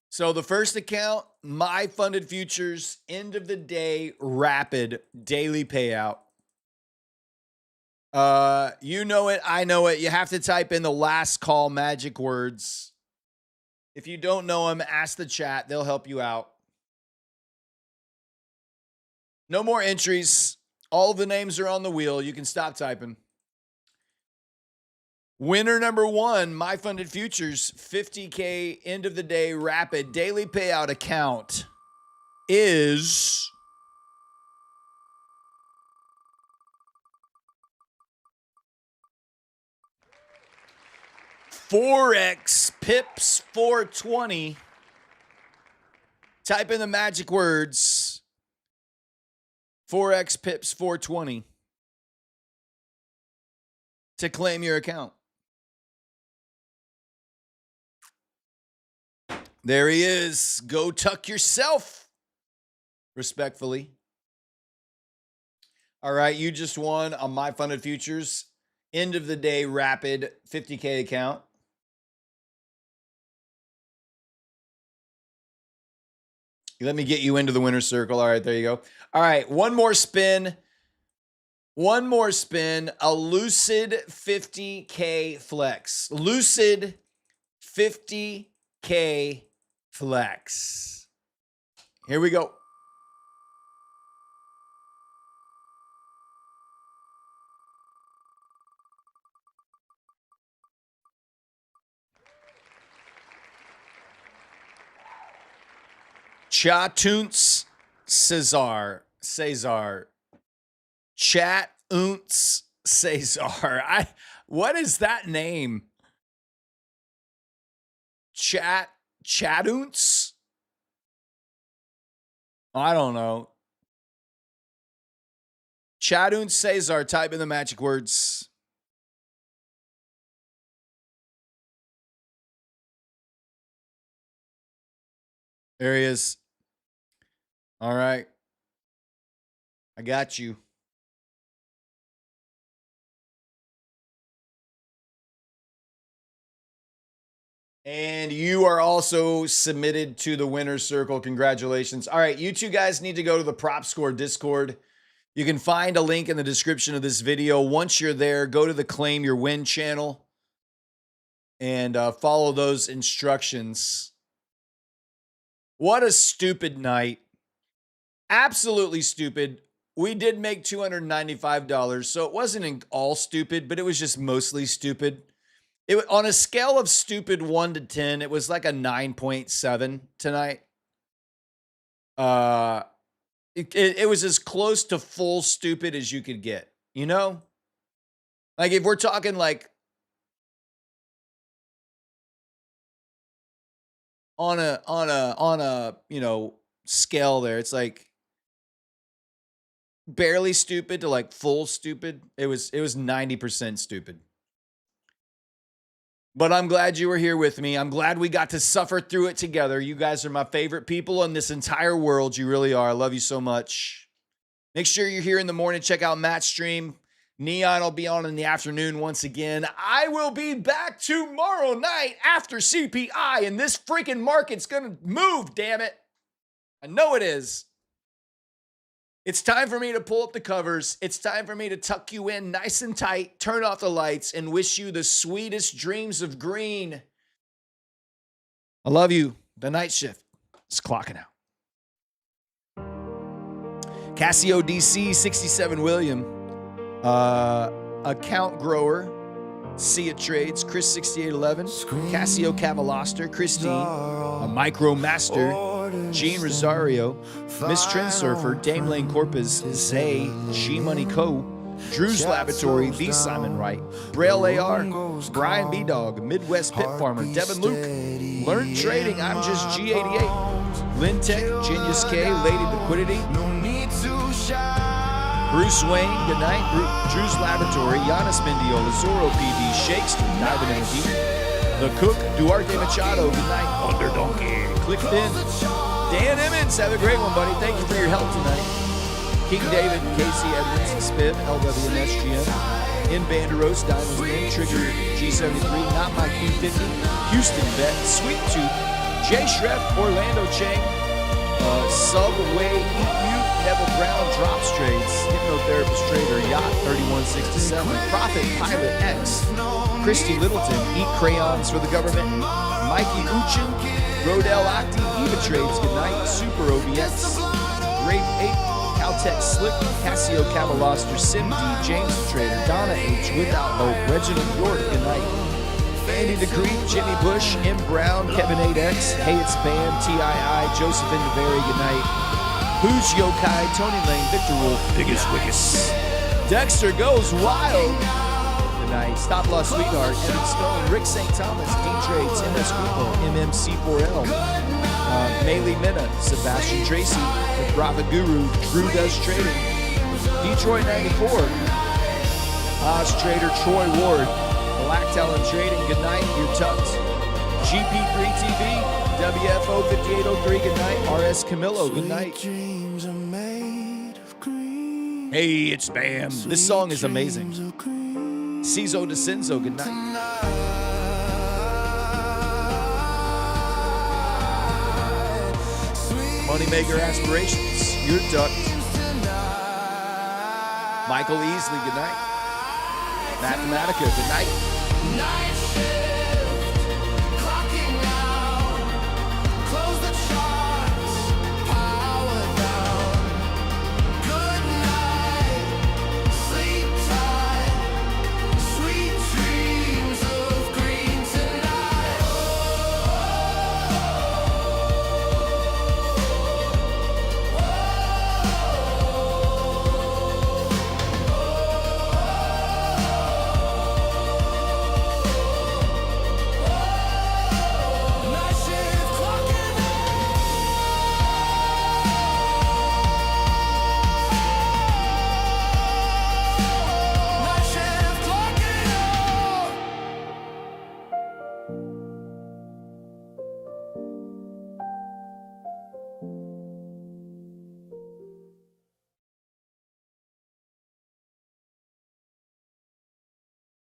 So the first account, My Funded Futures end of the day Rapid daily payout. You know it, I know it. You have to type in the last call magic words. If you don't know them, ask the chat. They'll help you out. No more entries. All of the names are on the wheel. You can stop typing. Winner number 1, My Funded Futures 50K end of the day Rapid daily payout account is Forex Pips 420. Type in the magic words. Forex Pips 420 to claim your account. There he is. Go tuck yourself. Respectfully. All right, you just won on My Funded Futures end of the day Rapid 50K account. Let me get you into the winner's circle. All right, there you go. All right, one more spin. One more spin. A Lucid 50K Flex. Lucid 50K Flex. Here we go. Chatuns Cesar. Chatuns Cesar. What is that name? Chatuns? I don't know. Chatuns Cesar. Type in the magic words. There he is. All right. I got you. And you are also submitted to the winner's circle. Congratulations. All right, you 2 guys need to go to the Prop Score Discord. You can find a link in the description of this video. Once you're there, go to the Claim Your Win channel and follow those instructions. What a stupid night. Absolutely stupid. We did make $295, so it wasn't all stupid, but it was just mostly stupid. On a scale of stupid 1 to 10, it was like a 9.7 tonight. It was as close to full stupid as you could get, you know? Like if we're talking like on a, you know, scale there, it's like barely stupid to like full stupid. It was 90% stupid. But I'm glad you were here with me. I'm glad we got to suffer through it together. You guys are my favorite people in this entire world. You really are. I love you so much. Make sure you're here in the morning. Check out Matt's stream. Neon will be on in the afternoon once again. I will be back tomorrow night after CPI, and this freaking market's going to move, damn it. I know it is. It's time for me to pull up the covers. It's time for me to tuck you in nice and tight, turn off the lights, and wish you the sweetest dreams of green. I love you. The night shift is clocking out. Casio DC 67 William, Account Grower, Sia Trades, Chris 6811, Casio Cavaloster, Christine, a Micro Master, Gene Rosario, Miss Trendsurfer, Dame Lane Corpus, Zay, G Money Co, Drew's Laboratory, The Simon Wright, Braille AR, Brian B Dog, Midwest Pit Farmer, Devin Luke, Learn Trading, I'm Just G88, Lintech, Genius K, Lady Liquidity, No need to shout. Bruce Wayne, good night. Drew's Laboratory, Giannis Mendiola, Zorro PB, Shakeston, diving in deep. The Cook, Duarte Machado, good night. Thunder Donkey, Click Fin. Dan Emmons, have a great one, buddy. Thank you for your help tonight. King David, Casey Edwards, Spib, LWMSGM. In Vanderos, Diamonds Name, Trigger G73, Not My Q50, Houston Vet, Sweet Tooth, Jay Shref, Orlando Chang, Subway Eat You, Neville Brown, Drops Trades, Hypnotherapist Trader, Yacht 3167, Prophet Pilot X, Christy Littleton, Eat Crayons for the Government, Mikey Uchin, Rodell Octi, Eva Trades, good night, Super OBX, Grape 8, Caltech Slick, Cassio Cavaloster, Sim D, James the Trader, Donna H, Without Hope, Reginald York, good night. Andy DeCree, Jimmy Bush, M. Brown, Kevin 8X, Hey It's Bam, TII, Joseph Indevary, good night. Who's Yokai, Tony Lane, Victor Wolf, Biggest Wickus. Dexter Goes Wild, good night. Stop Loss Sweetheart, Evan Stone, Rick St. Thomas, D Trades, MS Grupo, MMC4L. Maylee Minna, Sebastian Tracy, The Profit Guru, Drew Does Trading, Detroit 94, Oz Trader, Troy Ward, Black Talon Trading, good night, you're tucked. GP3 TV, WFO 5803, good night. RS Camillo, good night. Hey, it's Bam. This song is amazing. Cizo DeCenzo, good night. Moneymaker Aspirations, you're ducked. Michael Easley, good night. Mathematica, good night.